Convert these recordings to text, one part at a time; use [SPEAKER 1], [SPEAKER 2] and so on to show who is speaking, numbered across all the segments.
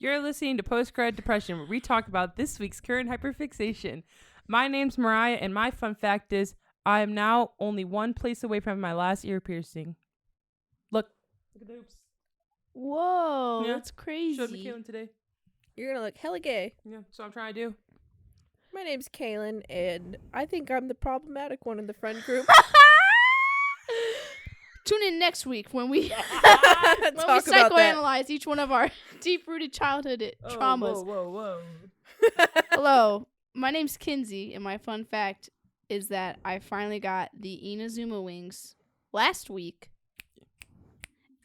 [SPEAKER 1] You're listening to Postgrad Depression, where we talk about this week's current hyperfixation. My name's Mariah, and my fun fact is I am now only one place away from my last ear piercing. Look at the hoops.
[SPEAKER 2] Whoa,
[SPEAKER 1] Yeah.
[SPEAKER 2] that's crazy.
[SPEAKER 1] Showed me Kailen today.
[SPEAKER 3] You're gonna look hella gay.
[SPEAKER 1] Yeah, that's what I'm trying to do.
[SPEAKER 3] My name's Kailen, and I think I'm the problematic one in the friend group.
[SPEAKER 2] Tune in next week when we
[SPEAKER 3] Talk about that.
[SPEAKER 2] psychoanalyze each one of our deep-rooted childhood traumas.
[SPEAKER 1] Whoa.
[SPEAKER 2] Hello, my name's Kinsey, and my fun fact is that I finally got the Inazuma wings last week,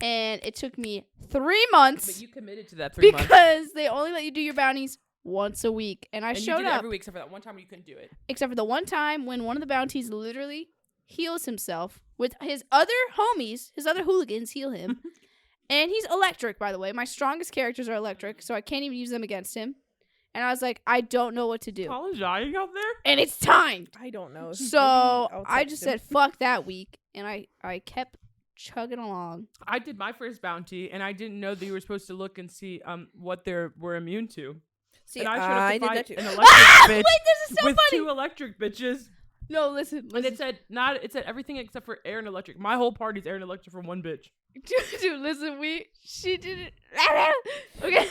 [SPEAKER 2] and it took me 3 months.
[SPEAKER 1] But you committed to that 3 months.
[SPEAKER 2] Because they only let you do your bounties once a week, and I
[SPEAKER 1] And
[SPEAKER 2] showed
[SPEAKER 1] you did it
[SPEAKER 2] up
[SPEAKER 1] every week except for that one time where you couldn't do it.
[SPEAKER 2] except for the one time when one of the bounties literally heals himself with his other homies, his other hooligans heal him. And he's electric, by the way. My strongest characters are electric, so I can't even use them against him. And I was like, I don't know what to do.
[SPEAKER 1] College dying out there?
[SPEAKER 2] And it's time.
[SPEAKER 3] I don't know.
[SPEAKER 2] So
[SPEAKER 3] I'll
[SPEAKER 2] I
[SPEAKER 3] text
[SPEAKER 2] just
[SPEAKER 3] him.
[SPEAKER 2] said, fuck that week. And I kept chugging along.
[SPEAKER 1] I did my first bounty, and I didn't know that you were supposed to look and see what they were immune to.
[SPEAKER 3] See,
[SPEAKER 1] And I showed up
[SPEAKER 3] I
[SPEAKER 1] to
[SPEAKER 3] did
[SPEAKER 1] fight
[SPEAKER 3] that too.
[SPEAKER 1] an electric bitch
[SPEAKER 2] Wait, this is so
[SPEAKER 1] with
[SPEAKER 2] funny.
[SPEAKER 1] 2 electric bitches.
[SPEAKER 2] No, listen.
[SPEAKER 1] And it said everything except for air and electric. My whole party's air and electric from one bitch.
[SPEAKER 2] Dude, listen, she did it. Okay.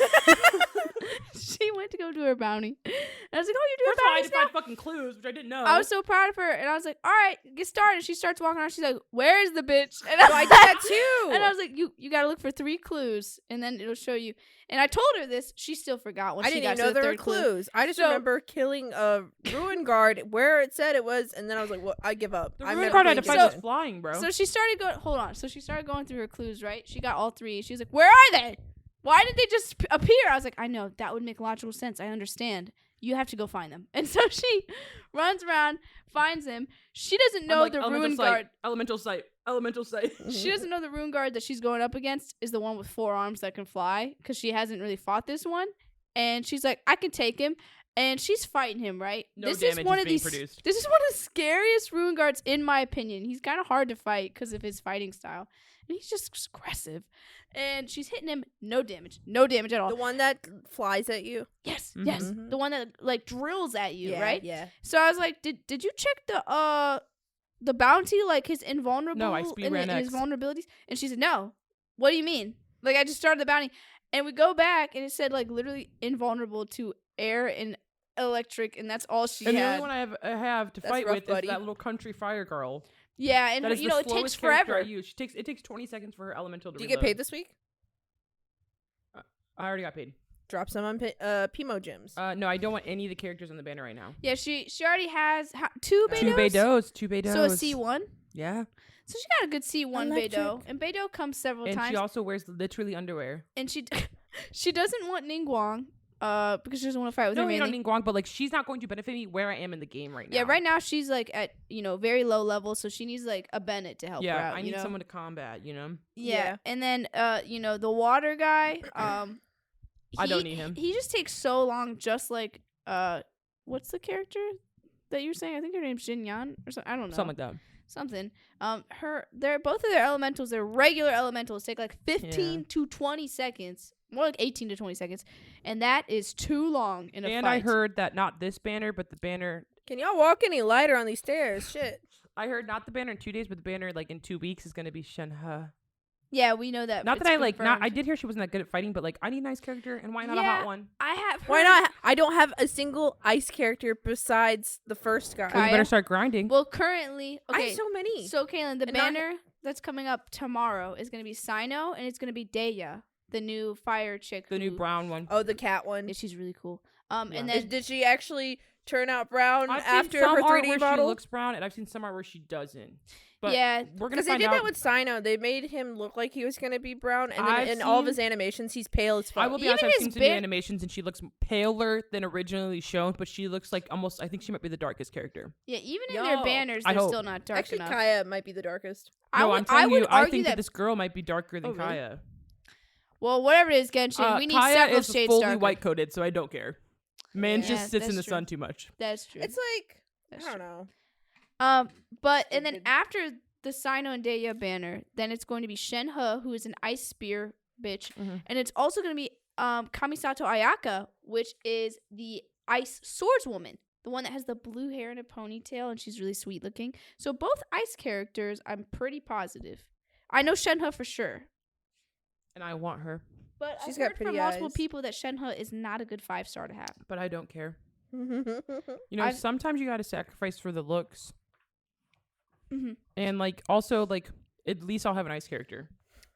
[SPEAKER 2] She went to go do her bounty. And I was like, oh, you're
[SPEAKER 1] First of all, I
[SPEAKER 2] doing
[SPEAKER 1] had
[SPEAKER 2] bounties
[SPEAKER 1] to
[SPEAKER 2] now?
[SPEAKER 1] find fucking clues, which I didn't know.
[SPEAKER 2] I was so proud of her, and I was like, all right, get started. She starts walking around. She's like, where is the bitch? And
[SPEAKER 3] I did that too.
[SPEAKER 2] And I was like, you got to look for 3 clues, and then it'll show you. And I told her this. She still forgot when
[SPEAKER 3] I
[SPEAKER 2] she
[SPEAKER 3] didn't
[SPEAKER 2] got
[SPEAKER 3] even know
[SPEAKER 2] to the
[SPEAKER 3] there were
[SPEAKER 2] third clue.
[SPEAKER 3] clues. I just
[SPEAKER 2] So-
[SPEAKER 3] remember killing a ruin guard where it said it was, and then I was like, "Well, I give up."
[SPEAKER 1] the
[SPEAKER 3] I'm
[SPEAKER 1] ruin
[SPEAKER 3] not
[SPEAKER 1] card I had to
[SPEAKER 3] paying
[SPEAKER 1] fight was
[SPEAKER 3] attention.
[SPEAKER 1] flying, bro.
[SPEAKER 2] So she started going. Hold on. So she started going through her clues. Right? She got all 3. She was like, "Where are they? Why did they just appear?" I was like, "I know that would make logical sense. I understand. You have to go find them." And so she runs around, finds them. She doesn't
[SPEAKER 1] I'm
[SPEAKER 2] know
[SPEAKER 1] like,
[SPEAKER 2] the
[SPEAKER 1] elemental
[SPEAKER 2] ruin
[SPEAKER 1] sight,
[SPEAKER 2] guard.
[SPEAKER 1] Elemental sight.
[SPEAKER 2] She doesn't know the rune guard that she's going up against is the one with 4 arms that can fly, because she hasn't really fought this one. And she's like, I can take him. And she's fighting him, right?
[SPEAKER 1] No
[SPEAKER 2] this
[SPEAKER 1] damage
[SPEAKER 2] is one
[SPEAKER 1] is
[SPEAKER 2] of
[SPEAKER 1] being
[SPEAKER 2] these.
[SPEAKER 1] produced.
[SPEAKER 2] This is one of the scariest rune guards in my opinion. He's kind of hard to fight because of his fighting style, and he's just aggressive. And she's hitting him, no damage at all.
[SPEAKER 3] The one that flies at you.
[SPEAKER 2] Yes,
[SPEAKER 1] Mhm.
[SPEAKER 2] yes,
[SPEAKER 3] Mhm.
[SPEAKER 2] the one that like drills at you,
[SPEAKER 3] Yeah,
[SPEAKER 2] right?
[SPEAKER 3] Yeah.
[SPEAKER 2] So I was like, did you check the bounty, like his invulnerable
[SPEAKER 1] No, I speed ran
[SPEAKER 2] and his
[SPEAKER 1] X.
[SPEAKER 2] vulnerabilities? And she said, no. What do you mean? Like, I just started the bounty, and we go back, and it said like literally invulnerable to air and electric, and that's all she
[SPEAKER 1] And the
[SPEAKER 2] had.
[SPEAKER 1] only one I have to
[SPEAKER 3] That's
[SPEAKER 1] fight
[SPEAKER 3] rough,
[SPEAKER 1] with
[SPEAKER 3] buddy.
[SPEAKER 1] is that little country fire girl.
[SPEAKER 2] Yeah, and
[SPEAKER 1] That is
[SPEAKER 2] you
[SPEAKER 1] the
[SPEAKER 2] know it takes
[SPEAKER 1] slowest character
[SPEAKER 2] forever.
[SPEAKER 1] I use. It takes 20 seconds for her elemental to
[SPEAKER 3] Do you
[SPEAKER 1] reload.
[SPEAKER 3] get paid this week?
[SPEAKER 1] I already got paid.
[SPEAKER 3] Drop some on Pimo Gyms.
[SPEAKER 1] No, I don't want any of the characters on the banner right now.
[SPEAKER 2] Yeah, she already has 2 Beidous.
[SPEAKER 1] 2 Beidous.
[SPEAKER 2] So a C1.
[SPEAKER 1] Yeah.
[SPEAKER 2] So she got a good C1 Beidou,
[SPEAKER 3] Electric.
[SPEAKER 2] and Beidou comes several
[SPEAKER 1] And
[SPEAKER 2] times.
[SPEAKER 1] she also wears literally underwear.
[SPEAKER 2] And she she doesn't want Ningguang because she doesn't want to fight with
[SPEAKER 1] No,
[SPEAKER 2] her
[SPEAKER 1] hate on
[SPEAKER 2] mainly.
[SPEAKER 1] Ningguang, but like she's not going to benefit me where I am in the game right now.
[SPEAKER 2] Yeah, right now she's like at very low level, so she needs like a Bennett to help her
[SPEAKER 1] Yeah,
[SPEAKER 2] out.
[SPEAKER 1] I
[SPEAKER 2] you
[SPEAKER 1] need
[SPEAKER 2] know?
[SPEAKER 1] someone to combat, you know?
[SPEAKER 2] Yeah, and then the water guy.
[SPEAKER 1] I don't need him.
[SPEAKER 2] He just takes so long. Just like what's the character that you're saying? I think her name's Jin Yan or something. I don't know.
[SPEAKER 1] Something like that.
[SPEAKER 2] Something. They're both of their elementals. Their regular elementals take like 15 to 20 seconds. More like 18 to 20 seconds, and that is too long in a
[SPEAKER 1] And
[SPEAKER 2] fight.
[SPEAKER 1] I heard that not this banner, but the banner.
[SPEAKER 3] Can y'all walk any lighter on these stairs? Shit.
[SPEAKER 1] I heard not the banner in 2 days, but the banner like in 2 weeks is going to be Shenhe.
[SPEAKER 2] Yeah, we know that.
[SPEAKER 1] Not
[SPEAKER 2] it's
[SPEAKER 1] that I like. Not I
[SPEAKER 2] confirmed.
[SPEAKER 1] did hear she wasn't that good at fighting, but like I need a nice character, and why not a
[SPEAKER 2] Yeah.
[SPEAKER 1] hot one?
[SPEAKER 2] I have.
[SPEAKER 3] Why
[SPEAKER 2] heard-
[SPEAKER 3] not? I don't have a single ice character besides the first guy.
[SPEAKER 1] Well, you
[SPEAKER 2] Kaya?
[SPEAKER 1] better start grinding.
[SPEAKER 2] Well, currently,
[SPEAKER 3] I
[SPEAKER 2] okay.
[SPEAKER 3] have so many.
[SPEAKER 2] So, Kailen, the
[SPEAKER 3] And I-
[SPEAKER 2] banner that's coming up tomorrow is going to be Sino, and it's going to be Deya, the new fire chick.
[SPEAKER 1] The new
[SPEAKER 2] who-
[SPEAKER 1] brown one.
[SPEAKER 3] Oh, the cat one.
[SPEAKER 2] Yeah, she's really cool.
[SPEAKER 1] Yeah.
[SPEAKER 2] And then
[SPEAKER 3] Did she actually turn out brown
[SPEAKER 1] I've
[SPEAKER 3] after
[SPEAKER 1] seen some
[SPEAKER 3] her
[SPEAKER 1] art
[SPEAKER 3] 3D
[SPEAKER 1] where
[SPEAKER 3] model?
[SPEAKER 1] she looks brown, and I've seen some art where she doesn't. But
[SPEAKER 2] Yeah,
[SPEAKER 1] we're gonna
[SPEAKER 3] Because they
[SPEAKER 1] find
[SPEAKER 3] did
[SPEAKER 1] out.
[SPEAKER 3] that with Sino. They made him look like he was going to be brown, and then
[SPEAKER 1] I've
[SPEAKER 3] in all of
[SPEAKER 1] seen-
[SPEAKER 3] his animations, he's pale as fuck.
[SPEAKER 1] I will be
[SPEAKER 2] Even
[SPEAKER 1] honest, I've
[SPEAKER 2] his
[SPEAKER 1] seen some new
[SPEAKER 2] ba-
[SPEAKER 1] animations, and she looks paler than originally shown, but she looks like almost. I think she might be the darkest character.
[SPEAKER 2] yeah, even in
[SPEAKER 3] Yo,
[SPEAKER 2] their banners,
[SPEAKER 1] I
[SPEAKER 2] they're
[SPEAKER 1] hope.
[SPEAKER 2] still not dark
[SPEAKER 3] Actually,
[SPEAKER 2] enough.
[SPEAKER 3] Kaya might be the darkest.
[SPEAKER 1] No,
[SPEAKER 2] would,
[SPEAKER 1] I'm telling
[SPEAKER 2] would
[SPEAKER 1] you, I
[SPEAKER 2] argue
[SPEAKER 1] think that this girl might be darker than
[SPEAKER 3] Oh, really?
[SPEAKER 1] Kaya.
[SPEAKER 2] Well, whatever it is, Genshin, we need
[SPEAKER 1] Kaya
[SPEAKER 2] several
[SPEAKER 1] is
[SPEAKER 2] shades
[SPEAKER 1] fully
[SPEAKER 2] darker.
[SPEAKER 1] white coated, so I don't care. Man
[SPEAKER 2] Yeah,
[SPEAKER 1] just sits in the
[SPEAKER 2] that's
[SPEAKER 1] sun
[SPEAKER 2] true.
[SPEAKER 1] too much.
[SPEAKER 2] That's true.
[SPEAKER 3] It's like,
[SPEAKER 2] That's
[SPEAKER 3] I don't
[SPEAKER 2] true.
[SPEAKER 3] know.
[SPEAKER 2] But and then
[SPEAKER 3] Stupid.
[SPEAKER 2] after the Sino and Deya banner, then it's going to be Shenhe, who is an ice spear bitch,
[SPEAKER 1] Mhm.
[SPEAKER 2] and it's also going to be Kamisato Ayaka, which is the ice swordswoman, the one that has the blue hair and a ponytail, and she's really sweet looking. So both ice characters, I'm pretty positive. I know Shenhe for sure,
[SPEAKER 1] And I want her,
[SPEAKER 2] but
[SPEAKER 3] She's
[SPEAKER 2] I've
[SPEAKER 3] got
[SPEAKER 2] heard from
[SPEAKER 3] pretty
[SPEAKER 2] multiple
[SPEAKER 3] eyes.
[SPEAKER 2] people that Shenhe is not a good 5-star to have.
[SPEAKER 1] but I don't care.
[SPEAKER 3] Mm-hmm.
[SPEAKER 1] You know,
[SPEAKER 2] I've-
[SPEAKER 1] sometimes you got to sacrifice for the looks.
[SPEAKER 2] Mm-hmm.
[SPEAKER 1] And, like, also, like, at least I'll have an ice character.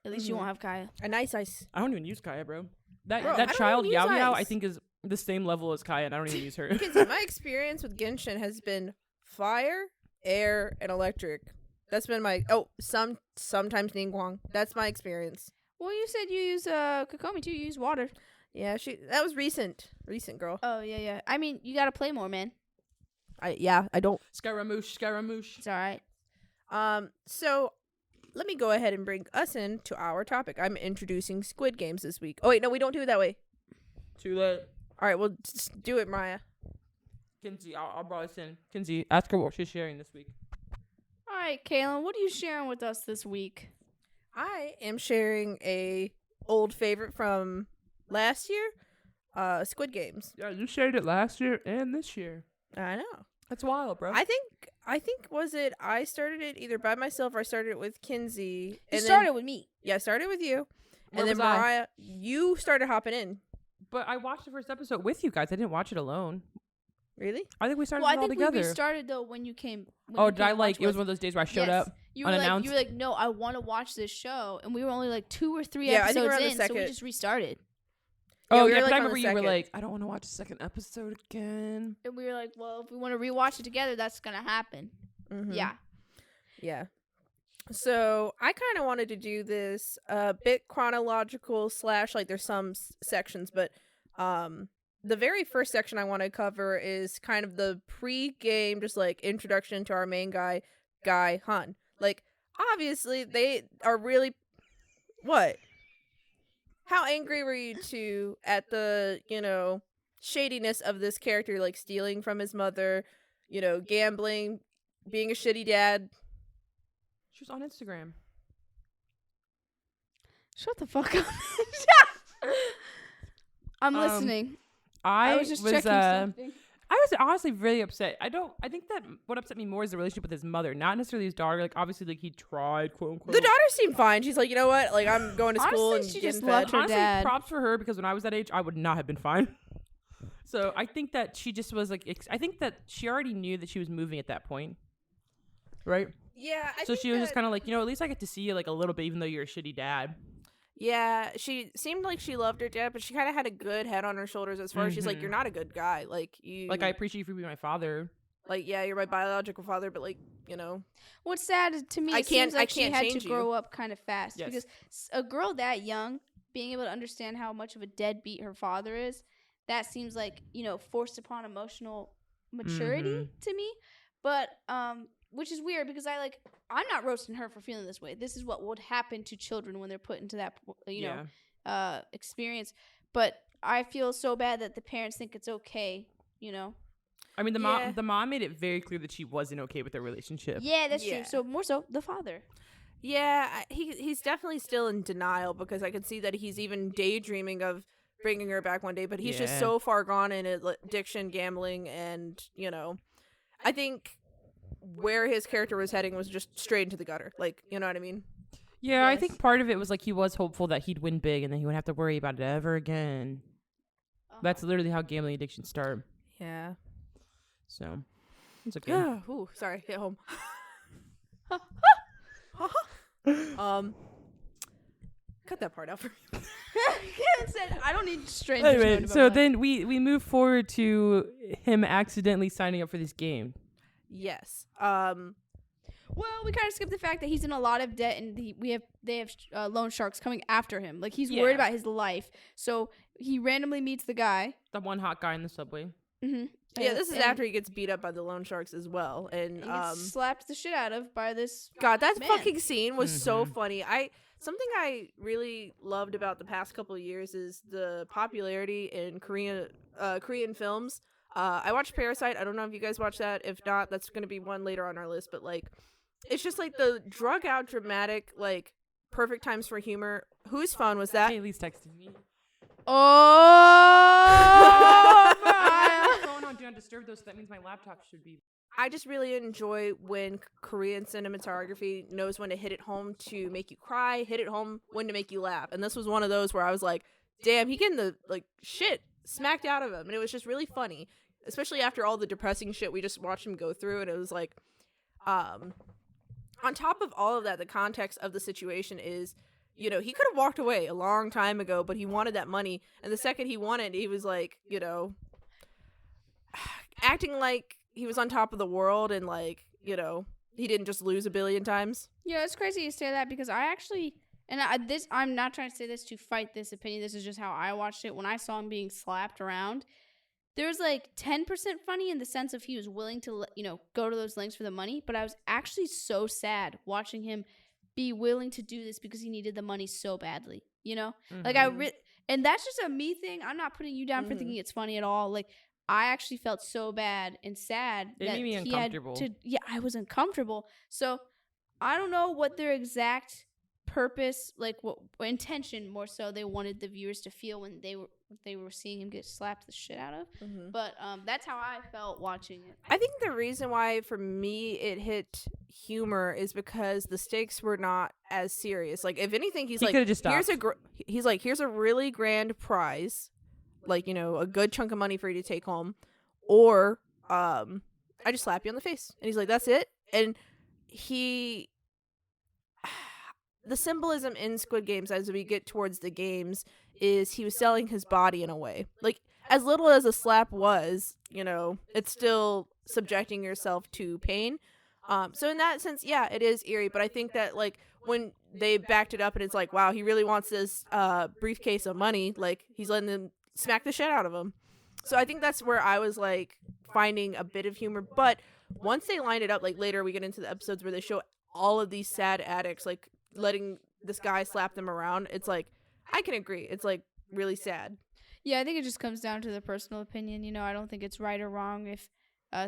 [SPEAKER 2] At least you won't have Kaya.
[SPEAKER 3] A nice ice.
[SPEAKER 1] I don't even use Kaya, bro. That
[SPEAKER 3] Bro, I
[SPEAKER 1] that
[SPEAKER 3] don't
[SPEAKER 1] child
[SPEAKER 3] even
[SPEAKER 1] Yao
[SPEAKER 3] use
[SPEAKER 1] Yao, I
[SPEAKER 3] ice.
[SPEAKER 1] think is the same level as Kaya, and I don't even use her.
[SPEAKER 3] Kinsey, my experience with Genshin has been fire, air, and electric. That's been my sometimes Ningguang. That's my experience.
[SPEAKER 2] Well, you said you use Kokomi too. You use water.
[SPEAKER 3] Yeah, that was recent girl.
[SPEAKER 2] Oh yeah. I mean, you gotta play more, man.
[SPEAKER 3] I don't.
[SPEAKER 1] Scaramouche.
[SPEAKER 2] It's all right.
[SPEAKER 3] So let me go ahead and bring us into our topic. I'm introducing Squid Games this week. Oh wait, no, we don't do it that way.
[SPEAKER 1] Too late.
[SPEAKER 3] All right, well, just do it, Mariah.
[SPEAKER 1] Kinsey, I'll bring this in. Kinsey, ask her what she's sharing this week.
[SPEAKER 2] All right, Kailen, what are you sharing with us this week?
[SPEAKER 3] I am sharing a old favorite from last year, Squid Games.
[SPEAKER 1] Yeah, you shared it last year and this year.
[SPEAKER 3] I know.
[SPEAKER 1] That's wild, bro.
[SPEAKER 3] I think was it I started it either by myself or I started it with Kinsey.
[SPEAKER 2] You started with me.
[SPEAKER 3] Yeah, I started with you.
[SPEAKER 1] Where
[SPEAKER 3] And then
[SPEAKER 1] was I?
[SPEAKER 3] Mariah, you started hopping in.
[SPEAKER 1] But I watched the first episode with you guys. I didn't watch it alone.
[SPEAKER 3] Really?
[SPEAKER 1] I think we started
[SPEAKER 2] Well, I
[SPEAKER 1] it all
[SPEAKER 2] think
[SPEAKER 1] together.
[SPEAKER 2] we restarted though when you came. When
[SPEAKER 1] Oh,
[SPEAKER 2] you
[SPEAKER 1] did
[SPEAKER 2] came
[SPEAKER 1] I
[SPEAKER 2] to
[SPEAKER 1] like?
[SPEAKER 2] watch
[SPEAKER 1] It was
[SPEAKER 2] with-
[SPEAKER 1] one of those days where I showed
[SPEAKER 2] Yes.
[SPEAKER 1] up.
[SPEAKER 2] You were like,
[SPEAKER 1] unannounced?
[SPEAKER 2] no, I want to watch this show, and we were only like 2 or 3
[SPEAKER 3] Yeah, I think we're
[SPEAKER 2] episodes
[SPEAKER 3] on the
[SPEAKER 2] in, so we
[SPEAKER 3] second.
[SPEAKER 2] just restarted.
[SPEAKER 3] Yeah,
[SPEAKER 1] Oh
[SPEAKER 3] we
[SPEAKER 1] yeah,
[SPEAKER 3] were,
[SPEAKER 1] but
[SPEAKER 3] like,
[SPEAKER 1] I
[SPEAKER 3] on the
[SPEAKER 1] remember you were
[SPEAKER 3] second.
[SPEAKER 1] like, I don't want to watch the second episode again.
[SPEAKER 2] And we were like, well, if we want to rewatch it together, that's gonna happen.
[SPEAKER 3] Mhm.
[SPEAKER 2] Yeah.
[SPEAKER 3] Yeah. So I kind of wanted to do this a bit chronological / like there's some sections, but the very first section I want to cover is kind of the pre-game, just like introduction to our main guy Han. Like obviously they are really what? How angry were you two at the shadiness of this character, like stealing from his mother, gambling, being a shitty dad?
[SPEAKER 1] She was on Instagram.
[SPEAKER 2] Shut the fuck up. I'm listening.
[SPEAKER 1] I
[SPEAKER 2] was just checking something.
[SPEAKER 1] I was honestly really upset. I think that what upset me more is the relationship with his mother, not necessarily his daughter. Like obviously, like he tried, quote unquote.
[SPEAKER 3] The daughter seemed fine. She's like, you know what? Like I'm going to school
[SPEAKER 2] Honestly,
[SPEAKER 3] and
[SPEAKER 2] she
[SPEAKER 3] getting
[SPEAKER 2] just
[SPEAKER 3] fed.
[SPEAKER 2] loved her
[SPEAKER 1] Honestly,
[SPEAKER 2] dad.
[SPEAKER 1] props for her because when I was that age, I would not have been fine. So I think that she just was like, I think that she already knew that she was moving at that point, right?
[SPEAKER 3] Yeah.
[SPEAKER 1] So she was just kind of like, at least I get to see you like a little bit, even though you're a shitty dad.
[SPEAKER 3] Yeah, she seemed like she loved her dad, but she kind of had a good head on her shoulders as far as she's like,
[SPEAKER 1] Mhm.
[SPEAKER 3] you're not a good guy. Like you.
[SPEAKER 1] Like I appreciate you for being my father.
[SPEAKER 3] Like yeah, you're my biological father, but like
[SPEAKER 2] What's sad is, to me,
[SPEAKER 3] I
[SPEAKER 2] it seems
[SPEAKER 3] can't- I
[SPEAKER 2] like she
[SPEAKER 3] can't
[SPEAKER 2] had to
[SPEAKER 3] change you.
[SPEAKER 2] grow up kind of fast
[SPEAKER 1] Yes.
[SPEAKER 2] because a girl that young, being able to understand how much of a deadbeat her father is, that seems like forced upon emotional maturity
[SPEAKER 1] Mhm.
[SPEAKER 2] to me. But which is weird because I'm not roasting her for feeling this way. This is what would happen to children when they're put into that experience. But I feel so bad that the parents think it's okay.
[SPEAKER 1] I mean,
[SPEAKER 3] Yeah.
[SPEAKER 1] the mom made it very clear that she wasn't okay with their relationship.
[SPEAKER 2] Yeah, that's
[SPEAKER 3] Yeah.
[SPEAKER 2] true. So more so the father.
[SPEAKER 3] yeah, he's definitely still in denial because I can see that he's even daydreaming of bringing her back one day, but he's just
[SPEAKER 1] Yeah.
[SPEAKER 3] so far gone in addiction, gambling, and I think where his character was heading was just straight into the gutter. Like, you know what I mean?
[SPEAKER 1] Yeah, I
[SPEAKER 2] Yes.
[SPEAKER 1] think part of it was like he was hopeful that he'd win big and then he wouldn't have to worry about it ever again. That's literally how gambling addictions start.
[SPEAKER 3] Yeah.
[SPEAKER 1] So it's okay.
[SPEAKER 3] Yeah. Ooh, sorry. Hit home. Cut that part out for me.
[SPEAKER 2] Kevin said, I don't need strangers knowing
[SPEAKER 1] Anyway,
[SPEAKER 2] about
[SPEAKER 1] so
[SPEAKER 2] my-"
[SPEAKER 1] then we move forward to him accidentally signing up for this game.
[SPEAKER 3] Yes.
[SPEAKER 2] Well, we kind of skipped the fact that he's in a lot of debt, and they have loan sharks coming after him. Like he's worried
[SPEAKER 1] Yeah.
[SPEAKER 2] about his life, so he randomly meets the guy.
[SPEAKER 1] The one hot guy in the subway.
[SPEAKER 2] Mm-hmm.
[SPEAKER 3] Yeah, this is after he gets beat up by the loan sharks as well, and
[SPEAKER 2] gets slapped the shit out of by this.
[SPEAKER 3] God, that
[SPEAKER 2] man.
[SPEAKER 3] fucking scene was so
[SPEAKER 1] Mhm.
[SPEAKER 3] funny. Something I really loved about the past couple of years is the popularity in Korean films. I watched Parasite. I don't know if you guys watched that. If not, that's going to be one later on our list. But like, it's just like the drug out, dramatic, like perfect times for humor. Whose phone was that?
[SPEAKER 1] Haley's texting me.
[SPEAKER 2] Oh,
[SPEAKER 1] I'm going on Do Not Disturb those, so that means my laptop should be.
[SPEAKER 3] I just really enjoy when Korean cinematography knows when to hit it home to make you cry, hit it home when to make you laugh. And this was one of those where I was like, damn, he getting the shit smacked out of him. And it was just really funny, especially after all the depressing shit we just watched him go through. And it was like, on top of all of that, the context of the situation is, he could have walked away a long time ago, but he wanted that money. And the second he won it, he was like, acting like he was on top of the world and he didn't just lose a billion times.
[SPEAKER 2] Yeah, it's crazy you say that because I actually, I'm not trying to say this to fight this opinion. This is just how I watched it. When I saw him being slapped around, there was 10% funny in the sense of he was willing to, go to those lengths for the money. But I was actually so sad watching him be willing to do this because he needed the money so badly,
[SPEAKER 1] Mm-hmm.
[SPEAKER 2] And that's just a me thing. I'm not putting you down for thinking it's funny at all. I actually felt so bad and sad
[SPEAKER 1] It
[SPEAKER 2] that
[SPEAKER 1] made me
[SPEAKER 2] he
[SPEAKER 1] uncomfortable.
[SPEAKER 2] had to. Yeah, I was uncomfortable. So I don't know what their exact purpose, what intention more so they wanted the viewers to feel when they were seeing him get slapped the shit out of.
[SPEAKER 3] Mm-hmm.
[SPEAKER 2] But that's how I felt watching it.
[SPEAKER 3] I think the reason why for me it hit humor is because the stakes were not as serious. If anything, he's
[SPEAKER 1] He
[SPEAKER 3] like,
[SPEAKER 1] could've just
[SPEAKER 3] here's
[SPEAKER 1] stopped.
[SPEAKER 3] here's a really grand prize, a good chunk of money for you to take home, or I just slap you on the face. And he's like, that's it. And the symbolism in Squid Games as we get towards the games is he was selling his body in a way. As little as a slap was, it's still subjecting yourself to pain. So in that sense, yeah, it is eerie. But I think that when they backed it up and it's like, wow, he really wants this briefcase of money. He's letting them smack the shit out of him. So I think that's where I was finding a bit of humor. But once they lined it up, later we get into the episodes where they show all of these sad addicts letting this guy slap them around. It's I can agree. It's really sad.
[SPEAKER 2] Yeah, I think it just comes down to the personal opinion. I don't think it's right or wrong if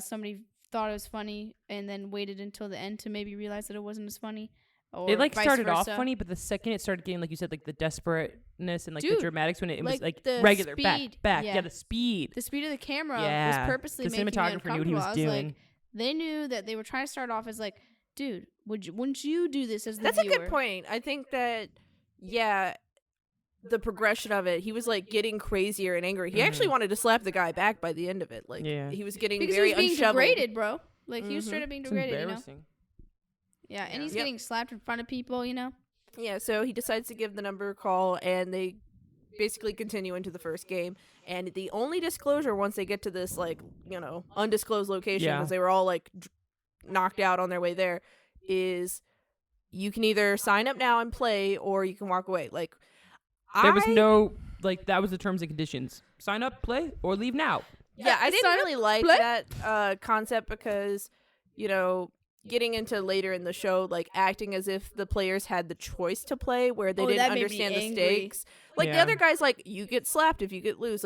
[SPEAKER 2] somebody thought it was funny and then waited until the end to maybe realize that it wasn't as funny. Or
[SPEAKER 1] It
[SPEAKER 2] vice
[SPEAKER 1] started off
[SPEAKER 2] versa.
[SPEAKER 1] funny, but the second it started getting, like you said, the desperateness and the
[SPEAKER 2] Dude,
[SPEAKER 1] dramatics when it was
[SPEAKER 2] the
[SPEAKER 1] regular
[SPEAKER 2] speed,
[SPEAKER 1] back.
[SPEAKER 2] yeah.
[SPEAKER 1] Yeah, the speed.
[SPEAKER 2] The speed of the camera
[SPEAKER 1] Yeah,
[SPEAKER 2] was purposely
[SPEAKER 1] the
[SPEAKER 2] making me
[SPEAKER 1] cinematographer knew what he was
[SPEAKER 2] uncomfortable. I
[SPEAKER 1] doing.
[SPEAKER 2] they knew that they were trying to start off as dude, wouldn't you do this as the
[SPEAKER 3] That's
[SPEAKER 2] viewer?
[SPEAKER 3] a good point. I think that, yeah, the progression of it, he was getting crazier and angry. He actually wanted to slap the guy back by the end of it.
[SPEAKER 1] Yeah.
[SPEAKER 3] He was getting
[SPEAKER 2] Because
[SPEAKER 3] very
[SPEAKER 2] he was being
[SPEAKER 3] unshoveled.
[SPEAKER 2] degraded, bro. He was straight up being
[SPEAKER 1] It's
[SPEAKER 2] degraded,
[SPEAKER 1] embarrassing.
[SPEAKER 2] Yeah, and he's
[SPEAKER 3] Yep.
[SPEAKER 2] getting slapped in front of people,
[SPEAKER 3] Yeah, so he decides to give the number a call, and they basically continue into the first game. And the only disclosure once they get to this, undisclosed location,
[SPEAKER 1] Yeah.
[SPEAKER 3] because they were all, knocked out on their way there, is you can either sign up now and play, or you can walk away.
[SPEAKER 1] There was no, that was the terms and conditions. Sign up, play, or leave now.
[SPEAKER 3] Yeah, I didn't
[SPEAKER 2] sign up,
[SPEAKER 3] really like
[SPEAKER 2] play.
[SPEAKER 3] that concept because, getting into later in the show, acting as if the players had the choice to play where they
[SPEAKER 2] Oh,
[SPEAKER 3] didn't
[SPEAKER 2] that made me
[SPEAKER 3] understand the
[SPEAKER 2] angry.
[SPEAKER 3] stakes. The
[SPEAKER 1] Yeah.
[SPEAKER 3] other guy's you get slapped if you get loose.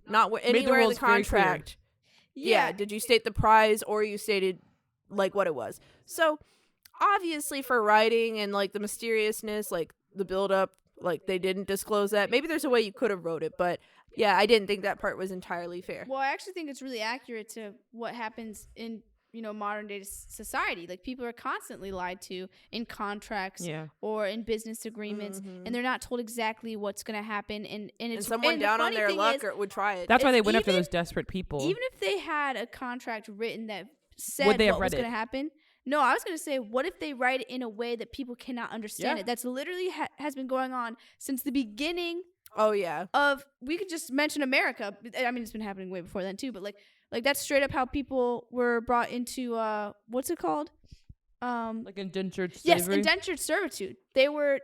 [SPEAKER 3] Not
[SPEAKER 1] the
[SPEAKER 3] anywhere in the
[SPEAKER 1] rules very clear.
[SPEAKER 3] contract. Yeah. Did you state the prize or you stated what it was? So obviously for writing and the mysteriousness, the build up, they didn't disclose that. Maybe there's a way you could have wrote it, but yeah, I didn't think that part was entirely fair.
[SPEAKER 2] Well, I actually think it's really accurate to what happens in modern day society. People are constantly lied to in contracts
[SPEAKER 1] Yeah.
[SPEAKER 2] or in business agreements, and they're not told exactly what's going to happen. And
[SPEAKER 3] And
[SPEAKER 2] it's
[SPEAKER 3] someone
[SPEAKER 2] and the
[SPEAKER 3] down on
[SPEAKER 2] funny
[SPEAKER 3] their
[SPEAKER 2] thing
[SPEAKER 3] luck
[SPEAKER 2] is,
[SPEAKER 3] would try it.
[SPEAKER 1] That's why they went after
[SPEAKER 2] even-
[SPEAKER 1] those desperate people.
[SPEAKER 2] even if they had a contract written that said
[SPEAKER 1] Would they have
[SPEAKER 2] what was
[SPEAKER 1] read
[SPEAKER 2] going
[SPEAKER 1] it?
[SPEAKER 2] to happen. No, I was going to say, what if they write it in a way that people cannot understand
[SPEAKER 1] Yeah.
[SPEAKER 2] it? That's literally has been going on since the beginning
[SPEAKER 3] Oh yeah.
[SPEAKER 2] of, we could just mention America. I mean, it's been happening way before then too, but that's straight up how people were brought into what's it called?
[SPEAKER 1] Indentured
[SPEAKER 2] Yes,
[SPEAKER 1] slavery.
[SPEAKER 2] indentured servitude. They were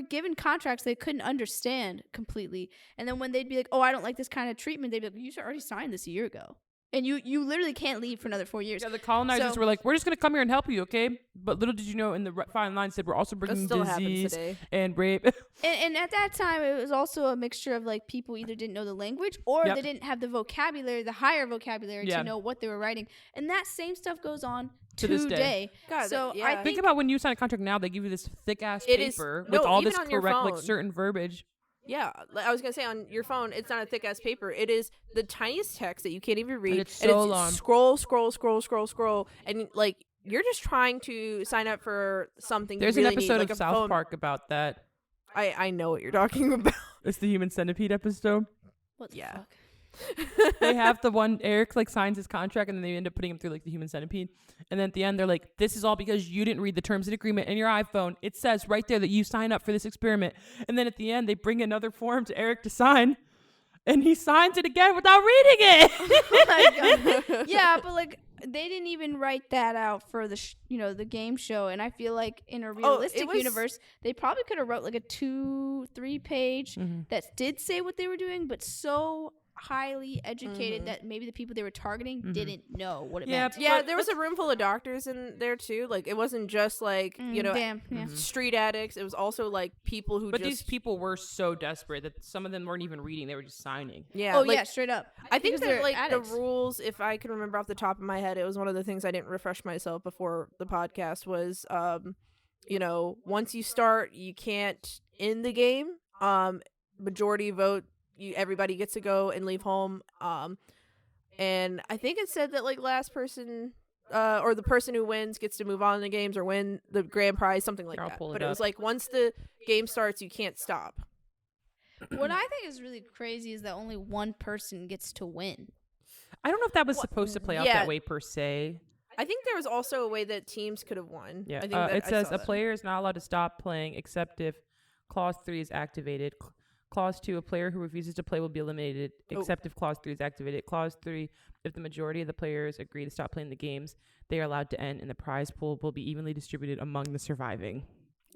[SPEAKER 2] given contracts they couldn't understand completely, and then when they'd be like, "Oh, I don't like this kind of treatment," they'd be like, "You already signed this a year ago, and you literally can't leave for another 4 years."
[SPEAKER 1] Yeah, the colonizers
[SPEAKER 2] So-
[SPEAKER 1] were like, we're just going to come here and help you, okay? But little did you know, in the fine line said, we're also
[SPEAKER 3] That
[SPEAKER 1] bringing
[SPEAKER 3] still happens
[SPEAKER 1] disease
[SPEAKER 3] today.
[SPEAKER 1] and rape.
[SPEAKER 2] And at that time, it was also a mixture of people either didn't know the language or
[SPEAKER 1] Yep.
[SPEAKER 2] they didn't have the vocabulary, the higher vocabulary
[SPEAKER 1] Yeah.
[SPEAKER 2] to know what they were writing, and that same stuff goes on
[SPEAKER 1] To this day.
[SPEAKER 2] today.
[SPEAKER 3] God,
[SPEAKER 2] So
[SPEAKER 3] yeah.
[SPEAKER 2] I
[SPEAKER 1] Think
[SPEAKER 2] think
[SPEAKER 1] about when you sign a contract now, they give you this thick ass
[SPEAKER 3] It is-
[SPEAKER 1] paper
[SPEAKER 3] no,
[SPEAKER 1] with all
[SPEAKER 3] even
[SPEAKER 1] this
[SPEAKER 3] on your
[SPEAKER 1] correct,
[SPEAKER 3] phone.
[SPEAKER 1] certain verbiage.
[SPEAKER 3] Yeah, I was gonna say on your phone, it's not a thick ass paper. It is the tiniest text that you can't even read.
[SPEAKER 1] And it's so long.
[SPEAKER 3] Scroll, and like you're just trying to sign up for something.
[SPEAKER 1] There's
[SPEAKER 3] you really
[SPEAKER 1] an episode
[SPEAKER 3] need, like
[SPEAKER 1] of
[SPEAKER 3] a
[SPEAKER 1] South
[SPEAKER 3] phone.
[SPEAKER 1] Park about that.
[SPEAKER 3] I know what you're talking about.
[SPEAKER 1] It's the Human Centipede episode.
[SPEAKER 2] What the
[SPEAKER 3] Yeah.
[SPEAKER 2] fuck?
[SPEAKER 1] They have the one, Eric like signs his contract, and then they end up putting him through like the Human Centipede. And then at the end, they're like, "This is all because you didn't read the terms and agreement in your iPhone. It says right there that you sign up for this experiment." And then at the end, they bring another form to Eric to sign, and he signs it again without reading it.
[SPEAKER 2] Oh my God. Yeah, but like they didn't even write that out for the the game show, and I feel like in a realistic universe, they probably could have wrote like a 2-3 page that did say what they were doing, but so highly educated that maybe the people they were targeting didn't know what it meant.
[SPEAKER 3] Yeah, there was a room full of doctors in there too. Like it wasn't just like street addicts. It was also like people who.
[SPEAKER 1] But these people were so desperate that some of them weren't even reading; they were just signing.
[SPEAKER 3] Yeah.
[SPEAKER 2] Oh
[SPEAKER 3] like,
[SPEAKER 2] yeah, straight up.
[SPEAKER 3] I think
[SPEAKER 2] Because
[SPEAKER 3] that
[SPEAKER 2] they're
[SPEAKER 3] like
[SPEAKER 2] addicts.
[SPEAKER 3] the rules, if I can remember off the top of my head, it was one of the things I didn't refresh myself before the podcast was, once you start, you can't end the game. Majority vote. Everybody gets to go and leave home. And I think it said that like last person or the person who wins gets to move on in the games or win the grand prize, something like that. But it was like once the game starts, you can't stop.
[SPEAKER 2] What I think is really crazy is that only one person gets to win.
[SPEAKER 1] I don't know if that was supposed to play out that way per se.
[SPEAKER 3] I think there was also a way that teams could have won.
[SPEAKER 1] Yeah,
[SPEAKER 3] I think
[SPEAKER 1] it says a player is not allowed to stop playing except if Clause 3 is activated. Clause 2, a player who refuses to play will be eliminated, except if Clause 3 is activated. Clause 3, if the majority of the players agree to stop playing the games, they are allowed to end, and the prize pool will be evenly distributed among the surviving.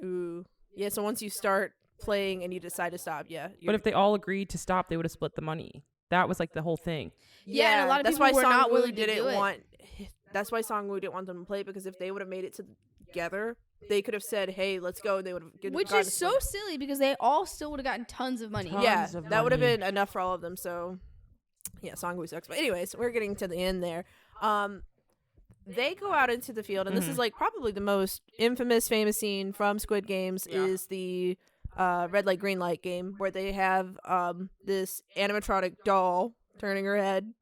[SPEAKER 3] Ooh. Yeah, so once you start playing and you decide to stop,
[SPEAKER 1] But if they all agreed to stop, they would have split the money. That was like the whole thing.
[SPEAKER 2] Yeah, and a lot of people were not willing to do it.
[SPEAKER 3] That's why Songwoo didn't want them to play, because if they would have made it together, they could have said, "Hey, let's go," and they would have.
[SPEAKER 2] Which is so silly because they all still would have gotten tons of money.
[SPEAKER 3] That would have been enough for all of them. So, yeah, Songwoo sucks. But anyways, we're getting to the end there. They go out into the field, and this is like probably the most famous scene from Squid Games is the red light, green light game, where they have this animatronic doll turning her head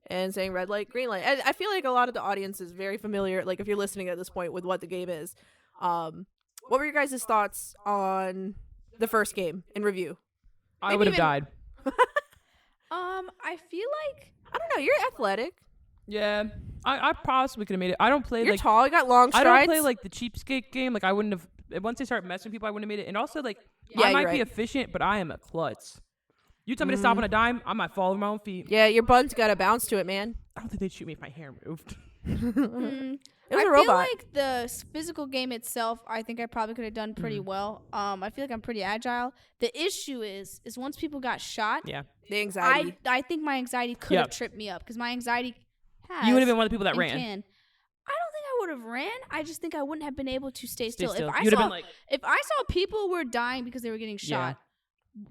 [SPEAKER 3] and saying red light, green light. I feel like a lot of the audience is very familiar, like if you're listening at this point, with what the game is. What were your guys' thoughts on the first game in review?
[SPEAKER 1] I would have died.
[SPEAKER 2] I feel like
[SPEAKER 3] I don't know. You're athletic.
[SPEAKER 1] Yeah, I possibly could have made it. I don't play.
[SPEAKER 3] You're tall. You got long strides.
[SPEAKER 1] I don't play like the cheapskate game. Like I wouldn't have. Once they start messing with people, I wouldn't have made it. And also like I might be efficient, but I am a klutz. You tell me to stop on a dime, I might fall on my own feet.
[SPEAKER 3] Yeah, your butt's got a bounce to it, man.
[SPEAKER 1] I don't think they'd shoot me if my hair moved.
[SPEAKER 3] It was a robot.
[SPEAKER 2] I feel like the physical game itself, I think I probably could have done pretty well. I feel like I'm pretty agile. The issue is once people got shot,
[SPEAKER 3] the anxiety.
[SPEAKER 2] I think my anxiety could have tripped me up because my anxiety has.
[SPEAKER 1] You would have been one of the people that ran.
[SPEAKER 2] I don't think I would have ran. I just think I wouldn't have been able to stay still. If I saw people were dying because they were getting shot,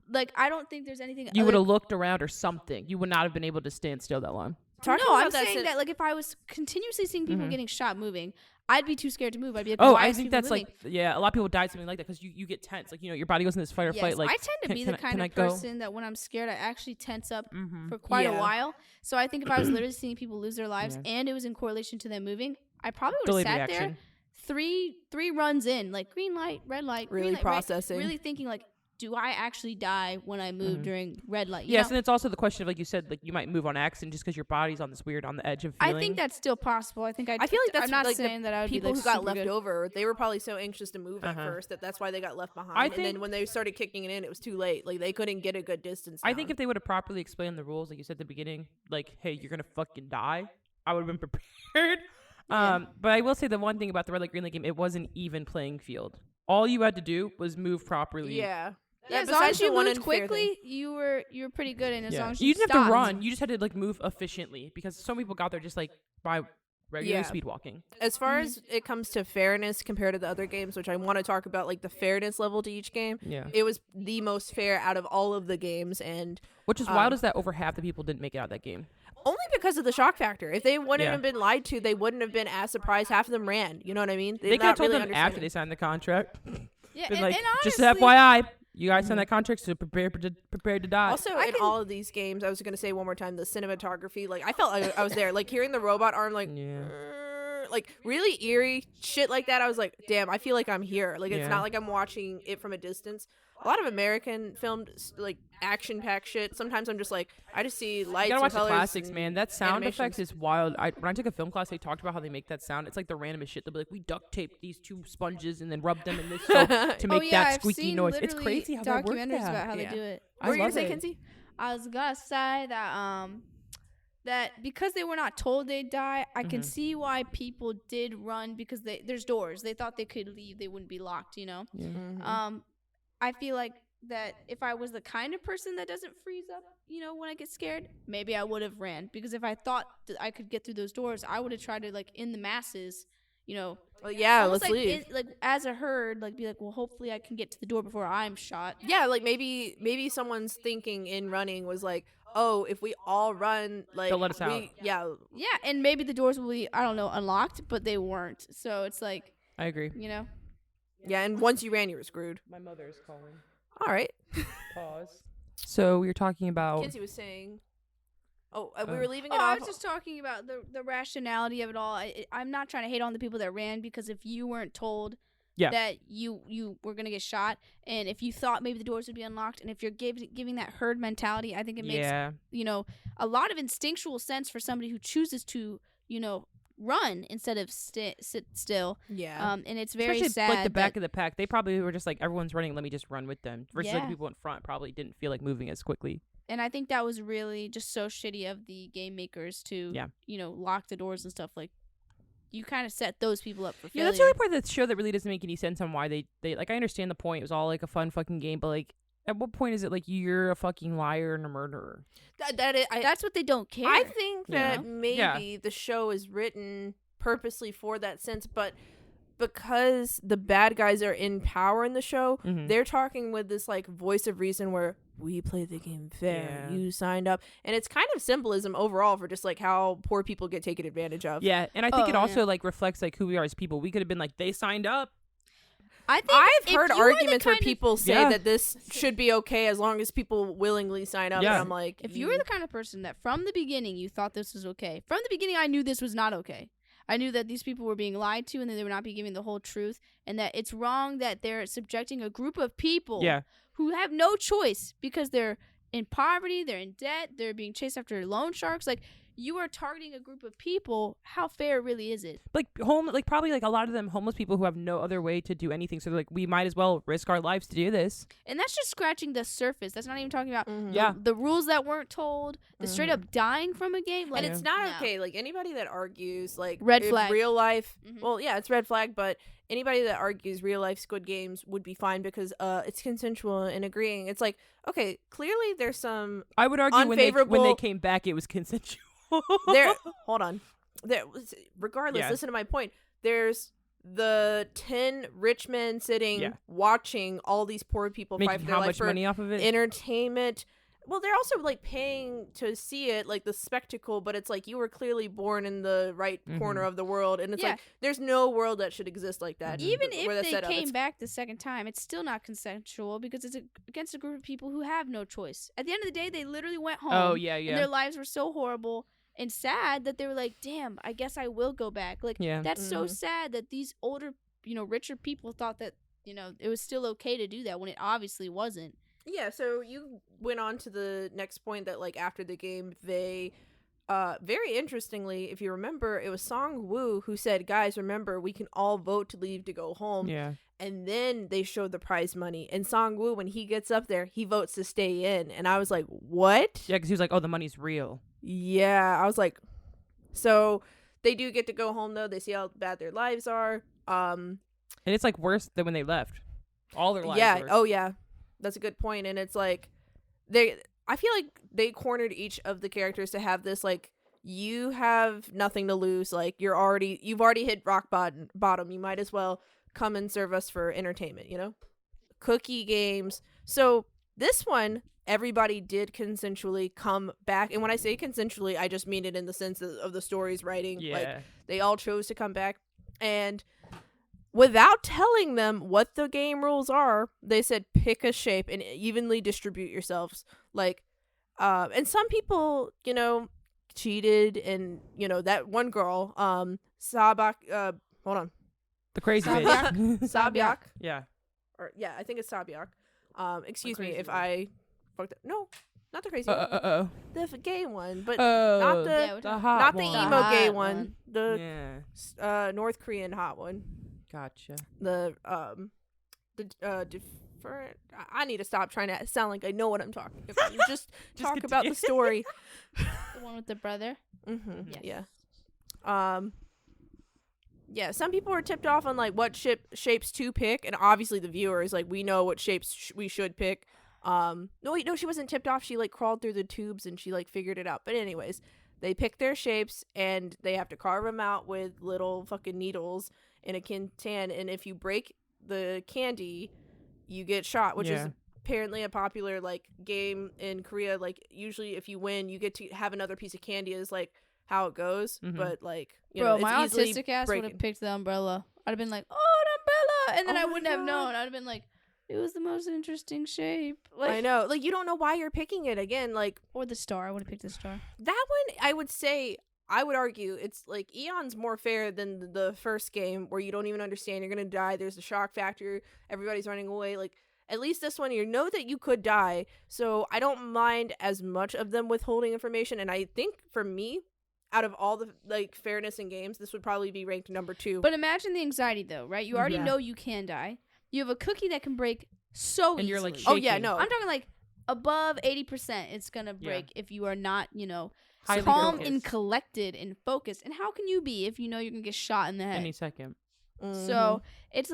[SPEAKER 2] like I don't think there's anything.
[SPEAKER 1] You would have looked around or something. You would not have been able to stand still that long.
[SPEAKER 2] I'm saying that like if I was continuously seeing people getting shot moving, I'd be too scared to move. I'd be like,
[SPEAKER 1] I think that's moving? A lot of people died something like that because you get tense. Like, your body goes in this fight or flight. Like,
[SPEAKER 2] I tend to be the kind of person that when I'm scared, I actually tense up for quite a while. So I think if I was literally seeing people lose their lives and it was in correlation to them moving, I probably would have sat there three runs in, like green light, red light,
[SPEAKER 3] really
[SPEAKER 2] green light,
[SPEAKER 3] processing,
[SPEAKER 2] really thinking like, do I actually die when I move during red light?
[SPEAKER 1] Yes, and it's also the question of, like you said, like you might move on accident just because your body's on this weird on the edge of feeling.
[SPEAKER 2] I think that's still possible. I feel like
[SPEAKER 3] that's
[SPEAKER 2] I'm not
[SPEAKER 3] like
[SPEAKER 2] saying that I would be
[SPEAKER 3] people
[SPEAKER 2] like
[SPEAKER 3] who got
[SPEAKER 2] super
[SPEAKER 3] left
[SPEAKER 2] good.
[SPEAKER 3] over. They were probably so anxious to move at first that's why they got left behind. And then when they started kicking it in, it was too late. Like they couldn't get a good distance down.
[SPEAKER 1] I think if they would have properly explained the rules, like you said at the beginning, like, hey, you're gonna fucking die, I would have been prepared. But I will say the one thing about the red light green light game, it was an even playing field. All you had to do was move properly.
[SPEAKER 2] Yeah, as long as you moved quickly, you were pretty good. And as long as you
[SPEAKER 1] didn't have to run, you just had to like move efficiently because so many people got there just like by regular speed walking.
[SPEAKER 3] As far as it comes to fairness compared to the other games, which I want to talk about, like the fairness level to each game, it was the most fair out of all of the games, and
[SPEAKER 1] which is wild is that over half the people didn't make it out of that game.
[SPEAKER 3] Only because of the shock factor. If they wouldn't have been lied to, they wouldn't have been as surprised. Half of them ran. You know what I mean?
[SPEAKER 1] They could have told them after they signed the contract.
[SPEAKER 2] Yeah,
[SPEAKER 1] and
[SPEAKER 2] honestly,
[SPEAKER 1] just FYI, You guys signed that contract, so prepare to die.
[SPEAKER 3] Also, in all of these games, I was going to say one more time, the cinematography, like, I felt like I was there. Like, hearing the robot arm, like, like, really eerie shit like that, I was like, damn, I feel like I'm here. Like, it's not like I'm watching it from a distance. A lot of American filmed, like, action-packed shit. Sometimes I'm just like, I just see lights
[SPEAKER 1] You gotta
[SPEAKER 3] and
[SPEAKER 1] watch the
[SPEAKER 3] colors
[SPEAKER 1] classics,
[SPEAKER 3] and
[SPEAKER 1] man. That sound
[SPEAKER 3] animations.
[SPEAKER 1] effects is wild. When I took a film class, they talked about how they make that sound. It's like the randomest shit. They'll be like, we duct taped these 2 sponges and then rubbed them in this soap to make that
[SPEAKER 2] I've
[SPEAKER 1] squeaky
[SPEAKER 2] seen
[SPEAKER 1] noise. It's
[SPEAKER 2] literally
[SPEAKER 1] crazy how that works.
[SPEAKER 2] documentaries about how they do it.
[SPEAKER 3] What were you
[SPEAKER 1] love
[SPEAKER 3] going to say,
[SPEAKER 1] it.
[SPEAKER 3] Kinsey?
[SPEAKER 2] I was gonna say that because they were not told they'd die, I can see why people did run, because there's doors. They thought they could leave, they wouldn't be locked, you know. I feel like that if I was the kind of person that doesn't freeze up, you know, when I get scared, maybe I would have ran, because if I thought that I could get through those doors, I would have tried to, like, in the masses, you know.
[SPEAKER 3] Well, yeah,
[SPEAKER 2] almost
[SPEAKER 3] let's
[SPEAKER 2] like
[SPEAKER 3] leave.
[SPEAKER 2] like as a herd, like, be like, well, hopefully I can get to the door before I'm shot.
[SPEAKER 3] Yeah, like, maybe someone's thinking in running was like, oh, if we all run, like,
[SPEAKER 1] They'll let us out.
[SPEAKER 2] Yeah, and maybe the doors will be, I don't know, unlocked, but they weren't. So it's like,
[SPEAKER 1] I agree.
[SPEAKER 2] you know.
[SPEAKER 3] Yeah, and once you ran, you were screwed.
[SPEAKER 1] My mother is calling.
[SPEAKER 3] All right.
[SPEAKER 1] Pause. So we were talking about.
[SPEAKER 3] Kinsey was saying. Oh, we were leaving it
[SPEAKER 2] I
[SPEAKER 3] off.
[SPEAKER 2] was just talking about the rationality of it all. I'm not trying to hate on the people that ran, because if you weren't told that you were going to get shot, and if you thought maybe the doors would be unlocked, and if you're giving that herd mentality, I think it makes, you know, a lot of instinctual sense for somebody who chooses to, you know, run instead of sit still.
[SPEAKER 3] Yeah.
[SPEAKER 2] And it's very
[SPEAKER 1] Especially
[SPEAKER 2] sad.
[SPEAKER 1] like the back of the pack. They probably were just like, everyone's running, let me just run with them. Versus like
[SPEAKER 2] Yeah.
[SPEAKER 1] people in front probably didn't feel like moving as quickly.
[SPEAKER 2] And I think that was really just so shitty of the game makers to, you know, lock the doors and stuff. Like, you kind of set those people up for failure.
[SPEAKER 1] Yeah, that's the only part of the show that really doesn't make any sense on why they like, I understand the point. It was all like a fun fucking game, but like, at what point is it like you're a fucking liar and a murderer?
[SPEAKER 2] That's what they don't care.
[SPEAKER 3] I think that
[SPEAKER 1] Yeah.
[SPEAKER 3] maybe the show is written purposely for that sense, but because the bad guys are in power in the show, they're talking with this like voice of reason where we play the game fair. You signed up, and it's kind of symbolism overall for just like how poor people get taken advantage of.
[SPEAKER 1] Yeah, and I think it also like reflects like who we are as people. We could have been like, they signed up.
[SPEAKER 2] I think
[SPEAKER 3] I've heard
[SPEAKER 2] if you are the
[SPEAKER 3] arguments where
[SPEAKER 2] kind of-
[SPEAKER 3] people say that this should be okay as long as people willingly sign up.
[SPEAKER 1] Yeah.
[SPEAKER 3] And I'm like,
[SPEAKER 2] if you were the kind of person that from the beginning you thought this was okay, from the beginning I knew this was not okay. I knew that these people were being lied to and that they were not being given the whole truth, and that it's wrong that they're subjecting a group of people who have no choice because they're in poverty, they're in debt, they're being chased after loan sharks. Like, you are targeting a group of people. How fair really is it?
[SPEAKER 1] Like probably like a lot of them homeless people who have no other way to do anything. So they're like, we might as well risk our lives to do this.
[SPEAKER 2] And that's just scratching the surface. That's not even talking about
[SPEAKER 1] Yeah.
[SPEAKER 2] the rules that weren't told, the straight up dying from a game. Like,
[SPEAKER 3] and it's not okay. Like, anybody that argues like
[SPEAKER 2] Red
[SPEAKER 3] if
[SPEAKER 2] flag.
[SPEAKER 3] real life, well, yeah, it's red flag, but anybody that argues real life Squid Games would be fine because it's consensual and agreeing. It's like, okay, clearly there's some
[SPEAKER 1] I would argue when they
[SPEAKER 3] unfavorable-
[SPEAKER 1] came back, it was consensual.
[SPEAKER 3] there. Hold on. Regardless,
[SPEAKER 1] Yeah.
[SPEAKER 3] listen to my point. There's the 10 rich men sitting watching all these poor people fight
[SPEAKER 1] Making
[SPEAKER 3] for their
[SPEAKER 1] how
[SPEAKER 3] life
[SPEAKER 1] much
[SPEAKER 3] for
[SPEAKER 1] money off of it?
[SPEAKER 3] entertainment. Well, they're also like paying to see it, like the spectacle, but it's like you were clearly born in the right corner of the world, and it's like there's no world that should exist like that.
[SPEAKER 2] even
[SPEAKER 3] where
[SPEAKER 2] if
[SPEAKER 3] that's
[SPEAKER 2] they
[SPEAKER 3] set up.
[SPEAKER 2] came back the second time, it's still not consensual because it's against a group of people who have no choice. At the end of the day, they literally went home.
[SPEAKER 1] Oh, yeah.
[SPEAKER 2] And their lives were so horrible and sad that they were like, damn, I guess I will go back. Like, that's so sad that these older, you know, richer people thought that, you know, it was still okay to do that when it obviously wasn't.
[SPEAKER 3] Yeah, so you went on to the next point that, like, after the game, they, very interestingly, if you remember, it was Song Woo who said, guys, remember, we can all vote to leave to go home.
[SPEAKER 1] Yeah.
[SPEAKER 3] And then they showed the prize money. And Song Woo, when he gets up there, he votes to stay in. And I was like, what?
[SPEAKER 1] Yeah, because he was like, oh, the money's real.
[SPEAKER 3] Yeah, I was like, so they do get to go home, though. They see how bad their lives are.
[SPEAKER 1] And it's like worse than when they left. All their lives were.
[SPEAKER 3] Oh, yeah. That's a good point. And it's like, I feel like they cornered each of the characters to have this, like, you have nothing to lose. Like, you've already hit rock bottom. You might as well come and serve us for entertainment, you know? Cookie games. So this one, everybody did consensually come back. And when I say consensually, I just mean it in the sense of the story's writing.
[SPEAKER 1] Yeah.
[SPEAKER 3] Like, they all chose to come back. And without telling them what the game rules are, they said pick a shape and evenly distribute yourselves. Like, and some people, cheated, and that one girl, Sabak, hold on,
[SPEAKER 1] The crazy
[SPEAKER 2] Sabyak.
[SPEAKER 1] bitch.
[SPEAKER 3] Sabyak,
[SPEAKER 1] Yeah.
[SPEAKER 3] or yeah, I think it's Sabyak. Excuse me
[SPEAKER 1] crazy
[SPEAKER 3] if
[SPEAKER 1] one?
[SPEAKER 3] I fucked up. No, not the crazy one.
[SPEAKER 1] Oh.
[SPEAKER 3] The gay one, but
[SPEAKER 1] Oh.
[SPEAKER 3] not the
[SPEAKER 2] Yeah,
[SPEAKER 1] The hot
[SPEAKER 3] not the
[SPEAKER 1] one.
[SPEAKER 3] emo gay
[SPEAKER 2] hot
[SPEAKER 3] one.
[SPEAKER 2] one.
[SPEAKER 3] The
[SPEAKER 1] Yeah.
[SPEAKER 3] North Korean hot one.
[SPEAKER 1] Gotcha.
[SPEAKER 3] The different. I need to stop trying to sound like I know what I'm talking about. Just talk about the
[SPEAKER 1] continue.
[SPEAKER 3] story.
[SPEAKER 2] The one with the brother.
[SPEAKER 3] Mm-hmm.
[SPEAKER 2] Yes.
[SPEAKER 3] Yeah. Yeah. Some people were tipped off on like what shapes to pick, and obviously the viewers we know what shapes we should pick. No, wait, no, she wasn't tipped off. She crawled through the tubes and she figured it out. But anyways, they pick their shapes and they have to carve them out with little fucking needles in a can, and if you break the candy, you get shot, which is apparently a popular game in Korea. Usually if you win, you get to have another piece of candy is how it goes.
[SPEAKER 1] Mhm.
[SPEAKER 3] But
[SPEAKER 2] Bro,
[SPEAKER 3] it's
[SPEAKER 2] my
[SPEAKER 3] easily
[SPEAKER 2] autistic ass would
[SPEAKER 3] breaking.
[SPEAKER 2] have picked the umbrella. I'd have been like, oh, an umbrella, and then
[SPEAKER 3] Oh
[SPEAKER 2] I
[SPEAKER 3] my
[SPEAKER 2] wouldn't have
[SPEAKER 3] God.
[SPEAKER 2] known. I'd have been like, it was the most interesting shape.
[SPEAKER 3] I know, you don't know why you're picking it again.
[SPEAKER 2] Or the star. I would have picked the star.
[SPEAKER 3] That one, I would argue it's Eon's more fair than the first game where you don't even understand you're gonna die. There's a shock factor. Everybody's running away. At least this one, you know that you could die. So I don't mind as much of them withholding information. And I think for me, out of all the fairness in games, this would probably be ranked number 2.
[SPEAKER 2] But imagine the anxiety, though, right? You already
[SPEAKER 3] Yeah.
[SPEAKER 2] know you can die. You have a cookie that can break so
[SPEAKER 1] And
[SPEAKER 2] easily.
[SPEAKER 1] you're
[SPEAKER 3] Oh yeah,
[SPEAKER 1] shaking.
[SPEAKER 3] no.
[SPEAKER 2] I'm talking above 80%. It's gonna
[SPEAKER 1] Yeah.
[SPEAKER 2] break if you are not,
[SPEAKER 1] Highly
[SPEAKER 2] calm
[SPEAKER 1] focused.
[SPEAKER 2] and collected and focused. And how can you be if you know you're gonna get shot in the head?
[SPEAKER 1] Any second.
[SPEAKER 2] So it's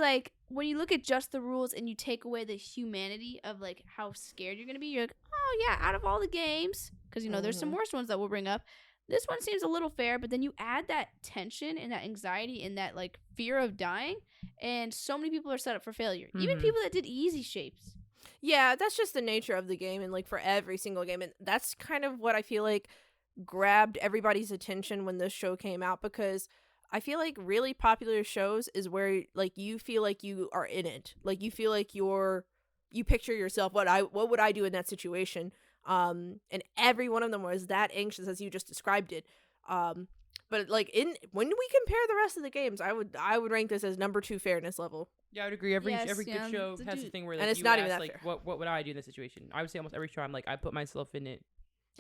[SPEAKER 2] when you look at just the rules and you take away the humanity of how scared you're gonna be, you're like, oh yeah, out of all the games, because there's some worse ones that we'll bring up. This one seems a little fair, but then you add that tension and that anxiety and that fear of dying, and so many people are set up for failure. Even
[SPEAKER 1] Mhm.
[SPEAKER 2] people that did easy shapes.
[SPEAKER 3] Yeah, that's just the nature of the game, and for every single game, and that's kind of what I feel grabbed everybody's attention when this show came out, because I feel really popular shows is where you feel you are in it, you feel you picture yourself what would I do in that situation, and every one of them was that anxious as you just described it, but when we compare the rest of the games, I would rank this as number 2 fairness level.
[SPEAKER 1] Yeah, I would agree. Every
[SPEAKER 2] Yes,
[SPEAKER 1] good
[SPEAKER 2] yeah,
[SPEAKER 1] show
[SPEAKER 2] it's a
[SPEAKER 1] has a
[SPEAKER 2] dude.
[SPEAKER 1] thing where
[SPEAKER 3] And it's
[SPEAKER 1] you
[SPEAKER 3] not even
[SPEAKER 1] ask,
[SPEAKER 3] that fair.
[SPEAKER 1] what would I do in this situation? I would say almost every show I put myself in it.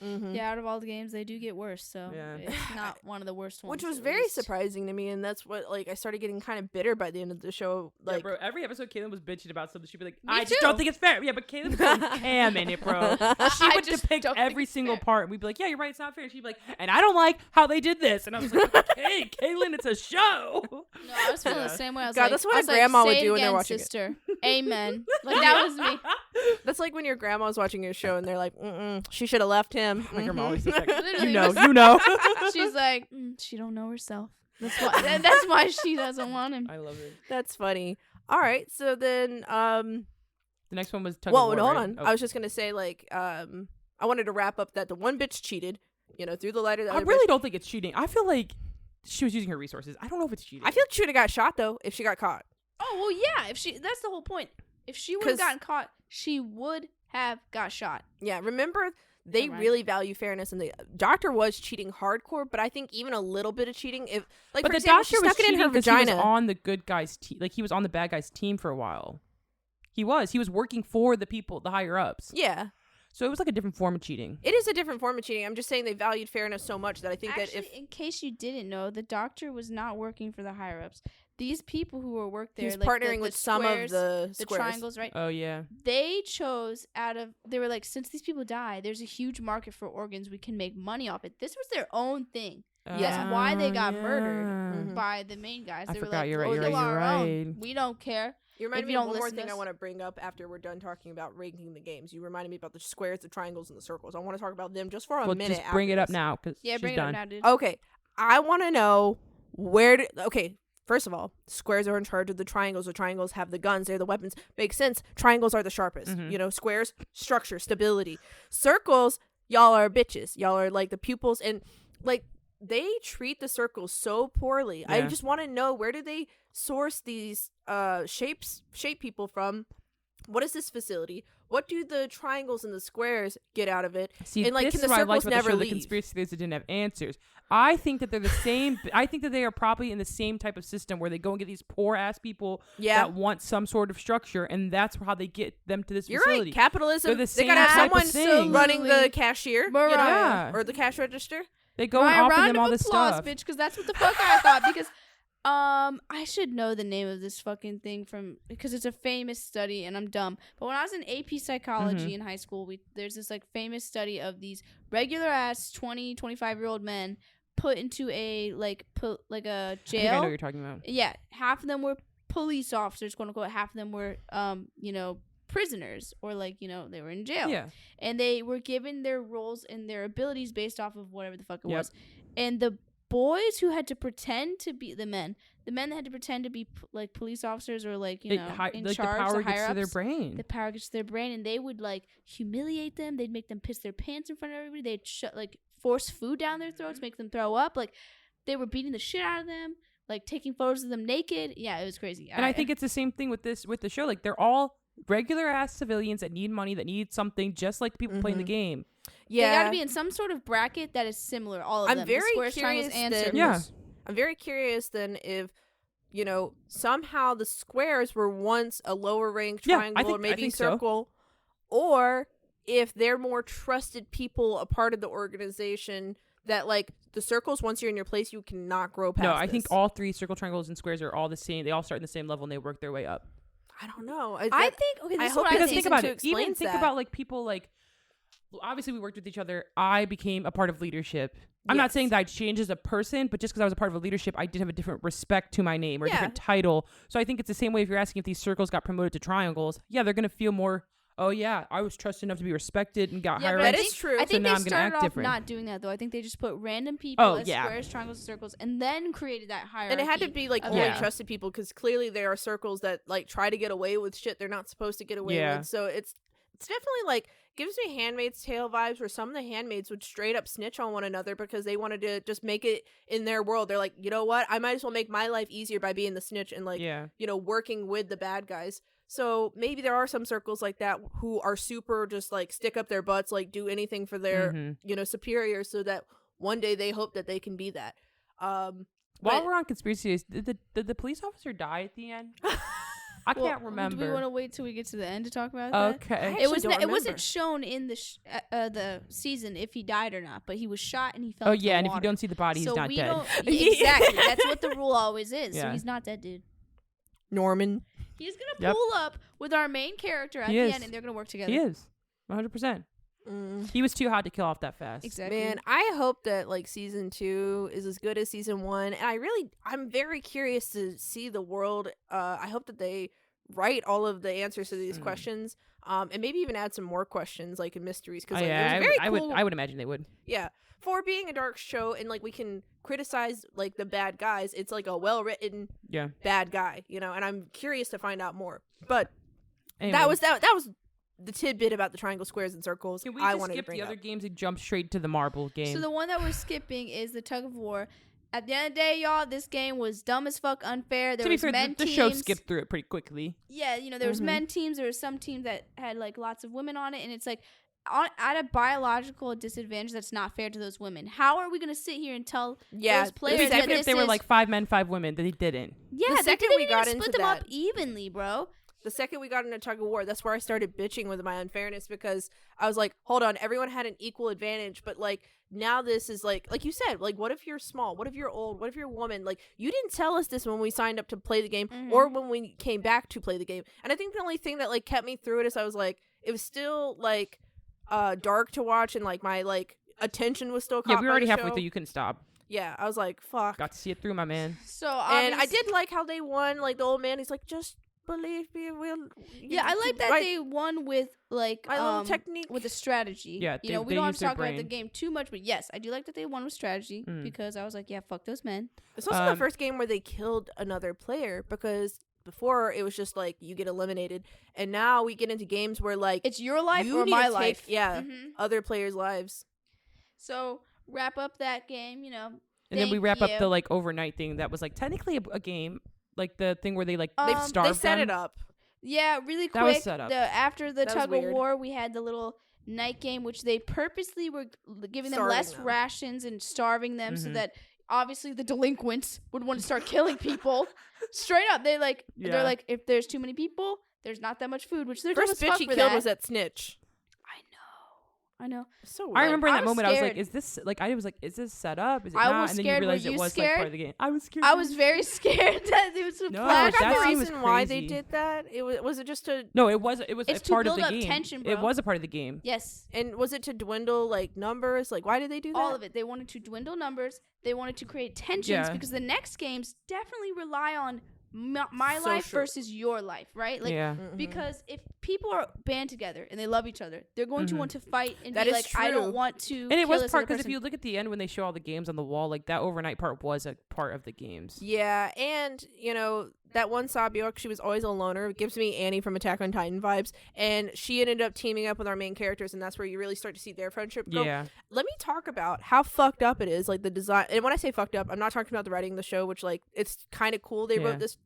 [SPEAKER 3] Mm-hmm.
[SPEAKER 2] Yeah, out of all the games, they do get worse. So
[SPEAKER 1] Yeah.
[SPEAKER 2] it's not one of the worst ones.
[SPEAKER 3] Which was
[SPEAKER 2] at
[SPEAKER 3] very
[SPEAKER 2] least.
[SPEAKER 3] surprising to me, and that's what I started getting kind of bitter by the end of the show.
[SPEAKER 1] Yeah, bro, every episode Kailen was bitching about something. She'd be like,
[SPEAKER 2] Me
[SPEAKER 1] I just
[SPEAKER 2] too.
[SPEAKER 1] don't think it's fair. Yeah, but Kailen was going ham in it, bro. She
[SPEAKER 2] I
[SPEAKER 1] would
[SPEAKER 2] just
[SPEAKER 1] depict
[SPEAKER 2] don't think
[SPEAKER 1] every
[SPEAKER 2] it's
[SPEAKER 1] single
[SPEAKER 2] fair.
[SPEAKER 1] part. And we'd be like, yeah, you're right, it's not fair. And she'd be like, and I don't like how they did this. And I was like, okay, Kailen, it's a show.
[SPEAKER 2] No, I was feeling
[SPEAKER 1] Yeah.
[SPEAKER 2] the same way. I was
[SPEAKER 3] God,
[SPEAKER 2] like,
[SPEAKER 3] that's what
[SPEAKER 2] I
[SPEAKER 3] a
[SPEAKER 2] was like,
[SPEAKER 3] grandma would
[SPEAKER 2] "Say it
[SPEAKER 3] do when they're
[SPEAKER 2] again,
[SPEAKER 3] watching it."
[SPEAKER 2] sister. Amen. That was me.
[SPEAKER 3] That's like when your grandma's watching your show and they're like, she should have left him.
[SPEAKER 1] My grandma always says that.
[SPEAKER 2] Literally,
[SPEAKER 1] You know,
[SPEAKER 2] was-
[SPEAKER 1] you know.
[SPEAKER 2] She's like, she don't know herself. That's why. That's why she doesn't want him.
[SPEAKER 1] I love it.
[SPEAKER 3] That's funny. All right, so then,
[SPEAKER 1] The next one was Tug
[SPEAKER 3] well,
[SPEAKER 1] of
[SPEAKER 3] no,
[SPEAKER 1] War,
[SPEAKER 3] hold
[SPEAKER 1] right?
[SPEAKER 3] on.
[SPEAKER 1] Oh.
[SPEAKER 3] I was just gonna say, I wanted to wrap up that the one bitch cheated, through the lighter. The
[SPEAKER 1] I
[SPEAKER 3] other
[SPEAKER 1] really
[SPEAKER 3] bitch-
[SPEAKER 1] don't think it's cheating. I feel like she was using her resources. I don't know if it's cheating.
[SPEAKER 3] I feel like she would have got shot though if she got caught.
[SPEAKER 2] Oh well, yeah. That's the whole point. If she would have
[SPEAKER 3] 'Cause-
[SPEAKER 2] gotten caught, she would have got shot.
[SPEAKER 3] Yeah, remember they
[SPEAKER 2] Never mind.
[SPEAKER 3] really value fairness, and the doctor was cheating hardcore. But I think even a little bit of cheating, if
[SPEAKER 1] but
[SPEAKER 3] for
[SPEAKER 1] the
[SPEAKER 3] example,
[SPEAKER 1] doctor
[SPEAKER 3] she
[SPEAKER 1] was
[SPEAKER 3] stuck it in her
[SPEAKER 1] cheating 'cause he was
[SPEAKER 3] vagina.
[SPEAKER 1] on the good guy's team. Like he was on the bad guy's team for a while. He was working for the people, the higher ups.
[SPEAKER 3] Yeah,
[SPEAKER 1] So it was like a different form of cheating.
[SPEAKER 3] it is a different form of cheating. I'm just saying they valued fairness so much that I think
[SPEAKER 2] Actually,
[SPEAKER 3] that if
[SPEAKER 2] in case you didn't know, the doctor was not working for the higher ups. These people who were worked there,
[SPEAKER 3] he's
[SPEAKER 2] like
[SPEAKER 3] partnering
[SPEAKER 2] the
[SPEAKER 3] with some of
[SPEAKER 2] squares,
[SPEAKER 3] the
[SPEAKER 2] the
[SPEAKER 3] squares.
[SPEAKER 2] triangles, right?
[SPEAKER 1] Oh yeah.
[SPEAKER 2] They chose they were like, since these people die, there's a huge market for organs. We can make money off it. This was their own thing. That's why they got murdered
[SPEAKER 3] Mhm.
[SPEAKER 2] by the main guys.
[SPEAKER 1] I
[SPEAKER 2] They were
[SPEAKER 1] forgot,
[SPEAKER 2] like,
[SPEAKER 1] you're right,
[SPEAKER 2] "Oh,
[SPEAKER 1] you're
[SPEAKER 2] they
[SPEAKER 1] right,
[SPEAKER 2] are
[SPEAKER 1] you're
[SPEAKER 2] our own.
[SPEAKER 1] right.
[SPEAKER 2] We don't care."
[SPEAKER 3] You reminded
[SPEAKER 2] If
[SPEAKER 3] me
[SPEAKER 2] you
[SPEAKER 3] of
[SPEAKER 2] don't
[SPEAKER 3] one more
[SPEAKER 2] listen to
[SPEAKER 3] thing I
[SPEAKER 2] us.
[SPEAKER 3] want to bring up after we're done talking about ranking the games. You reminded me about the squares, the triangles, and the circles. I want to talk about them just for a
[SPEAKER 1] Well,
[SPEAKER 3] minute.
[SPEAKER 1] just bring
[SPEAKER 3] after
[SPEAKER 1] it up
[SPEAKER 3] this.
[SPEAKER 1] now because
[SPEAKER 2] Yeah,
[SPEAKER 1] she's
[SPEAKER 2] bring it
[SPEAKER 1] done.
[SPEAKER 2] up now, dude.
[SPEAKER 3] Okay, I want to know okay, first of all, squares are in charge of the triangles. The triangles have the guns. They're the weapons. Makes sense. Triangles are the sharpest.
[SPEAKER 1] Mhm.
[SPEAKER 3] Squares, structure, stability. Circles, y'all are bitches. Y'all are like the pupils, and like they treat the circles so poorly. I
[SPEAKER 1] Yeah.
[SPEAKER 3] just want to know, where do they source these shape people from? What is this facility? What do the triangles and the squares get out of it?
[SPEAKER 1] See,
[SPEAKER 3] and like,
[SPEAKER 1] this
[SPEAKER 3] can
[SPEAKER 1] is
[SPEAKER 3] the
[SPEAKER 1] what I like
[SPEAKER 3] circles
[SPEAKER 1] about the
[SPEAKER 3] never
[SPEAKER 1] show.
[SPEAKER 3] leave?
[SPEAKER 1] The conspiracy theories that didn't have answers. I think that they're the same. I think that they are probably in the same type of system where they go and get these poor ass people that want some sort of structure, and that's how they get them to this
[SPEAKER 3] You're
[SPEAKER 1] facility.
[SPEAKER 3] right. Capitalism.
[SPEAKER 1] They're the
[SPEAKER 3] They
[SPEAKER 1] same
[SPEAKER 3] gotta have
[SPEAKER 1] type of
[SPEAKER 3] someone
[SPEAKER 1] thing.
[SPEAKER 3] running the cashier, you know,
[SPEAKER 1] Yeah.
[SPEAKER 3] or the cash register.
[SPEAKER 1] They go and
[SPEAKER 2] Right,
[SPEAKER 1] offer
[SPEAKER 2] round
[SPEAKER 1] them
[SPEAKER 2] of
[SPEAKER 1] all this
[SPEAKER 2] applause,
[SPEAKER 1] stuff.
[SPEAKER 2] bitch, because that's what the fuck I thought. Because I should know the name of this fucking thing because it's a famous study, and I'm dumb. But when I was in AP psychology in high school, there's this like famous study of these regular ass 25-year-old men put into a like a
[SPEAKER 1] I think
[SPEAKER 2] jail.
[SPEAKER 1] I know what you're talking about.
[SPEAKER 2] Yeah, half of them were police officers, quote unquote. Half of them were prisoners, or like they were in jail.
[SPEAKER 1] Yeah.
[SPEAKER 2] And they were given their roles and their abilities based off of whatever the fuck it
[SPEAKER 1] Yep.
[SPEAKER 2] was. And the boys who had to pretend to be the men that had to pretend to be like police officers, or like in
[SPEAKER 1] like
[SPEAKER 2] charge,
[SPEAKER 1] the power
[SPEAKER 2] or
[SPEAKER 1] gets
[SPEAKER 2] higher
[SPEAKER 1] to their
[SPEAKER 2] ups,
[SPEAKER 1] brain.
[SPEAKER 2] the power gets to their brain, and they would like humiliate them. They'd make them piss their pants in front of everybody. They'd like force food down their throats, make them throw up. Like they were beating the shit out of them, like taking photos of them naked. Yeah, it was crazy.
[SPEAKER 1] And I think it's the same thing with the show. Like they're all regular ass civilians that need money, that need something, just like the people playing the game.
[SPEAKER 2] they got to be in some sort of bracket that is similar. All of them.
[SPEAKER 3] I'm very
[SPEAKER 2] the squares, triangles,
[SPEAKER 3] curious
[SPEAKER 2] and
[SPEAKER 3] then.
[SPEAKER 2] circles.
[SPEAKER 1] Yeah.
[SPEAKER 3] I'm very curious then if, somehow the squares were once a lower rank
[SPEAKER 1] Yeah,
[SPEAKER 3] triangle, or
[SPEAKER 1] I
[SPEAKER 3] maybe
[SPEAKER 1] think so.
[SPEAKER 3] circle, or if they're more trusted people, a part of the organization that like the circles, once you're in your place, you cannot grow past.
[SPEAKER 1] No, I
[SPEAKER 3] this.
[SPEAKER 1] think all three circle, triangles, and squares are all the same. They all start in the same level and they work their way up.
[SPEAKER 3] I don't know.
[SPEAKER 2] I think okay.
[SPEAKER 3] I
[SPEAKER 2] This is
[SPEAKER 3] hope
[SPEAKER 2] what
[SPEAKER 3] it
[SPEAKER 2] I
[SPEAKER 1] Because
[SPEAKER 2] think.
[SPEAKER 1] think about
[SPEAKER 3] to
[SPEAKER 1] it. Even
[SPEAKER 3] explains
[SPEAKER 1] think
[SPEAKER 3] that.
[SPEAKER 1] about like people like. Obviously, we worked with each other. I became a part of leadership. I'm not
[SPEAKER 3] Yes.
[SPEAKER 1] saying that I changed as a person, but just because I was a part of a leadership, I did have a different respect to my name or a
[SPEAKER 3] Yeah.
[SPEAKER 1] different title. So I think it's the same way if you're asking if these circles got promoted to triangles. Yeah, they're going to feel more, oh, yeah, I was trusted enough to be respected and got
[SPEAKER 2] Yeah,
[SPEAKER 1] higher
[SPEAKER 2] but
[SPEAKER 3] That
[SPEAKER 1] ranks.
[SPEAKER 3] is true.
[SPEAKER 2] I
[SPEAKER 1] So
[SPEAKER 2] think
[SPEAKER 1] now
[SPEAKER 2] they
[SPEAKER 1] I'm gonna
[SPEAKER 2] started
[SPEAKER 1] act
[SPEAKER 2] off
[SPEAKER 1] different.
[SPEAKER 2] not doing that though. I think they just put random people
[SPEAKER 1] Oh,
[SPEAKER 2] as
[SPEAKER 1] yeah.
[SPEAKER 2] squares, triangles, circles, and then created that hierarchy.
[SPEAKER 3] And it had to be like
[SPEAKER 2] of
[SPEAKER 3] only
[SPEAKER 1] Yeah.
[SPEAKER 3] trusted people, because clearly there are circles that like try to get away with shit they're not supposed to get away
[SPEAKER 1] Yeah.
[SPEAKER 3] with. So it's definitely like gives me Handmaid's Tale vibes, where some of the handmaids would straight up snitch on one another because they wanted to just make it in their world. They're like, you know what? I might as well make my life easier by being the snitch and like
[SPEAKER 1] Yeah.
[SPEAKER 3] working with the bad guys. So maybe there are some circles like that who are super just like stick up their butts, like do anything for their
[SPEAKER 1] Mhm.
[SPEAKER 3] superiors, so that one day they hope that they can be that.
[SPEAKER 1] While
[SPEAKER 3] But-
[SPEAKER 1] we're on conspiracy theories, did the police officer die at the end? I
[SPEAKER 2] Well,
[SPEAKER 1] can't remember.
[SPEAKER 2] Do we want to wait till we get to the end to talk about that?
[SPEAKER 1] Okay.
[SPEAKER 3] actually
[SPEAKER 2] It was.
[SPEAKER 3] don't
[SPEAKER 2] It
[SPEAKER 3] remember.
[SPEAKER 2] wasn't shown in the season if he died or not, but he was shot and he fell.
[SPEAKER 1] Oh,
[SPEAKER 2] into
[SPEAKER 1] yeah,
[SPEAKER 2] the
[SPEAKER 1] and if you
[SPEAKER 2] water.
[SPEAKER 1] don't see the body,
[SPEAKER 2] so
[SPEAKER 1] he's not
[SPEAKER 2] we
[SPEAKER 1] dead.
[SPEAKER 2] don't exactly. That's what the rule always is. So
[SPEAKER 1] Yeah.
[SPEAKER 2] he's not dead, dude.
[SPEAKER 3] Norman.
[SPEAKER 2] He's gonna
[SPEAKER 1] Yep.
[SPEAKER 2] pull up with our main character at
[SPEAKER 1] He
[SPEAKER 2] the
[SPEAKER 1] is.
[SPEAKER 2] end, and they're gonna work together.
[SPEAKER 1] He is. 100%. He was too hot to kill off that fast.
[SPEAKER 2] Exactly.
[SPEAKER 3] Man, I hope that like season 2 is as good as season 1, and I'm very curious to see the world. I hope that they write all of the answers to these questions, and maybe even add some more questions like in mysteries, because
[SPEAKER 1] Oh,
[SPEAKER 3] like,
[SPEAKER 1] yeah,
[SPEAKER 3] it was very
[SPEAKER 1] I
[SPEAKER 3] cool.
[SPEAKER 1] would imagine they would.
[SPEAKER 3] Yeah, for being a dark show, and like we can criticize like the bad guys. It's like a well written
[SPEAKER 1] Yeah.
[SPEAKER 3] bad guy, and I'm curious to find out more. But
[SPEAKER 1] Anyway,
[SPEAKER 3] that was the tidbit about the triangle, squares, and circles.
[SPEAKER 1] Can we
[SPEAKER 3] I
[SPEAKER 1] just
[SPEAKER 3] wanted to
[SPEAKER 1] skip
[SPEAKER 3] bring
[SPEAKER 1] the
[SPEAKER 3] up.
[SPEAKER 1] other games and jump straight to the marble game?
[SPEAKER 2] So the one that we're skipping is the tug of war. At the end of the day, y'all, this game was dumb as fuck, unfair. There
[SPEAKER 1] to be
[SPEAKER 2] was
[SPEAKER 1] fair,
[SPEAKER 2] men
[SPEAKER 1] the
[SPEAKER 2] teams.
[SPEAKER 1] show skipped through it pretty quickly.
[SPEAKER 2] Yeah, there was men teams. There was some teams that had like lots of women on it, and it's like at a biological disadvantage. That's not fair to those women. How are we gonna sit here and tell
[SPEAKER 3] Yeah,
[SPEAKER 2] those players
[SPEAKER 1] It'd be
[SPEAKER 2] that
[SPEAKER 1] different if
[SPEAKER 2] this
[SPEAKER 1] they were
[SPEAKER 2] is
[SPEAKER 1] like 5 men, 5 women. They didn't.
[SPEAKER 2] yeah?
[SPEAKER 3] The
[SPEAKER 2] They
[SPEAKER 3] second
[SPEAKER 2] didn't
[SPEAKER 3] we
[SPEAKER 2] even
[SPEAKER 3] got
[SPEAKER 2] split
[SPEAKER 3] into
[SPEAKER 2] them up
[SPEAKER 3] that-
[SPEAKER 2] evenly, bro.
[SPEAKER 3] The second we got into tug of war, that's where I started bitching with my unfairness, because I was like, hold on, everyone had an equal advantage, but like now this is like you said, like what if you're small? What if you're old? What if you're a woman? Like you didn't tell us this when we signed up to play the game or when we came back to play the game. And I think the only thing that like kept me through it is I was like, it was still like dark to watch, and like my like attention was still caught
[SPEAKER 1] Yeah, we were
[SPEAKER 3] by
[SPEAKER 1] already
[SPEAKER 3] the
[SPEAKER 1] halfway
[SPEAKER 3] show.
[SPEAKER 1] through. You couldn't stop.
[SPEAKER 3] Yeah, I was like, fuck.
[SPEAKER 1] Got to see it through, my man.
[SPEAKER 2] So
[SPEAKER 3] And I
[SPEAKER 2] obvious-
[SPEAKER 3] did like how they won. Like the old man, he's like, just believe me,
[SPEAKER 2] Yeah, I like that
[SPEAKER 3] right,
[SPEAKER 2] they won with like
[SPEAKER 3] my little technique.
[SPEAKER 2] with a strategy.
[SPEAKER 1] Yeah,
[SPEAKER 2] we
[SPEAKER 1] they
[SPEAKER 2] don't have
[SPEAKER 1] used
[SPEAKER 2] to
[SPEAKER 1] their
[SPEAKER 2] talk about the
[SPEAKER 1] brain.
[SPEAKER 2] game too much, but yes, I do like that they won with strategy
[SPEAKER 1] Mm.
[SPEAKER 2] because I was like, yeah, fuck those men.
[SPEAKER 3] It's also the first game where they killed another player, because before it was just like you get eliminated, and now we get into games where like
[SPEAKER 2] It's your life
[SPEAKER 3] you
[SPEAKER 2] or
[SPEAKER 3] need
[SPEAKER 2] my
[SPEAKER 3] to take,
[SPEAKER 2] life.
[SPEAKER 3] yeah,
[SPEAKER 2] Mhm.
[SPEAKER 3] other players' lives.
[SPEAKER 2] So wrap up that game,
[SPEAKER 1] And then we
[SPEAKER 2] Thank
[SPEAKER 1] wrap up
[SPEAKER 2] you.
[SPEAKER 1] the like overnight thing that was like technically a game. like the thing where they like
[SPEAKER 2] They
[SPEAKER 1] starved
[SPEAKER 3] They set
[SPEAKER 1] them?
[SPEAKER 3] it up.
[SPEAKER 2] Yeah, really quick.
[SPEAKER 1] That was set up.
[SPEAKER 2] After the
[SPEAKER 3] That was
[SPEAKER 2] tug of
[SPEAKER 3] weird.
[SPEAKER 2] war, we had the little night game, which they purposely were giving them
[SPEAKER 3] Starving
[SPEAKER 2] less
[SPEAKER 3] them.
[SPEAKER 2] rations and starving them, so
[SPEAKER 1] Mhm.
[SPEAKER 2] that obviously the delinquents would want to start killing people. Straight up, they're
[SPEAKER 1] Yeah.
[SPEAKER 2] like, if there's too many people, there's not that much food. Which they're
[SPEAKER 3] First bitch he killed was that snitch.
[SPEAKER 2] I know.
[SPEAKER 3] So
[SPEAKER 1] I
[SPEAKER 3] weird.
[SPEAKER 1] remember in
[SPEAKER 2] I
[SPEAKER 1] that
[SPEAKER 2] was
[SPEAKER 1] moment, I was like,
[SPEAKER 2] scared.
[SPEAKER 1] "Is this like?" I was like, "Is this set up? Is it
[SPEAKER 2] I
[SPEAKER 1] not?"
[SPEAKER 2] was
[SPEAKER 1] And then
[SPEAKER 2] scared.
[SPEAKER 1] you
[SPEAKER 2] Were
[SPEAKER 1] realize
[SPEAKER 2] you
[SPEAKER 1] it was like part
[SPEAKER 2] scared?
[SPEAKER 1] of the game. I was scared.
[SPEAKER 2] I was very scared that it was a
[SPEAKER 1] No,
[SPEAKER 3] I
[SPEAKER 2] flash.
[SPEAKER 3] forgot
[SPEAKER 1] that
[SPEAKER 3] the
[SPEAKER 1] scene was
[SPEAKER 3] reason why they
[SPEAKER 1] crazy.
[SPEAKER 3] did that. It was it just to
[SPEAKER 1] No, it was. It was
[SPEAKER 2] It's
[SPEAKER 1] a
[SPEAKER 2] to
[SPEAKER 1] part of
[SPEAKER 2] build
[SPEAKER 1] the
[SPEAKER 2] up
[SPEAKER 1] game.
[SPEAKER 2] tension,
[SPEAKER 1] It
[SPEAKER 2] bro.
[SPEAKER 1] was a part of the game.
[SPEAKER 2] Yes.
[SPEAKER 3] and was it to dwindle like numbers? Like why did they do that?
[SPEAKER 2] All of it. They wanted to dwindle numbers. They wanted to create tensions
[SPEAKER 1] Yeah.
[SPEAKER 2] because the next games definitely rely on my life
[SPEAKER 3] Social.
[SPEAKER 2] versus your life, right? Like,
[SPEAKER 1] yeah.
[SPEAKER 3] Mhm.
[SPEAKER 2] because if people are band together and they love each other, they're going to
[SPEAKER 1] Mhm.
[SPEAKER 2] want to fight and
[SPEAKER 3] That
[SPEAKER 2] be
[SPEAKER 3] is
[SPEAKER 2] like, I
[SPEAKER 3] true.
[SPEAKER 2] don't want to.
[SPEAKER 1] And it
[SPEAKER 2] kill
[SPEAKER 1] was
[SPEAKER 2] this
[SPEAKER 1] part
[SPEAKER 2] other
[SPEAKER 1] because if
[SPEAKER 2] person.
[SPEAKER 1] you look at the end when they show all the games on the wall, like that overnight part was a part of the games.
[SPEAKER 3] Yeah, and you know that one Sabyok, she was always a loner. It gives me Annie from Attack on Titan vibes, and she ended up teaming up with our main characters, and that's where you really start to see their friendship go.
[SPEAKER 1] Yeah.
[SPEAKER 3] Let me talk about how fucked up it is, like the design. And when I say fucked up, I'm not talking about the writing of the show, which like it's kind of cool they
[SPEAKER 1] Yeah.
[SPEAKER 3] wrote this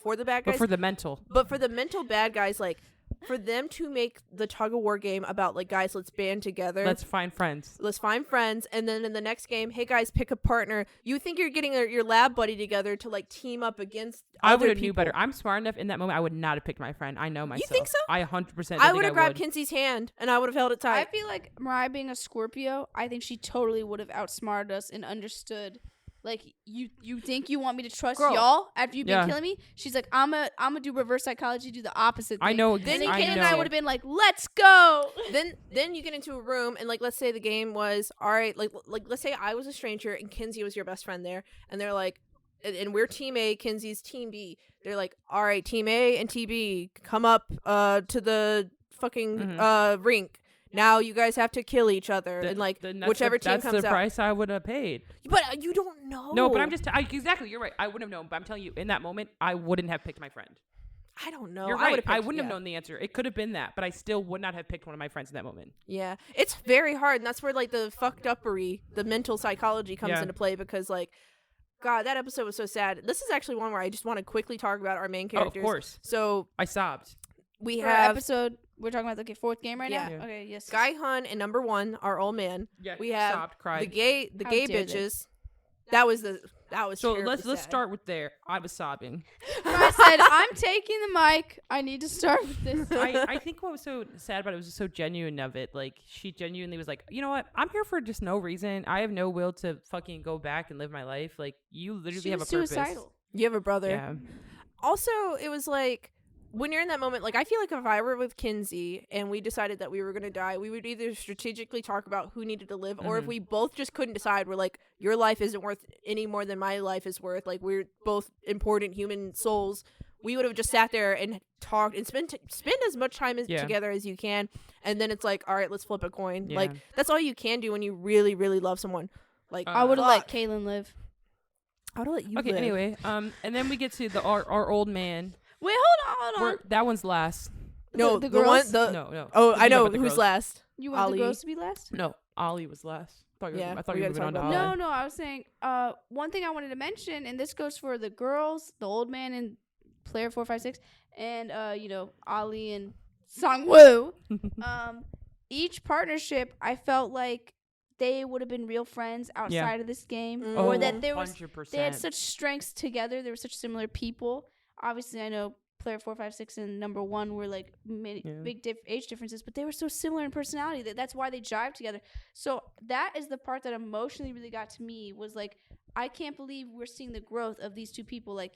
[SPEAKER 3] for the bad guys,
[SPEAKER 1] But for the mental.
[SPEAKER 3] but for the mental bad guys, like for them to make the tug of war game about like guys, let's band together.
[SPEAKER 1] Let's find friends.
[SPEAKER 3] Let's find friends, and then in the next game, hey guys, pick a partner. You think you're getting your lab buddy together to like team up against
[SPEAKER 1] I
[SPEAKER 3] other
[SPEAKER 1] would have
[SPEAKER 3] people.
[SPEAKER 1] knew better. I'm smart enough in that moment. I would not have picked my friend. I know myself.
[SPEAKER 3] think so?
[SPEAKER 1] I 100%.
[SPEAKER 3] I
[SPEAKER 1] think
[SPEAKER 3] would have grabbed
[SPEAKER 1] would.
[SPEAKER 3] Kinsey's hand and I would have held it
[SPEAKER 2] I
[SPEAKER 3] tight.
[SPEAKER 2] feel like Mariah being a Scorpio, I think she totally would have outsmarted us and understood. Like, you think you want me to trust
[SPEAKER 3] Girl.
[SPEAKER 2] y'all after you've been
[SPEAKER 1] Yeah.
[SPEAKER 2] killing me? She's like, I'm a do reverse psychology, do the opposite thing.
[SPEAKER 1] I know.
[SPEAKER 3] Then
[SPEAKER 2] And
[SPEAKER 3] you
[SPEAKER 2] then Kaden
[SPEAKER 3] can-
[SPEAKER 2] and I would have been like, let's go.
[SPEAKER 3] Then you get into a room and like let's say the game was all right, like let's say I was a stranger and Kinsey was your best friend there, and they're like, and we're team A, Kinsey's team B. They're like, all right, team A and TB come up to the fucking rink. Now you guys have to kill each other, and like
[SPEAKER 1] Then that's
[SPEAKER 3] whichever team
[SPEAKER 1] that's
[SPEAKER 3] comes
[SPEAKER 1] the
[SPEAKER 3] out.
[SPEAKER 1] price I would have paid.
[SPEAKER 3] But you don't know.
[SPEAKER 1] No, but I'm just exactly. You're right. I wouldn't have known. But I'm telling you, in that moment, I wouldn't have picked my friend.
[SPEAKER 3] I don't know.
[SPEAKER 1] You're
[SPEAKER 3] I
[SPEAKER 1] right.
[SPEAKER 3] would've
[SPEAKER 1] I
[SPEAKER 3] picked-
[SPEAKER 1] wouldn't have
[SPEAKER 3] yeah.
[SPEAKER 1] known the answer. It could have been that, but I still would not have picked one of my friends in that moment.
[SPEAKER 3] Yeah, it's very hard, and that's where like the fucked uppery, the mental psychology comes
[SPEAKER 1] Yeah.
[SPEAKER 3] into play because like, God, that episode was so sad. This is actually one where I just want to quickly talk about our main
[SPEAKER 1] Oh, of
[SPEAKER 3] characters.
[SPEAKER 1] course.
[SPEAKER 3] So
[SPEAKER 1] I sobbed.
[SPEAKER 3] we
[SPEAKER 2] For our
[SPEAKER 3] have
[SPEAKER 2] episode, we're talking about the fourth game right
[SPEAKER 3] Yeah.
[SPEAKER 2] now?
[SPEAKER 1] Yeah.
[SPEAKER 2] Okay, yes.
[SPEAKER 3] Guy Hun and number one, our old man.
[SPEAKER 1] Yeah.
[SPEAKER 3] We have
[SPEAKER 1] sobbed, cried.
[SPEAKER 3] the gay
[SPEAKER 2] How
[SPEAKER 3] gay
[SPEAKER 2] dare they.
[SPEAKER 3] bitches. That was
[SPEAKER 1] So
[SPEAKER 3] terribly
[SPEAKER 1] let's
[SPEAKER 3] sad.
[SPEAKER 1] start with there. I was sobbing.
[SPEAKER 2] I said, I'm taking the mic. I need to start with this.
[SPEAKER 1] I think what was so sad about it was just so genuine of it. Like she genuinely was like, you know what? I'm here for just no reason. I have no will to fucking go back and live my life. Like you literally
[SPEAKER 2] She
[SPEAKER 1] have
[SPEAKER 2] was
[SPEAKER 1] a purpose.
[SPEAKER 2] suicidal.
[SPEAKER 3] You have a brother.
[SPEAKER 1] Yeah.
[SPEAKER 3] Also, it was like when you're in that moment, like I feel like if I were with Kinsey and we decided that we were gonna die, we would either strategically talk about who needed to live, or if
[SPEAKER 1] Mhm.
[SPEAKER 3] we both just couldn't decide, we're like, your life isn't worth any more than my life is worth. Like we're both important human souls. We would have just sat there and talked and spend as much time
[SPEAKER 1] Yeah.
[SPEAKER 3] together as you can, and then it's like, all right, let's flip a coin.
[SPEAKER 1] Yeah.
[SPEAKER 3] Like that's all you can do when you really, really love someone. Like
[SPEAKER 2] I would have let
[SPEAKER 3] fuck.
[SPEAKER 2] Kailen live.
[SPEAKER 3] I would have let you.
[SPEAKER 1] Okay.
[SPEAKER 3] live.
[SPEAKER 1] Anyway, and then we get to our old man.
[SPEAKER 2] Wait, hold on.
[SPEAKER 1] We're- that one's last.
[SPEAKER 3] No,
[SPEAKER 2] the
[SPEAKER 3] the one.
[SPEAKER 2] girls?
[SPEAKER 3] The
[SPEAKER 1] No.
[SPEAKER 3] oh,
[SPEAKER 1] We're
[SPEAKER 3] I
[SPEAKER 1] talking
[SPEAKER 3] know
[SPEAKER 1] about the
[SPEAKER 3] who's
[SPEAKER 1] girls.
[SPEAKER 3] last.
[SPEAKER 2] You want
[SPEAKER 3] Ali.
[SPEAKER 2] the girls to be last?
[SPEAKER 1] No, Ollie was last.
[SPEAKER 3] Yeah,
[SPEAKER 1] I thought
[SPEAKER 3] we
[SPEAKER 1] you were
[SPEAKER 3] gotta
[SPEAKER 1] moving on to
[SPEAKER 3] talk
[SPEAKER 1] Ollie.
[SPEAKER 3] about
[SPEAKER 2] No, I was saying one thing I wanted to mention, and this goes for the girls, the old man and player 456, and Ali and Sangwoo. Each partnership, I felt like they would have been real friends outside of this game,
[SPEAKER 3] Mm.
[SPEAKER 2] or
[SPEAKER 3] Oh,
[SPEAKER 2] that there was
[SPEAKER 1] 100%.
[SPEAKER 2] they had such strengths together. They were such similar people. Obviously, I know player 456 and number one were like big age differences, but they were so similar in personality that's why they jive together. So that is the part that emotionally really got to me, was like, I can't believe we're seeing the growth of these two people, like,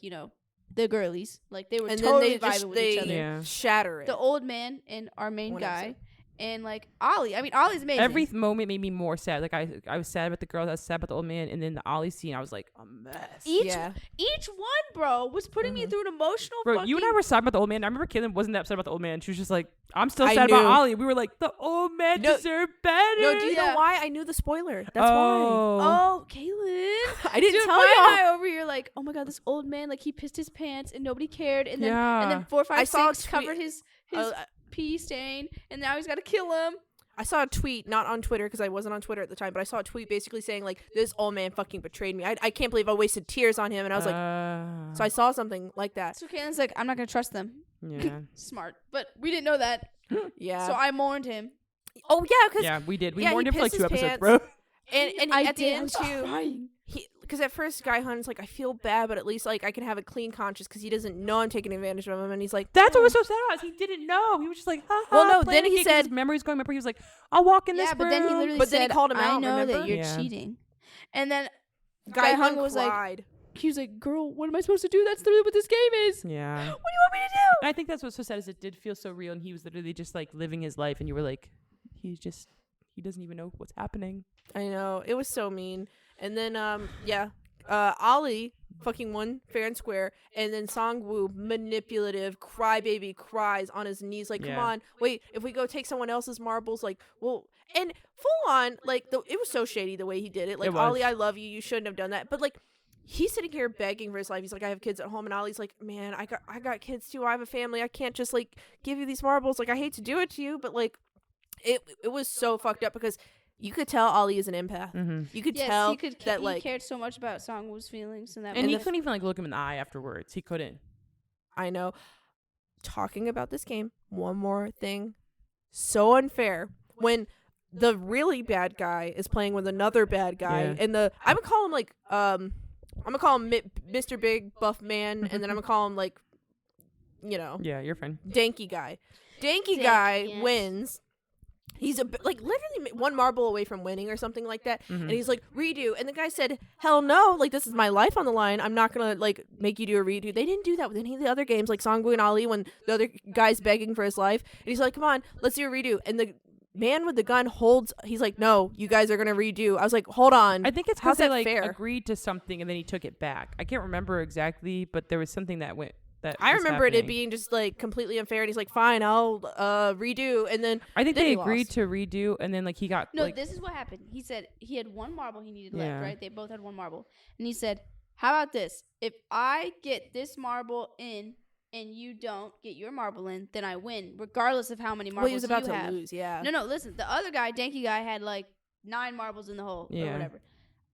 [SPEAKER 2] the girlies. Like they were
[SPEAKER 3] And
[SPEAKER 2] totally
[SPEAKER 3] then they
[SPEAKER 2] vibing
[SPEAKER 3] just
[SPEAKER 2] with each other.
[SPEAKER 1] Yeah.
[SPEAKER 3] shatter it.
[SPEAKER 2] The old man and our main
[SPEAKER 3] One
[SPEAKER 2] guy.
[SPEAKER 3] episode.
[SPEAKER 2] And like Ollie. I mean, Ollie's amazing.
[SPEAKER 1] Every moment made me more sad. Like I was sad about the girls, I was sad about the old man, and then the Ollie scene, I was like a mess.
[SPEAKER 2] each one, bro, was putting me through an emotional
[SPEAKER 1] Bro,
[SPEAKER 2] fucking
[SPEAKER 1] you and I were sad about the old man. I remember Kailen wasn't that upset about the old man. She was just like, I'm still
[SPEAKER 3] I
[SPEAKER 1] sad about
[SPEAKER 3] knew.
[SPEAKER 1] Ollie. We were like, the old man
[SPEAKER 3] No-
[SPEAKER 1] deserved better.
[SPEAKER 3] No, do you know
[SPEAKER 2] Yeah.
[SPEAKER 3] why? I knew the spoiler. That's why.
[SPEAKER 2] Oh, Kaylin.
[SPEAKER 3] I didn't
[SPEAKER 2] Dude,
[SPEAKER 3] tell
[SPEAKER 2] Maya
[SPEAKER 3] y'all.
[SPEAKER 2] and I over here like, oh my god, this old man, like he pissed his pants and nobody cared, and then
[SPEAKER 1] Yeah.
[SPEAKER 2] and then 456
[SPEAKER 3] I saw a tweet-
[SPEAKER 2] covered his
[SPEAKER 3] Uh,
[SPEAKER 2] pee stain, and now he's got to kill him.
[SPEAKER 3] I saw a tweet, not on Twitter because I wasn't on Twitter at the time, but I saw a tweet basically saying like, this old man fucking betrayed me. I can't believe I wasted tears on him. And I was like, so I saw something like that.
[SPEAKER 2] So Kaylen's like, I'm not gonna trust them.
[SPEAKER 1] Yeah.
[SPEAKER 2] Smart, but we didn't know that.
[SPEAKER 3] Yeah.
[SPEAKER 2] So I mourned him.
[SPEAKER 3] Oh yeah, because
[SPEAKER 1] Yeah, we did. We
[SPEAKER 3] yeah,
[SPEAKER 1] mourned
[SPEAKER 3] he
[SPEAKER 1] him for like
[SPEAKER 3] pissed
[SPEAKER 1] 2
[SPEAKER 3] his
[SPEAKER 1] episodes,
[SPEAKER 3] pants.
[SPEAKER 1] bro.
[SPEAKER 3] and
[SPEAKER 2] I
[SPEAKER 3] at the
[SPEAKER 2] did.
[SPEAKER 3] end
[SPEAKER 2] I was
[SPEAKER 3] too,
[SPEAKER 2] crying.
[SPEAKER 3] because at first Guy Hunt's like, I feel bad, but at least like I can have a clean conscience because he doesn't know I'm taking advantage of him, and he's like,
[SPEAKER 1] That's what was so sad about. He didn't know. He was just like, ha ha.
[SPEAKER 3] Well, no,
[SPEAKER 1] playing
[SPEAKER 3] then
[SPEAKER 1] the
[SPEAKER 3] he
[SPEAKER 1] game 'cause
[SPEAKER 3] said-
[SPEAKER 1] his memory's going. Remember, he was like, I'll walk in this
[SPEAKER 2] Yeah, but then he
[SPEAKER 1] room.
[SPEAKER 2] literally
[SPEAKER 3] But
[SPEAKER 2] said,
[SPEAKER 3] then he called him
[SPEAKER 2] I
[SPEAKER 3] out,
[SPEAKER 2] know that
[SPEAKER 3] remember?
[SPEAKER 2] you're
[SPEAKER 1] Yeah.
[SPEAKER 2] cheating. And then
[SPEAKER 3] Guy
[SPEAKER 2] Hunt
[SPEAKER 3] Hunt
[SPEAKER 2] was like,
[SPEAKER 3] cried.
[SPEAKER 2] he was like, girl, what am I supposed to do? That's literally what this game is.
[SPEAKER 1] Yeah.
[SPEAKER 2] What do you want me to do?
[SPEAKER 1] And I think that's what's so sad is it did feel so real, and he was literally just like living his life, and you were like, he doesn't even know what's happening.
[SPEAKER 3] I know, it was so mean. And then Ollie fucking won fair and square, and then Songwoo, manipulative, crybaby, cries on his knees like, come
[SPEAKER 1] Yeah.
[SPEAKER 3] on, wait, if we go take someone else's marbles, like, well, and full on, like, it was so shady the way he did it. Like,
[SPEAKER 1] It was.
[SPEAKER 3] Ollie, I love you, you shouldn't have done that. But like, he's sitting here begging for his life. He's like, I have kids at home, and Ollie's like, man, I got kids too. I have a family. I can't just like give you these marbles. Like, I hate to do it to you, but like, it was so fucked up because you could tell Ollie is an empath.
[SPEAKER 1] Mm-hmm.
[SPEAKER 3] You could
[SPEAKER 2] Yes,
[SPEAKER 3] tell
[SPEAKER 2] he could.
[SPEAKER 3] that
[SPEAKER 2] He
[SPEAKER 3] like,
[SPEAKER 2] cared so much about Songwoo's feelings and that.
[SPEAKER 1] And he
[SPEAKER 2] was-
[SPEAKER 1] couldn't even like look him in the eye afterwards. He couldn't.
[SPEAKER 3] I know. Talking about this game, one more thing. So unfair when the really bad guy is playing with another bad guy,
[SPEAKER 1] Yeah.
[SPEAKER 3] and I'm gonna call him like I'm gonna call him Mr. Big Buff Man, and then I'm gonna call him like, you know,
[SPEAKER 1] Yeah, you're fine.
[SPEAKER 3] Danky Guy. Danky
[SPEAKER 2] Danky,
[SPEAKER 3] Guy
[SPEAKER 2] yes.
[SPEAKER 3] wins. He's like literally one marble away from winning or something like that.
[SPEAKER 1] Mhm.
[SPEAKER 3] And he's like, redo. And the guy said, hell no, like this is my life on the line. I'm not gonna like make you do a redo. They didn't do that with any of the other games like Songwoo and Ali when the other guy's begging for his life. And he's like, come on, let's do a redo. And the man with the gun he's like, no, you guys are gonna redo. I was like, hold on.
[SPEAKER 1] I think it's
[SPEAKER 3] How's
[SPEAKER 1] because they
[SPEAKER 3] that
[SPEAKER 1] like
[SPEAKER 3] fair?
[SPEAKER 1] agreed to something and then he took it back. I can't remember exactly, but there was something that went. That
[SPEAKER 3] I
[SPEAKER 1] was
[SPEAKER 3] remember it
[SPEAKER 1] happening.
[SPEAKER 3] being just like completely unfair. And he's like, fine, I'll redo. And then
[SPEAKER 1] I think
[SPEAKER 3] then
[SPEAKER 1] they
[SPEAKER 3] he
[SPEAKER 1] agreed
[SPEAKER 3] lost.
[SPEAKER 1] to redo, and then like he got
[SPEAKER 2] No,
[SPEAKER 1] like
[SPEAKER 2] this is what happened. He said he had one marble he needed
[SPEAKER 1] Yeah.
[SPEAKER 2] left, right? They both had one marble. And he said, how about this? If I get this marble in and you don't get your marble in, then I win, regardless of how many marbles
[SPEAKER 3] he was about
[SPEAKER 2] you
[SPEAKER 3] to
[SPEAKER 2] have.
[SPEAKER 3] lose. Yeah.
[SPEAKER 2] No, listen. The other guy, Danky Guy, had like 9 marbles in the hole or
[SPEAKER 1] Yeah.
[SPEAKER 2] whatever.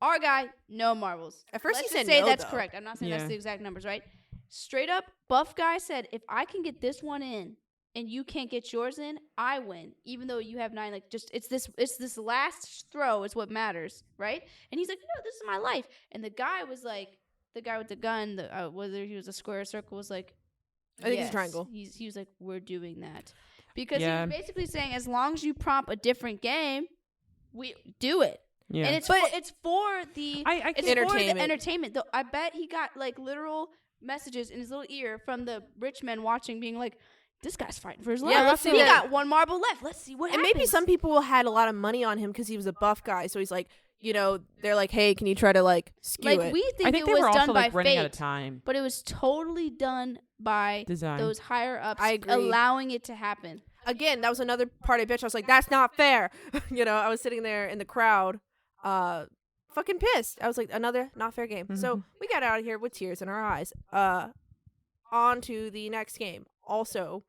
[SPEAKER 2] Our guy, no marbles.
[SPEAKER 3] At first
[SPEAKER 2] Let's
[SPEAKER 3] he
[SPEAKER 2] just
[SPEAKER 3] said
[SPEAKER 2] say
[SPEAKER 3] no,
[SPEAKER 2] that's
[SPEAKER 3] though.
[SPEAKER 2] correct. I'm not saying
[SPEAKER 1] Yeah.
[SPEAKER 2] that's the exact numbers, right? Straight up, Buff Guy said, if I can get this one in and you can't get yours in, I win. Even though you have 9, like just it's this last throw is what matters, right? And he's like, no, this is my life. And the guy was like, the guy with the gun, whether he was a square or circle, was like,
[SPEAKER 3] I think he's a
[SPEAKER 2] yes.
[SPEAKER 3] triangle.
[SPEAKER 2] He was like, we're doing that because
[SPEAKER 1] Yeah.
[SPEAKER 2] he was basically saying, as long as you prompt a different game, we do it.
[SPEAKER 1] yeah.
[SPEAKER 2] And it's for the
[SPEAKER 1] I
[SPEAKER 2] it's
[SPEAKER 1] can't-
[SPEAKER 2] for the
[SPEAKER 3] Entertainment.
[SPEAKER 2] entertainment. Though I bet he got like literal messages in his little ear from the rich men watching, being like, "This guy's fighting for his life.
[SPEAKER 3] Yeah, let's see
[SPEAKER 2] he
[SPEAKER 3] that.
[SPEAKER 2] got one marble left. Let's see what
[SPEAKER 3] And
[SPEAKER 2] happens."
[SPEAKER 3] maybe some people had a lot of money on him because he was a buff guy. So he's like, you know, they're like, hey, can you try to like skew
[SPEAKER 2] like
[SPEAKER 3] it?
[SPEAKER 2] we think
[SPEAKER 1] I think
[SPEAKER 2] it
[SPEAKER 1] they
[SPEAKER 2] was
[SPEAKER 1] were
[SPEAKER 2] done
[SPEAKER 1] also
[SPEAKER 2] by
[SPEAKER 1] like running
[SPEAKER 2] fate,
[SPEAKER 1] out of time.
[SPEAKER 2] but it was totally done by
[SPEAKER 1] Design.
[SPEAKER 2] those higher ups
[SPEAKER 3] I agree.
[SPEAKER 2] allowing it to happen.
[SPEAKER 3] Again, that was another part I bitch. I was like, that's not fair. You know, I was sitting there in the crowd, fucking pissed. I was like, another not fair game. So we got out of here with tears in our eyes. On to the next game. Also,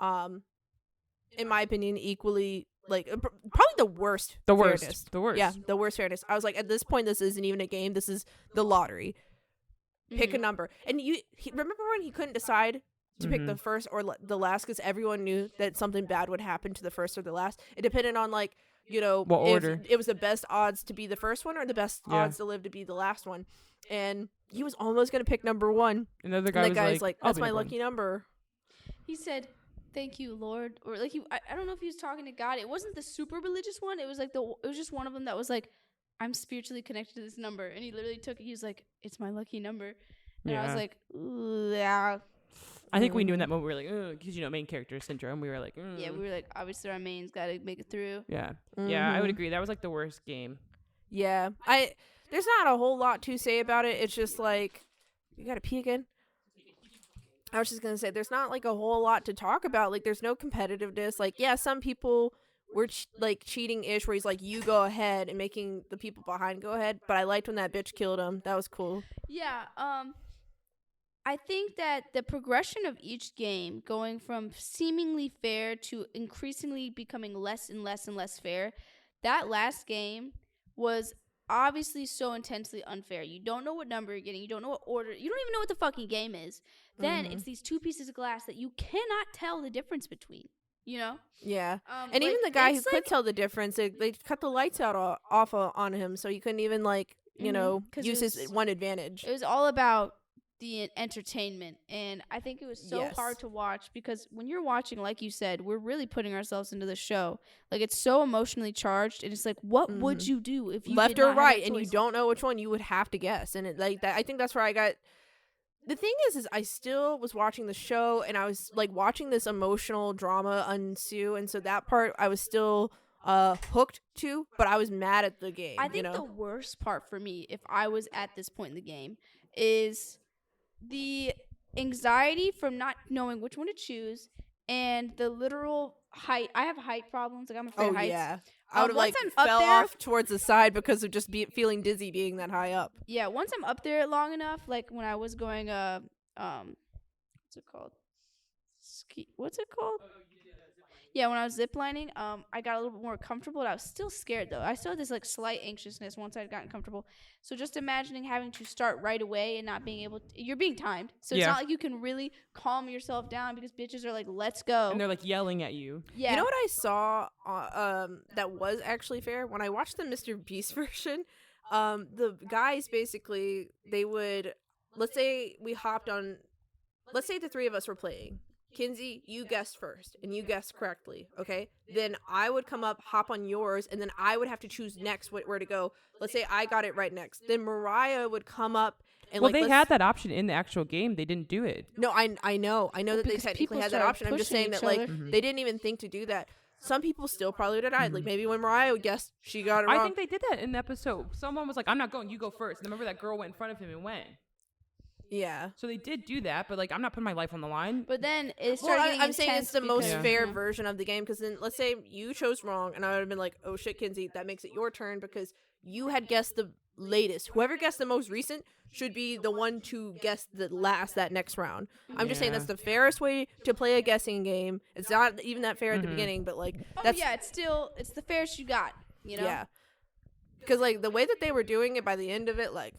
[SPEAKER 3] in my opinion, equally like probably the worst.
[SPEAKER 1] The worst.
[SPEAKER 3] fairness.
[SPEAKER 1] The worst.
[SPEAKER 3] Yeah, the worst fairness. I was like, at this point, this isn't even a game. This is the lottery. Pick a
[SPEAKER 2] Mhm.
[SPEAKER 3] number. And remember when he couldn't decide to pick the
[SPEAKER 1] Mhm.
[SPEAKER 3] first or the last because everyone knew that something bad would happen to the first or the last. It depended on like, you know,
[SPEAKER 1] What
[SPEAKER 3] if
[SPEAKER 1] order?
[SPEAKER 3] it was the best odds to be the first one or the best
[SPEAKER 1] Yeah.
[SPEAKER 3] odds to live to be the last one. And he was almost going to pick number 1.
[SPEAKER 1] Another guy
[SPEAKER 3] And the
[SPEAKER 1] was
[SPEAKER 3] guy's like,
[SPEAKER 1] "I'll
[SPEAKER 3] that's
[SPEAKER 1] be
[SPEAKER 3] my
[SPEAKER 1] number one."
[SPEAKER 3] lucky number.
[SPEAKER 2] He said, "Thank you, Lord," or like I don't know if he was talking to God. It wasn't the super religious one. It was like it was just one of them that was like, "I'm spiritually connected to this number," and he literally took it. He was like, "It's my lucky number," and I was
[SPEAKER 1] Yeah.
[SPEAKER 2] like, "Ooh, yeah,
[SPEAKER 1] I think we knew in that moment we were like, because you know, main character syndrome. We were like,
[SPEAKER 2] yeah." We were like, obviously our main's got to make it through.
[SPEAKER 1] yeah, yeah. I would
[SPEAKER 3] Mhm.
[SPEAKER 1] agree. That was like the worst game.
[SPEAKER 3] Yeah. There's not a whole lot to say about it. It's just like, you got to pee again? I was just going to say, there's not like a whole lot to talk about. Like, there's no competitiveness. Like, yeah, some people were like cheating-ish where he's like, you go ahead and making the people behind go ahead. But I liked when that bitch killed him. That was cool.
[SPEAKER 2] Yeah. I think that the progression of each game, going from seemingly fair to increasingly becoming less and less and less fair, that last game was obviously so intensely unfair. You don't know what number you're getting. You don't know what order. You don't even know what the fucking game is. Then it's these two pieces of glass that you cannot tell the difference between. You know?
[SPEAKER 3] Yeah. And even the guy who could tell the difference, they cut the lights out off on him, so he couldn't even, like, you know, use his one advantage.
[SPEAKER 2] It was all about the entertainment, and I think it was so
[SPEAKER 3] Yes.
[SPEAKER 2] hard to watch because when you're watching, like you said, we're really putting ourselves into the show. Like, it's so emotionally charged, and it's like, what would you do if you
[SPEAKER 3] left
[SPEAKER 2] did
[SPEAKER 3] or
[SPEAKER 2] not have
[SPEAKER 3] right,
[SPEAKER 2] that
[SPEAKER 3] and you
[SPEAKER 2] choice?
[SPEAKER 3] don't know which one? You would have to guess, and it like that. I think that's where I got. The thing is I still was watching the show, and I was like watching this emotional drama ensue, and so that part I was still hooked to, but I was mad at the game.
[SPEAKER 2] I think
[SPEAKER 3] you know?
[SPEAKER 2] the worst part for me, if I was at this point in the game, is the anxiety from not knowing which one to choose and the literal height. I have height problems. Like, I'm afraid of heights.
[SPEAKER 3] Yeah. I would have
[SPEAKER 2] once
[SPEAKER 3] like
[SPEAKER 2] I'm up
[SPEAKER 3] fell
[SPEAKER 2] there-
[SPEAKER 3] off towards the side because of just feeling dizzy being that high up.
[SPEAKER 2] Yeah, once I'm up there long enough, like when I was going what's it called? What's it called? Yeah, when I was ziplining, I got a little bit more comfortable, but I was still scared though. I still had this like slight anxiousness once I'd gotten comfortable. So just imagining having to start right away and not being able to, you're being timed. So it's
[SPEAKER 1] Yeah.
[SPEAKER 2] not like you can really calm yourself down because bitches are like, let's go.
[SPEAKER 1] And they're like yelling at you.
[SPEAKER 2] Yeah.
[SPEAKER 3] You know what I saw that was actually fair? When I watched the Mr. Beast version, the guys basically, they would, let's say the three of us were playing. Kinsey, you guessed first, and you guessed correctly, okay? Then I would come up, hop on yours, and then I would have to choose next where to go. Let's say I got it right next. Then Mariah would come up and
[SPEAKER 1] Well, they had that option in the actual game. They didn't do it.
[SPEAKER 3] No, I know that they
[SPEAKER 2] because
[SPEAKER 3] technically
[SPEAKER 2] people
[SPEAKER 3] had that
[SPEAKER 2] started
[SPEAKER 3] option. I'm just
[SPEAKER 2] pushing
[SPEAKER 3] saying that
[SPEAKER 2] each
[SPEAKER 3] like
[SPEAKER 2] other.
[SPEAKER 3] they didn't even think to do that. Some people still probably would have died. Like maybe when Mariah guessed, she got it wrong.
[SPEAKER 1] I think they did that in the episode. Someone was like, "I'm not going. You go first." And remember that girl went in front of him and went.
[SPEAKER 3] Yeah.
[SPEAKER 1] So they did do that, but like I'm not putting my life on the line.
[SPEAKER 2] But then it
[SPEAKER 3] Well,
[SPEAKER 2] started getting
[SPEAKER 3] I'm saying it's
[SPEAKER 2] intense
[SPEAKER 3] the most
[SPEAKER 2] because-
[SPEAKER 3] fair
[SPEAKER 2] Yeah.
[SPEAKER 3] version of the game because then let's say you chose wrong and I would have been like, oh shit, Kinsey, that makes it your turn because you had guessed the latest. Whoever guessed the most recent should be the one to guess that next round. I'm just saying
[SPEAKER 1] Yeah.
[SPEAKER 3] that's the fairest way to play a guessing game. It's not even that fair at the beginning, but like
[SPEAKER 2] Oh
[SPEAKER 3] that's
[SPEAKER 2] yeah, it's the fairest you got, you know?
[SPEAKER 3] yeah. Because like the way that they were doing it by the end of it, like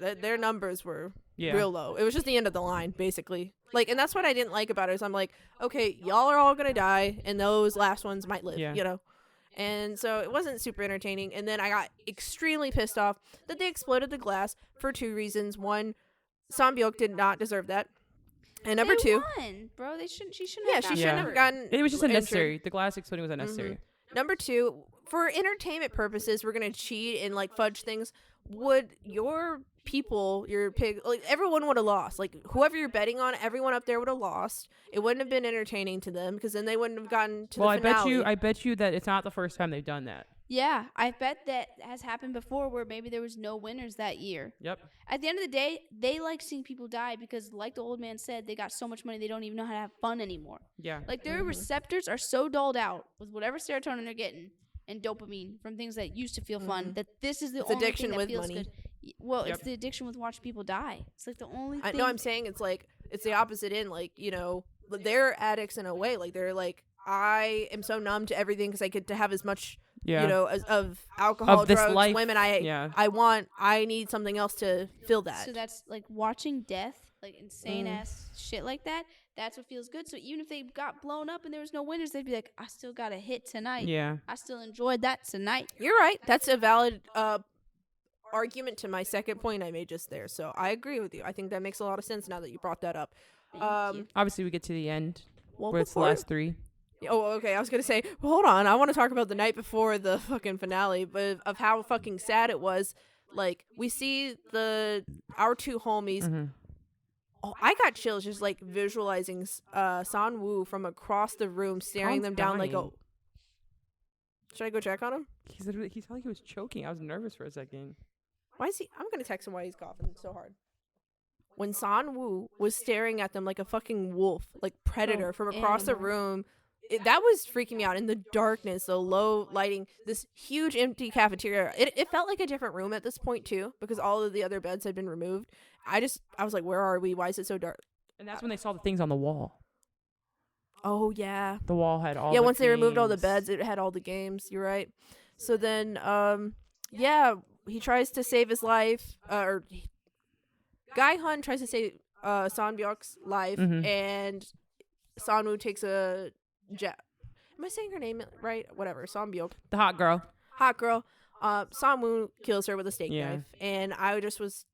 [SPEAKER 3] their numbers were real low. It was just the end of the line, basically. Like, and that's what I didn't like about it. Is I'm like, okay, y'all are all gonna die, and those last ones might live.
[SPEAKER 1] Yeah.
[SPEAKER 3] You know. And so it wasn't super entertaining. And then I got extremely pissed off that they exploded the glass for two reasons. One, Sambyuk did not deserve that. And number
[SPEAKER 2] They
[SPEAKER 3] two,
[SPEAKER 2] won, bro. She shouldn't
[SPEAKER 3] yeah,
[SPEAKER 2] have
[SPEAKER 3] she
[SPEAKER 2] gotten
[SPEAKER 3] shouldn't
[SPEAKER 2] hurt.
[SPEAKER 3] have gotten.
[SPEAKER 1] It was just
[SPEAKER 3] injured.
[SPEAKER 1] unnecessary. The glass exploding was unnecessary.
[SPEAKER 3] Number two, for entertainment purposes, we're gonna cheat and like fudge things. Would your people, your pig, like everyone would have lost. Like whoever you're betting on, everyone up there would have lost. It wouldn't have been entertaining to them because then they wouldn't have gotten to
[SPEAKER 1] Well,
[SPEAKER 3] the finale.
[SPEAKER 1] I bet you that it's not the first time they've done that.
[SPEAKER 2] Yeah, I bet that has happened before where maybe there was no winners that year.
[SPEAKER 1] Yep.
[SPEAKER 2] At the end of the day, they like seeing people die because, like the old man said, they got so much money they don't even know how to have fun anymore.
[SPEAKER 1] Yeah.
[SPEAKER 2] Like their receptors are so dulled out with whatever serotonin they're getting and dopamine from things that used to feel fun that this is the
[SPEAKER 3] It's
[SPEAKER 2] only
[SPEAKER 3] addiction
[SPEAKER 2] thing that
[SPEAKER 3] with
[SPEAKER 2] feels
[SPEAKER 3] money.
[SPEAKER 2] good. Well,
[SPEAKER 1] Yep.
[SPEAKER 2] it's the addiction with watching people die. It's like the only
[SPEAKER 3] I
[SPEAKER 2] thing.
[SPEAKER 3] know I'm saying it's like it's the opposite end. Like they're addicts in a way. Like they're like I am so numb to everything because I get to have as much of alcohol,
[SPEAKER 1] Of this
[SPEAKER 3] drugs,
[SPEAKER 1] life.
[SPEAKER 3] women.
[SPEAKER 1] Yeah.
[SPEAKER 3] I need something else to fill that.
[SPEAKER 2] So that's like watching death, like insane ass shit like that. That's what feels good. So even if they got blown up and there was no winners, they'd be like, I still got a hit tonight.
[SPEAKER 1] Yeah.
[SPEAKER 2] I still enjoyed that tonight.
[SPEAKER 3] You're right. That's a valid argument to my second point I made just there. So I agree with you. I think that makes a lot of sense now that you brought that up.
[SPEAKER 2] Thank you.
[SPEAKER 1] Obviously, we get to the end
[SPEAKER 3] Well,
[SPEAKER 1] where it's the
[SPEAKER 3] before-
[SPEAKER 1] last three.
[SPEAKER 3] Oh, okay. I was gonna say, well, hold on. I want to talk about the night before the fucking finale, but of how fucking sad it was. Like we see our two homies.
[SPEAKER 1] Mm-hmm.
[SPEAKER 3] Oh, I got chills just like visualizing San Woo from across the room, staring
[SPEAKER 1] Khan's
[SPEAKER 3] them down like
[SPEAKER 1] dying.
[SPEAKER 3] Should I go check on him?
[SPEAKER 1] He felt like he was choking. I was nervous for a second.
[SPEAKER 3] Why is he? I'm gonna text him why he's coughing so hard. When San Woo was staring at them like a fucking wolf, like predator from across the
[SPEAKER 2] animal.
[SPEAKER 3] room, that was freaking me out in the darkness, the low lighting, this huge empty cafeteria. It felt like a different room at this point too, because all of the other beds had been removed. I was like, where are we? Why is it so dark?
[SPEAKER 1] And that's when they saw the things on the wall.
[SPEAKER 3] Oh yeah.
[SPEAKER 1] The wall had all.
[SPEAKER 3] Yeah,
[SPEAKER 1] the
[SPEAKER 3] once they removed all the
[SPEAKER 1] games.
[SPEAKER 3] beds, it had all the games. You're right. So then, yeah, he tries to save his life. Guy Hun tries to save Son Byuk's life,
[SPEAKER 1] Mhm.
[SPEAKER 3] and Sanwoo takes a jet. Am I saying her name right? Whatever. Son Byuk,
[SPEAKER 1] The hot girl.
[SPEAKER 3] hot girl. Sanwoo kills her with a steak
[SPEAKER 1] Yeah.
[SPEAKER 3] knife, and I just was,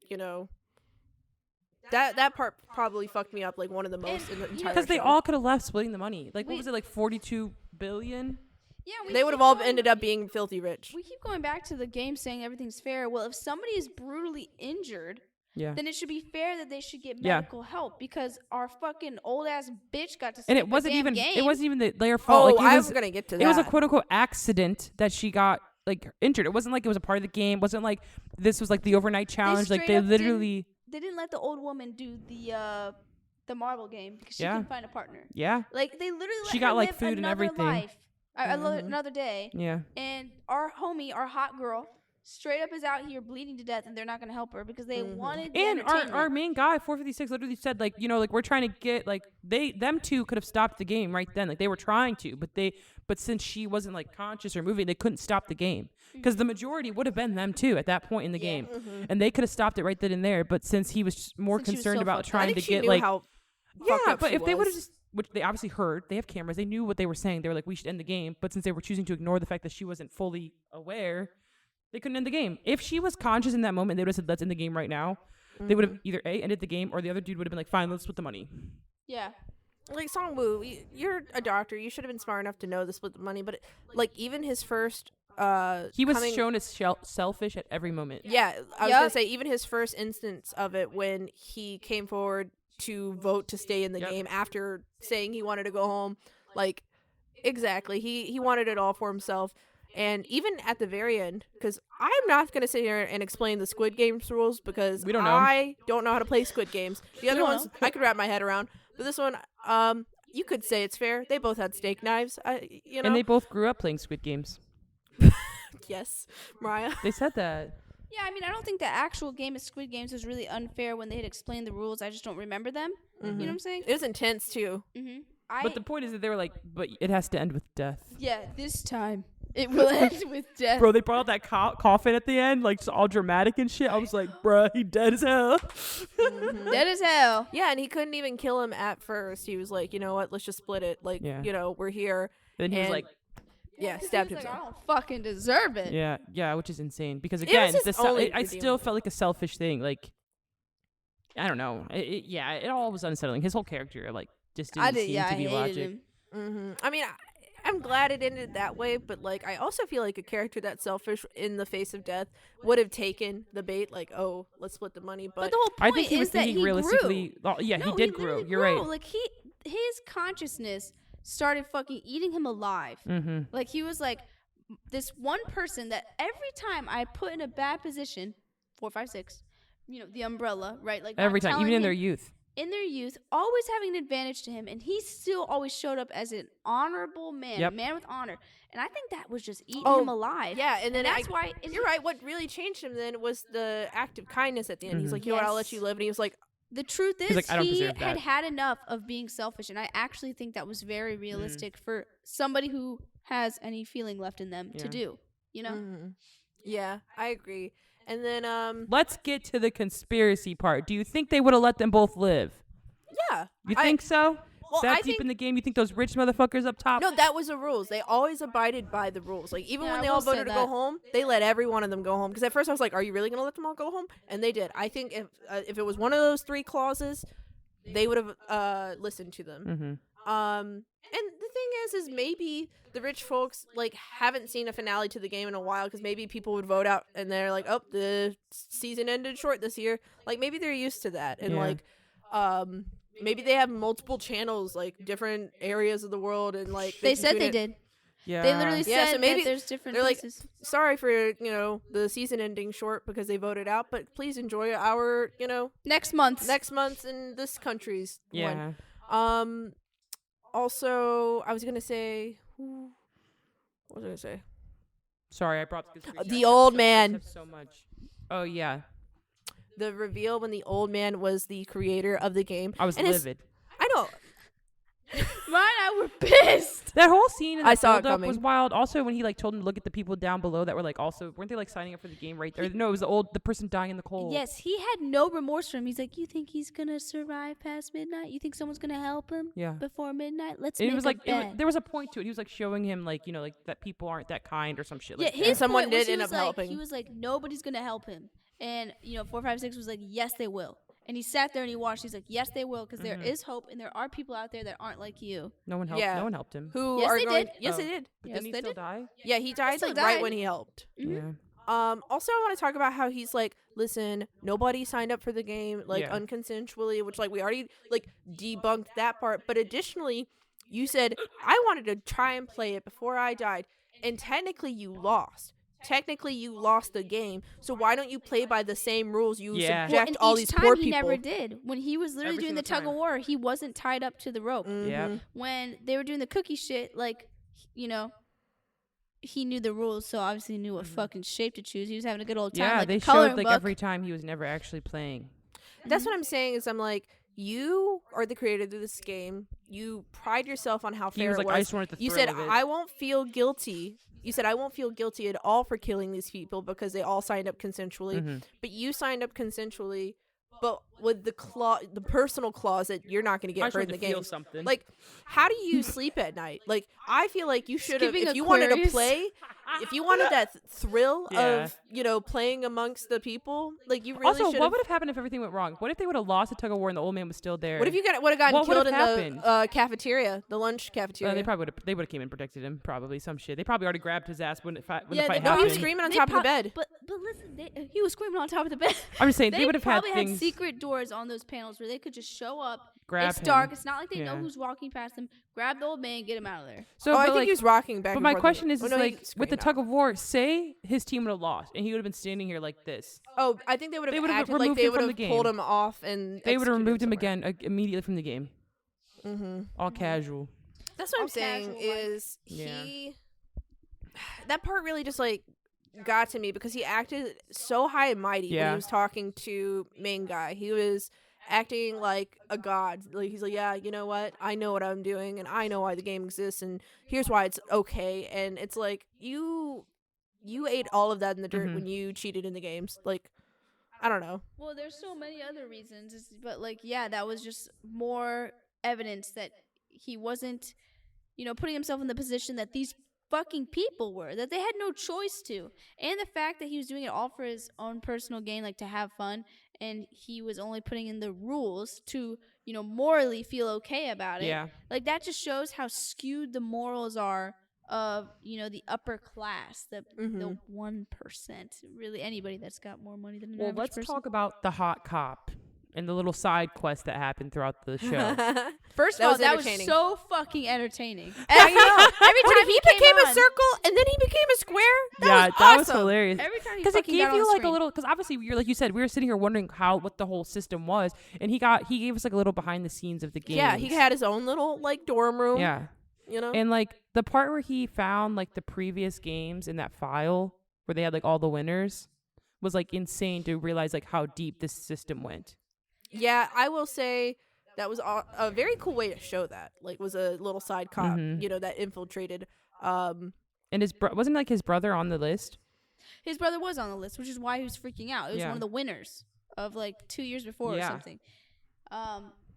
[SPEAKER 3] that part probably fucked me up like one of the most in the entire
[SPEAKER 1] Because they
[SPEAKER 3] show.
[SPEAKER 1] all could have left splitting the money. Like, what
[SPEAKER 2] Wait.
[SPEAKER 1] was it, like 42 billion?
[SPEAKER 2] Yeah,
[SPEAKER 3] They would have all ended up being filthy rich.
[SPEAKER 2] We keep going back to the game saying everything's fair. Well, if somebody is brutally injured,
[SPEAKER 1] Yeah.
[SPEAKER 2] then it should be fair that they should get
[SPEAKER 1] Yeah.
[SPEAKER 2] medical help because our fucking old ass bitch got to.
[SPEAKER 1] And
[SPEAKER 2] skip
[SPEAKER 1] it wasn't
[SPEAKER 2] a damn
[SPEAKER 1] even.
[SPEAKER 2] game.
[SPEAKER 1] It wasn't even their fault.
[SPEAKER 3] Oh,
[SPEAKER 1] like,
[SPEAKER 3] I
[SPEAKER 1] it
[SPEAKER 3] was
[SPEAKER 1] was.
[SPEAKER 3] gonna get to that.
[SPEAKER 1] It was a quote unquote accident that she got like injured. It wasn't like it was a part of the game. It wasn't like this was like the overnight challenge. Like
[SPEAKER 2] straight
[SPEAKER 1] they
[SPEAKER 2] up
[SPEAKER 1] literally.
[SPEAKER 2] They didn't let the old woman do the marble game because she
[SPEAKER 1] Yeah.
[SPEAKER 2] couldn't find a partner.
[SPEAKER 1] Yeah.
[SPEAKER 2] Like they literally let
[SPEAKER 1] She
[SPEAKER 2] her
[SPEAKER 1] got, like,
[SPEAKER 2] live
[SPEAKER 1] food and
[SPEAKER 2] another
[SPEAKER 1] everything.
[SPEAKER 2] life,
[SPEAKER 3] Mhm.
[SPEAKER 2] another day,
[SPEAKER 1] Yeah.
[SPEAKER 2] and our homie, our hot girl, straight up is out here bleeding to death, and they're not gonna help her because they
[SPEAKER 3] Mhm.
[SPEAKER 2] wanted the
[SPEAKER 1] And
[SPEAKER 2] entertainment.
[SPEAKER 1] our main guy, 456, literally said, like, like we're trying to get, like, them two could have stopped the game right then. Like, they were trying to, but since she wasn't, like, conscious or moving, they couldn't stop the game. Because the majority would have been them two at that point in the game.
[SPEAKER 3] Mhm.
[SPEAKER 1] And they could have stopped it right then and there. But since he was just more
[SPEAKER 2] Since she was
[SPEAKER 1] concerned
[SPEAKER 2] so
[SPEAKER 1] about
[SPEAKER 2] fucked up.
[SPEAKER 3] I
[SPEAKER 1] trying
[SPEAKER 3] think
[SPEAKER 1] to
[SPEAKER 3] she
[SPEAKER 1] get,
[SPEAKER 3] knew
[SPEAKER 1] like,
[SPEAKER 3] how fucked
[SPEAKER 1] yeah,
[SPEAKER 3] up
[SPEAKER 1] but
[SPEAKER 3] she
[SPEAKER 1] if they would have
[SPEAKER 3] was.
[SPEAKER 1] just, which they obviously heard, they have cameras, they knew what they were saying. They were like, we should end the game. But since they were choosing to ignore the fact that she wasn't fully aware, they couldn't end the game. If she was conscious in that moment, they would have said, let's end the game right now. They would have either A, ended the game, or the other dude would have been like, fine, let's split the money.
[SPEAKER 2] Yeah.
[SPEAKER 3] Like Songwoo, you're a doctor. You should have been smart enough to know the split the money. But like even his first,
[SPEAKER 1] He was
[SPEAKER 3] coming-
[SPEAKER 1] shown as selfish at every moment.
[SPEAKER 3] Yeah, I was
[SPEAKER 2] Yup.
[SPEAKER 3] gonna say even his first instance of it when he came forward to vote to stay in the
[SPEAKER 1] Yep.
[SPEAKER 3] game after saying he wanted to go home. Like exactly, he wanted it all for himself. And even at the very end, because I'm not going to sit here and explain the Squid Games rules because
[SPEAKER 1] We don't know.
[SPEAKER 3] I don't know how to play Squid Games. The other
[SPEAKER 2] don't
[SPEAKER 3] ones
[SPEAKER 2] know.
[SPEAKER 3] I could wrap my head around, but this one, you could say it's fair. They both had steak knives.
[SPEAKER 1] And they both grew up playing Squid Games.
[SPEAKER 3] Yes, Mariah.
[SPEAKER 1] They said that.
[SPEAKER 2] Yeah, I mean, I don't think the actual game of Squid Games was really unfair when they had explained the rules. I just don't remember them. You know what I'm saying?
[SPEAKER 3] It was intense too.
[SPEAKER 2] Mm-hmm.
[SPEAKER 1] But the point is that they were like, but it has to end with death.
[SPEAKER 2] Yeah, this time it will end with death.
[SPEAKER 1] Bro, they brought out that coffin at the end, like, just all dramatic and shit. I was like, bruh, he dead as hell.
[SPEAKER 2] Dead as hell.
[SPEAKER 3] Yeah, and he couldn't even kill him at first. He was like, you know what? Let's just split it. Like,
[SPEAKER 1] Yeah.
[SPEAKER 3] we're here.
[SPEAKER 1] And then he was
[SPEAKER 3] And-
[SPEAKER 1] like,
[SPEAKER 3] Yeah,
[SPEAKER 2] 'Cause he
[SPEAKER 3] stabbed
[SPEAKER 2] was like,
[SPEAKER 3] himself.
[SPEAKER 2] I don't fucking deserve it.
[SPEAKER 1] yeah, which is insane. Because
[SPEAKER 3] was
[SPEAKER 1] again,
[SPEAKER 3] his only
[SPEAKER 1] I still
[SPEAKER 3] redeemable.
[SPEAKER 1] felt like a selfish thing. Like, I don't know. It all was unsettling. His whole character, like, just didn't seem
[SPEAKER 2] I
[SPEAKER 1] to be
[SPEAKER 2] hated
[SPEAKER 1] logic.
[SPEAKER 2] him.
[SPEAKER 3] I mean, I'm glad it ended that way, but like, I also feel like a character that's selfish in the face of death would have taken the bait, like, oh, let's split the money.
[SPEAKER 2] But
[SPEAKER 3] But
[SPEAKER 2] the whole
[SPEAKER 1] I
[SPEAKER 2] point
[SPEAKER 1] think he was
[SPEAKER 2] is that
[SPEAKER 1] thinking
[SPEAKER 2] he
[SPEAKER 1] realistically.
[SPEAKER 2] grew.
[SPEAKER 1] Oh, yeah,
[SPEAKER 2] No,
[SPEAKER 1] he did grow.
[SPEAKER 2] literally
[SPEAKER 1] You're
[SPEAKER 2] grew.
[SPEAKER 1] right.
[SPEAKER 2] Like his consciousness started fucking eating him alive.
[SPEAKER 1] Mm-hmm.
[SPEAKER 2] Like he was like this one person that every time I put in a bad position, 4, 5, 6, the umbrella, right? Like
[SPEAKER 1] Every
[SPEAKER 2] not
[SPEAKER 1] time,
[SPEAKER 2] telling
[SPEAKER 1] even in
[SPEAKER 2] him-
[SPEAKER 1] their youth.
[SPEAKER 2] in their youth, always having an advantage to him, and he still always showed up as an honorable man,
[SPEAKER 1] Yep.
[SPEAKER 2] a man with honor. And I think that was just eating
[SPEAKER 3] Oh,
[SPEAKER 2] him alive.
[SPEAKER 3] yeah, and then
[SPEAKER 2] that's why
[SPEAKER 3] you're right. What really changed him then was the act of kindness at the end. He's
[SPEAKER 1] Mhm.
[SPEAKER 3] like, you know what, I'll let
[SPEAKER 2] Yes.
[SPEAKER 3] you live. And he was like,
[SPEAKER 2] The truth is,
[SPEAKER 1] like, "I don't
[SPEAKER 2] he
[SPEAKER 1] deserve
[SPEAKER 2] had
[SPEAKER 1] that."
[SPEAKER 2] had enough of being selfish, and I actually think that was very realistic for somebody who has any feeling left in them to
[SPEAKER 1] Yeah.
[SPEAKER 2] do.
[SPEAKER 3] yeah, I agree. And then,
[SPEAKER 1] Let's get to the conspiracy part. Do you think they would have let them both live?
[SPEAKER 3] yeah.
[SPEAKER 1] You think so?
[SPEAKER 3] Well,
[SPEAKER 1] That
[SPEAKER 3] I
[SPEAKER 1] deep
[SPEAKER 3] think-
[SPEAKER 1] in the game, you think those rich motherfuckers up top?
[SPEAKER 3] No, that was the rules. They always abided by the rules. Like, even
[SPEAKER 2] Yeah,
[SPEAKER 3] when
[SPEAKER 2] I
[SPEAKER 3] they
[SPEAKER 2] will
[SPEAKER 3] all
[SPEAKER 2] say
[SPEAKER 3] voted to go
[SPEAKER 2] that.
[SPEAKER 3] home, they let every one of them go home. Because at first I was like, are you really going to let them all go home? And they did. I think if it was one of those 3 clauses, they would have listened to them.
[SPEAKER 1] Mm-hmm.
[SPEAKER 3] And the thing is maybe the rich folks like haven't seen a finale to the game in a while because maybe people would vote out and they're like, oh, the season ended short this year. Like maybe they're used to that, and
[SPEAKER 1] Yeah.
[SPEAKER 3] like, maybe they have multiple channels, like different areas of the world, and like
[SPEAKER 2] They
[SPEAKER 3] can
[SPEAKER 2] said
[SPEAKER 3] tune
[SPEAKER 2] they
[SPEAKER 3] in.
[SPEAKER 2] did.
[SPEAKER 1] Yeah.
[SPEAKER 2] They literally
[SPEAKER 3] Yeah,
[SPEAKER 2] said
[SPEAKER 3] so maybe
[SPEAKER 2] that there's different
[SPEAKER 3] they're like,
[SPEAKER 2] places.
[SPEAKER 3] Sorry for the season ending short because they voted out, but please enjoy our
[SPEAKER 2] Next month.
[SPEAKER 3] next month in this country's one.
[SPEAKER 1] Yeah.
[SPEAKER 3] Also, I was gonna say, what was I gonna say?
[SPEAKER 1] Sorry, I brought this.
[SPEAKER 3] The old man.
[SPEAKER 1] So much. Oh yeah,
[SPEAKER 3] The reveal when the old man was the creator of the game.
[SPEAKER 1] I was
[SPEAKER 3] And
[SPEAKER 1] livid.
[SPEAKER 3] I know.
[SPEAKER 2] Mine, I were pissed.
[SPEAKER 1] That whole scene in the
[SPEAKER 3] I saw it
[SPEAKER 1] build-up
[SPEAKER 3] coming.
[SPEAKER 1] was wild. Also, when he like told him to look at the people down below that were like also weren't they like signing up for the game right there? No, it was the person dying in the cold.
[SPEAKER 2] Yes, he had no remorse for him. He's like, you think he's gonna survive past midnight? You think someone's gonna help him
[SPEAKER 1] Yeah.
[SPEAKER 2] before midnight? Let's
[SPEAKER 1] And
[SPEAKER 2] make
[SPEAKER 1] it was
[SPEAKER 2] a
[SPEAKER 1] like
[SPEAKER 2] bet.
[SPEAKER 1] there was a point to it. He was like showing him like like that people aren't that kind or some shit.
[SPEAKER 2] Yeah,
[SPEAKER 1] Like
[SPEAKER 2] his
[SPEAKER 1] that.
[SPEAKER 3] someone
[SPEAKER 2] point was
[SPEAKER 3] did
[SPEAKER 2] he
[SPEAKER 3] end
[SPEAKER 2] was
[SPEAKER 3] up
[SPEAKER 2] like,
[SPEAKER 3] helping.
[SPEAKER 2] He was like, nobody's gonna help him, and 456 was like, yes, they will. And he sat there and he watched. He's like, yes, they will, because there is hope, and there are people out there that aren't like you.
[SPEAKER 1] No one helped.
[SPEAKER 3] Yeah.
[SPEAKER 1] No one helped him.
[SPEAKER 3] Who
[SPEAKER 2] Yes,
[SPEAKER 3] are
[SPEAKER 2] they
[SPEAKER 3] going?
[SPEAKER 2] did.
[SPEAKER 3] Yes,
[SPEAKER 1] Oh.
[SPEAKER 3] they did.
[SPEAKER 1] But
[SPEAKER 2] Yes,
[SPEAKER 1] didn't he
[SPEAKER 2] they
[SPEAKER 1] still
[SPEAKER 2] did.
[SPEAKER 1] die?
[SPEAKER 3] Yeah, he died
[SPEAKER 2] still
[SPEAKER 3] like
[SPEAKER 2] died.
[SPEAKER 3] right when he helped.
[SPEAKER 2] Mhm.
[SPEAKER 1] Yeah.
[SPEAKER 3] Also, I want to talk about how he's like, listen, nobody signed up for the game like
[SPEAKER 1] Yeah.
[SPEAKER 3] unconsensually, which like we already like debunked that part. But additionally, you said I wanted to try and play it before I died, and technically you lost. Technically, you lost the game. So why don't you play by the same rules? You
[SPEAKER 1] Yeah.
[SPEAKER 3] subject
[SPEAKER 2] and
[SPEAKER 3] all
[SPEAKER 2] each
[SPEAKER 3] these
[SPEAKER 2] time
[SPEAKER 3] poor
[SPEAKER 2] he
[SPEAKER 3] people.
[SPEAKER 2] never did. When he was literally
[SPEAKER 1] Every
[SPEAKER 2] doing the
[SPEAKER 1] single
[SPEAKER 2] tug of war, he wasn't tied up to the rope.
[SPEAKER 1] Yeah.
[SPEAKER 2] When they were doing the cookie shit, like, he knew the rules, so obviously he knew what fucking shape to choose. He was having a good old time.
[SPEAKER 1] Yeah,
[SPEAKER 2] like
[SPEAKER 1] they
[SPEAKER 2] the coloring
[SPEAKER 1] showed like
[SPEAKER 2] book.
[SPEAKER 1] every time he was never actually playing.
[SPEAKER 3] That's what I'm saying. Is I'm like, you are the creator of this game. You pride yourself on how
[SPEAKER 1] He
[SPEAKER 3] fair
[SPEAKER 1] was
[SPEAKER 3] it
[SPEAKER 1] like,
[SPEAKER 3] was.
[SPEAKER 1] I just wanted the
[SPEAKER 3] You
[SPEAKER 1] thrill
[SPEAKER 3] said
[SPEAKER 1] of it.
[SPEAKER 3] I won't feel guilty. You said I won't feel guilty at all for killing these people because they all signed up consensually.
[SPEAKER 1] Mhm.
[SPEAKER 3] But you signed up consensually, but with the personal clause that you're not going to
[SPEAKER 1] I
[SPEAKER 3] get
[SPEAKER 1] just
[SPEAKER 3] hurt in
[SPEAKER 1] wanted
[SPEAKER 3] the
[SPEAKER 1] to feel
[SPEAKER 3] game.
[SPEAKER 1] something.
[SPEAKER 3] Like, how do you sleep at night? Like, I feel like you should have.
[SPEAKER 2] Skipping
[SPEAKER 3] If you wanted to
[SPEAKER 2] Aquarius.
[SPEAKER 3] play, if you wanted that thrill
[SPEAKER 1] Yeah.
[SPEAKER 3] of playing amongst the people, like you really
[SPEAKER 1] also,
[SPEAKER 3] should.
[SPEAKER 1] what would have happened if everything went wrong? What if they would have lost the tug of war and the old man was still there?
[SPEAKER 3] What if you would have gotten
[SPEAKER 1] What
[SPEAKER 3] killed
[SPEAKER 1] would've
[SPEAKER 3] in
[SPEAKER 1] happened?
[SPEAKER 3] the cafeteria, the lunch
[SPEAKER 1] Uh,
[SPEAKER 3] cafeteria?
[SPEAKER 1] they probably would have came and protected him. Probably some shit. They probably already grabbed his ass when the fight
[SPEAKER 2] Yeah,
[SPEAKER 1] happened.
[SPEAKER 3] No, he was screaming on top of the bed.
[SPEAKER 2] But listen, he was screaming on top of the bed.
[SPEAKER 1] I'm just saying they,
[SPEAKER 2] They
[SPEAKER 1] would have had
[SPEAKER 2] probably
[SPEAKER 1] things.
[SPEAKER 2] had secret doors on those panels where they could just show up.
[SPEAKER 1] Grab
[SPEAKER 2] it's
[SPEAKER 1] him.
[SPEAKER 2] dark. It's not like they know
[SPEAKER 1] Yeah.
[SPEAKER 2] who's walking past them. Grab the old man, get him out of there.
[SPEAKER 1] So,
[SPEAKER 3] I
[SPEAKER 1] but
[SPEAKER 3] think
[SPEAKER 1] like,
[SPEAKER 3] he was rocking back.
[SPEAKER 1] but
[SPEAKER 3] and
[SPEAKER 1] my
[SPEAKER 3] forth.
[SPEAKER 1] question is,
[SPEAKER 3] Oh, no, he
[SPEAKER 1] like with the
[SPEAKER 3] screamed
[SPEAKER 1] tug
[SPEAKER 3] out.
[SPEAKER 1] of war, say his team would have lost and he would have been standing here like this.
[SPEAKER 3] Oh, I think they would
[SPEAKER 1] They
[SPEAKER 3] have
[SPEAKER 1] would've
[SPEAKER 3] acted like
[SPEAKER 1] removed
[SPEAKER 3] they
[SPEAKER 1] him from
[SPEAKER 3] would
[SPEAKER 1] the
[SPEAKER 3] have pulled
[SPEAKER 1] game.
[SPEAKER 3] him off and
[SPEAKER 1] They would have removed him
[SPEAKER 3] again.
[SPEAKER 1] again immediately from the game.
[SPEAKER 3] Mm-hmm.
[SPEAKER 1] All casual.
[SPEAKER 3] That's what
[SPEAKER 2] All
[SPEAKER 3] I'm saying
[SPEAKER 2] casual, like-
[SPEAKER 3] is
[SPEAKER 1] Yeah.
[SPEAKER 3] he. That part really just like got to me because he acted so high and mighty when
[SPEAKER 1] Yeah.
[SPEAKER 3] he was talking to main guy. He was acting like a god. Like he's like, yeah, you know what? I know what I'm doing, and I know why the game exists, and here's why it's okay. And it's like you ate all of that in the dirt
[SPEAKER 1] Mhm.
[SPEAKER 3] when you cheated in the games. Like, I don't know.
[SPEAKER 2] Well, there's so many other reasons, but like, yeah, that was just more evidence that he wasn't, putting himself in the position that these fucking people were, that they had no choice to. And the fact that he was doing it all for his own personal gain, like to have fun, and he was only putting in the rules to, morally feel okay about it.
[SPEAKER 1] Yeah.
[SPEAKER 2] Like, that just shows how skewed the morals are of, the upper class, the 1%. Really, anybody that's got more money than an
[SPEAKER 1] Well,
[SPEAKER 2] average
[SPEAKER 1] let's
[SPEAKER 2] person.
[SPEAKER 1] talk about the hot cop and the little side quest that happened throughout the show.
[SPEAKER 2] First
[SPEAKER 3] That
[SPEAKER 2] of all,
[SPEAKER 3] was
[SPEAKER 2] that was
[SPEAKER 3] entertaining.
[SPEAKER 2] so fucking entertaining.
[SPEAKER 3] I know.
[SPEAKER 2] Every
[SPEAKER 3] When
[SPEAKER 2] time
[SPEAKER 3] he
[SPEAKER 2] came
[SPEAKER 3] became a
[SPEAKER 2] on-
[SPEAKER 3] circle and then he became a square.
[SPEAKER 1] yeah,
[SPEAKER 3] That
[SPEAKER 1] that
[SPEAKER 3] was
[SPEAKER 1] was hilarious.
[SPEAKER 2] Every time he
[SPEAKER 1] Because it
[SPEAKER 2] fucking
[SPEAKER 1] gave
[SPEAKER 2] got on
[SPEAKER 1] you
[SPEAKER 2] the
[SPEAKER 1] like a
[SPEAKER 2] screen.
[SPEAKER 1] little. Because obviously, we were like you said, we were sitting here wondering what the whole system was, and he gave us like a little behind the scenes of the game.
[SPEAKER 3] Yeah, he had his own little like dorm room.
[SPEAKER 1] Yeah,
[SPEAKER 3] You know.
[SPEAKER 1] and like the part where he found like the previous games in that file where they had like all the winners was like insane to realize like how deep this system went.
[SPEAKER 3] Yeah, I will say that was a very cool way to show that. Like, was a little side cop,
[SPEAKER 1] Mhm.
[SPEAKER 3] That infiltrated.
[SPEAKER 1] And wasn't like his brother on the list?
[SPEAKER 2] His brother was on the list, which is why he was freaking out. It was
[SPEAKER 1] Yeah.
[SPEAKER 2] one of the winners of like 2 years before
[SPEAKER 1] Yeah.
[SPEAKER 2] or something.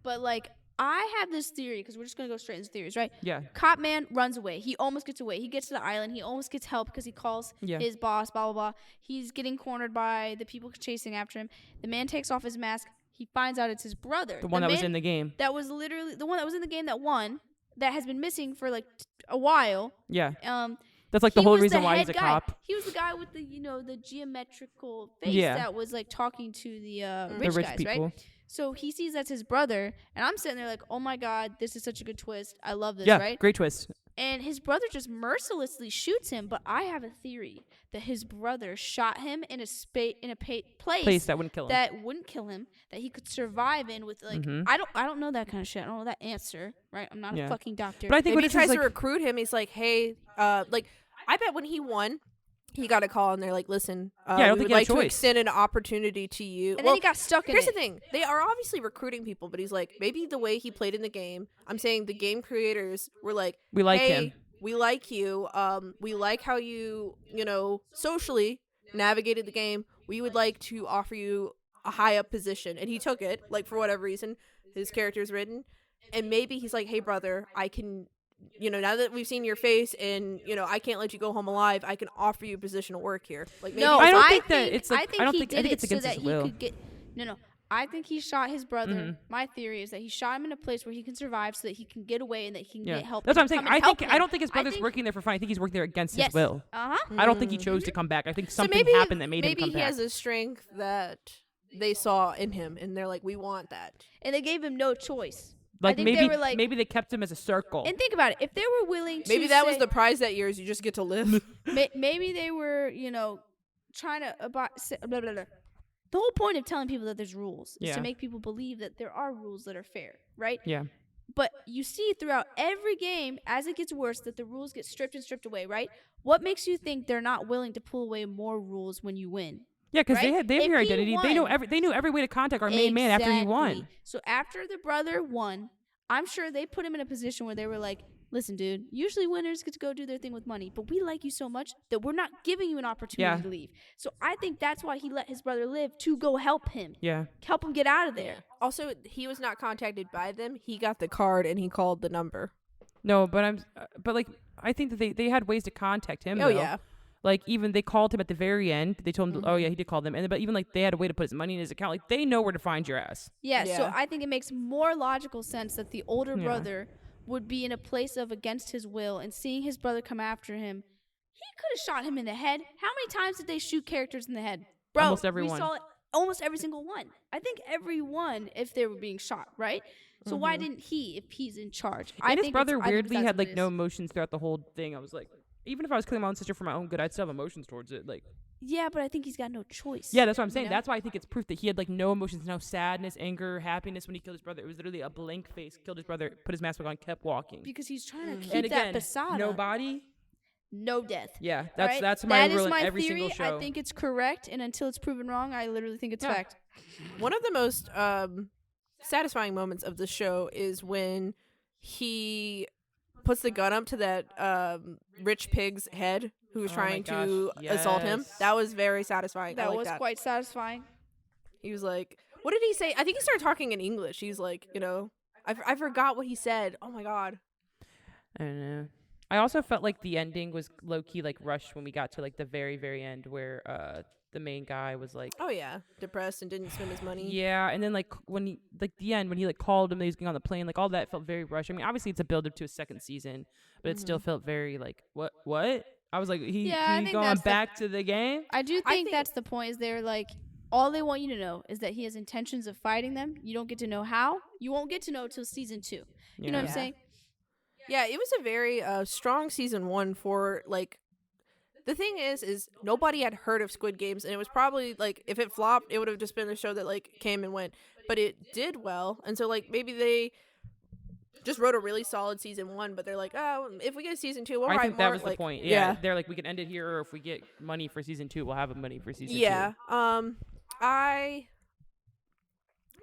[SPEAKER 2] But like, I have this theory, because we're just gonna go straight into theories, right?
[SPEAKER 1] Yeah,
[SPEAKER 2] Cop man runs away. He almost gets away. He gets to the island. He almost gets help because he calls
[SPEAKER 1] Yeah.
[SPEAKER 2] his boss, blah, blah, blah. He's getting cornered by the people chasing after him. The man takes off his mask. He finds out it's his brother.
[SPEAKER 1] the one that was
[SPEAKER 2] man
[SPEAKER 1] in the game.
[SPEAKER 2] That was literally the one that was in the game that won, that has been missing for like a while.
[SPEAKER 1] Yeah,
[SPEAKER 2] Um,
[SPEAKER 1] that's like the
[SPEAKER 2] he
[SPEAKER 1] whole
[SPEAKER 2] was
[SPEAKER 1] reason
[SPEAKER 2] the
[SPEAKER 1] why
[SPEAKER 2] head
[SPEAKER 1] he's a
[SPEAKER 2] guy.
[SPEAKER 1] cop.
[SPEAKER 2] He was the guy with the the geometrical face
[SPEAKER 1] Yeah.
[SPEAKER 2] that was like talking to the
[SPEAKER 1] The
[SPEAKER 2] rich
[SPEAKER 1] rich
[SPEAKER 2] guys,
[SPEAKER 1] people.
[SPEAKER 2] right? So he sees that's his brother, and I'm sitting there like, oh my god, this is such a good twist. I love this,
[SPEAKER 1] Yeah,
[SPEAKER 2] right?
[SPEAKER 1] great twist.
[SPEAKER 2] And his brother just mercilessly shoots him. But I have a theory that his brother shot him in a place
[SPEAKER 1] that wouldn't kill him.
[SPEAKER 2] That he could survive in with like I don't know that kind of shit. I don't know that answer, right? I'm not a fucking doctor.
[SPEAKER 1] But I think
[SPEAKER 3] Maybe
[SPEAKER 1] when
[SPEAKER 3] he tries to recruit him, he's like, hey, like I bet when he won, he got a call and they're like, listen,
[SPEAKER 1] I don't
[SPEAKER 3] we
[SPEAKER 1] think
[SPEAKER 3] would
[SPEAKER 1] he had a
[SPEAKER 3] like to
[SPEAKER 1] choice.
[SPEAKER 3] extend an opportunity to you.
[SPEAKER 2] And then he got stuck in
[SPEAKER 3] Here's
[SPEAKER 2] it.
[SPEAKER 3] the thing. They are obviously recruiting people, but he's like, maybe the way he played in the game, I'm saying the game creators were like,
[SPEAKER 1] we like
[SPEAKER 3] hey,
[SPEAKER 1] him.
[SPEAKER 3] we like you. We like how you socially navigated the game. We would like to offer you a high up position. And he took it, like, for whatever reason, his character's written. And maybe he's like, hey, brother, I can, now that we've seen your face and, I can't let you go home alive, I can offer you a position of work here. Like, maybe
[SPEAKER 2] No,
[SPEAKER 1] I don't
[SPEAKER 2] I
[SPEAKER 1] think that
[SPEAKER 2] think
[SPEAKER 1] it's like,
[SPEAKER 2] I think
[SPEAKER 1] it's
[SPEAKER 2] so
[SPEAKER 1] against
[SPEAKER 2] that
[SPEAKER 1] his
[SPEAKER 2] he
[SPEAKER 1] will.
[SPEAKER 2] could get. No. I think he shot his brother. My theory is that he shot him in a place where he can survive, so that he can get away and that he can get help.
[SPEAKER 1] That's what I'm saying.
[SPEAKER 2] I
[SPEAKER 1] don't think his brother's working there for fun. I think he's working there against his will. I don't think he chose to come back. I think something happened that made him come
[SPEAKER 3] Maybe he
[SPEAKER 1] back.
[SPEAKER 3] has a strength that they saw in him, and they're like, we want that.
[SPEAKER 2] And they gave him no choice.
[SPEAKER 1] Like,
[SPEAKER 2] I think
[SPEAKER 1] maybe
[SPEAKER 2] they were like,
[SPEAKER 1] maybe they kept him as a circle.
[SPEAKER 2] and think about it. If they were willing to,
[SPEAKER 3] Maybe that was the prize that year, is you just get to live.
[SPEAKER 2] maybe they were, trying to blah, blah, blah. The whole point of telling people that there's rules is to make people believe that there are rules that are fair, right?
[SPEAKER 1] Yeah.
[SPEAKER 2] But you see throughout every game, as it gets worse, that the rules get stripped away, right? What makes you think they're not willing to pull away more rules when you win?
[SPEAKER 1] Yeah, because
[SPEAKER 2] right?
[SPEAKER 1] they have your identity. They knew every way to contact our main man after he won.
[SPEAKER 2] So after the brother won, I'm sure they put him in a position where they were like, listen, dude, usually winners get to go do their thing with money, but we like you so much that we're not giving you an opportunity to leave. So I think that's why he let his brother live, to go help him.
[SPEAKER 1] Yeah.
[SPEAKER 2] Help him get out of there.
[SPEAKER 3] Also, he was not contacted by them. He got the card and he called the number.
[SPEAKER 1] No, but I think that they had ways to contact him.
[SPEAKER 3] Oh,
[SPEAKER 1] though.
[SPEAKER 3] yeah.
[SPEAKER 1] Like, even they called him at the very end. They told him, oh yeah, he did call them. But even like they had a way to put his money in his account. Like, they know where to find your ass.
[SPEAKER 2] Yeah. So I think it makes more logical sense that the older brother would be in a place of against his will, and seeing his brother come after him, he could have shot him in the head. How many times did they shoot characters in the head? Bro,
[SPEAKER 1] almost every
[SPEAKER 2] we
[SPEAKER 1] one.
[SPEAKER 2] saw it, almost every single one. I think every one, if they were being shot, right? So why didn't he, if he's in charge?
[SPEAKER 1] And his brother weirdly had like no emotions throughout the whole thing. I was like, even if I was killing my own sister for my own good, I'd still have emotions towards it. Like,
[SPEAKER 2] yeah, but I think he's got no choice.
[SPEAKER 1] yeah, that's what I'm saying. That's why I think it's proof that he had like no emotions, no sadness, anger, happiness when he killed his brother. It was literally a blank face. Killed his brother, put his mask back on, kept walking.
[SPEAKER 2] Because he's trying to keep
[SPEAKER 1] and
[SPEAKER 2] that
[SPEAKER 1] again,
[SPEAKER 2] facade.
[SPEAKER 1] no body,
[SPEAKER 2] no death.
[SPEAKER 1] Yeah,
[SPEAKER 2] right?
[SPEAKER 1] that's my rule in
[SPEAKER 2] my
[SPEAKER 1] every
[SPEAKER 2] theory.
[SPEAKER 1] single show.
[SPEAKER 2] I think it's correct, and until it's proven wrong, I literally think it's fact.
[SPEAKER 3] One of the most satisfying moments of the show is when he puts the gun up to that rich pig's head who was trying to assault him. That was very satisfying.
[SPEAKER 2] That was quite satisfying.
[SPEAKER 3] He was like, what did he say? I think he started talking in English. He's like, I forgot what he said. Oh my God.
[SPEAKER 1] I don't know. I also felt like the ending was low key like rushed when we got to like the very, very end where the main guy was like,
[SPEAKER 3] oh yeah, depressed and didn't spend his money.
[SPEAKER 1] Yeah, and then like when he the end when he like called him that he was getting on the plane, like all that felt very rushed. I mean, obviously it's a build up to a second season, but it still felt very like what? I was like, he going back to the game?
[SPEAKER 2] I do think that's the point. Is they're like, all they want you to know is that he has intentions of fighting them. You don't get to know how. You won't get to know till season 2. You know what I'm saying?
[SPEAKER 3] Yeah, it was a very strong season 1 for like. The thing is nobody had heard of Squid Games, and it was probably like if it flopped, it would have just been a show that like came and went. But it did well, and so like maybe they just wrote a really solid season 1. But they're like, oh, if we get season 2, we'll write more.
[SPEAKER 1] I think that was the point. Yeah, they're like, we can end it here, or if we get money for season 2, we'll have money for season 2.
[SPEAKER 3] Yeah. I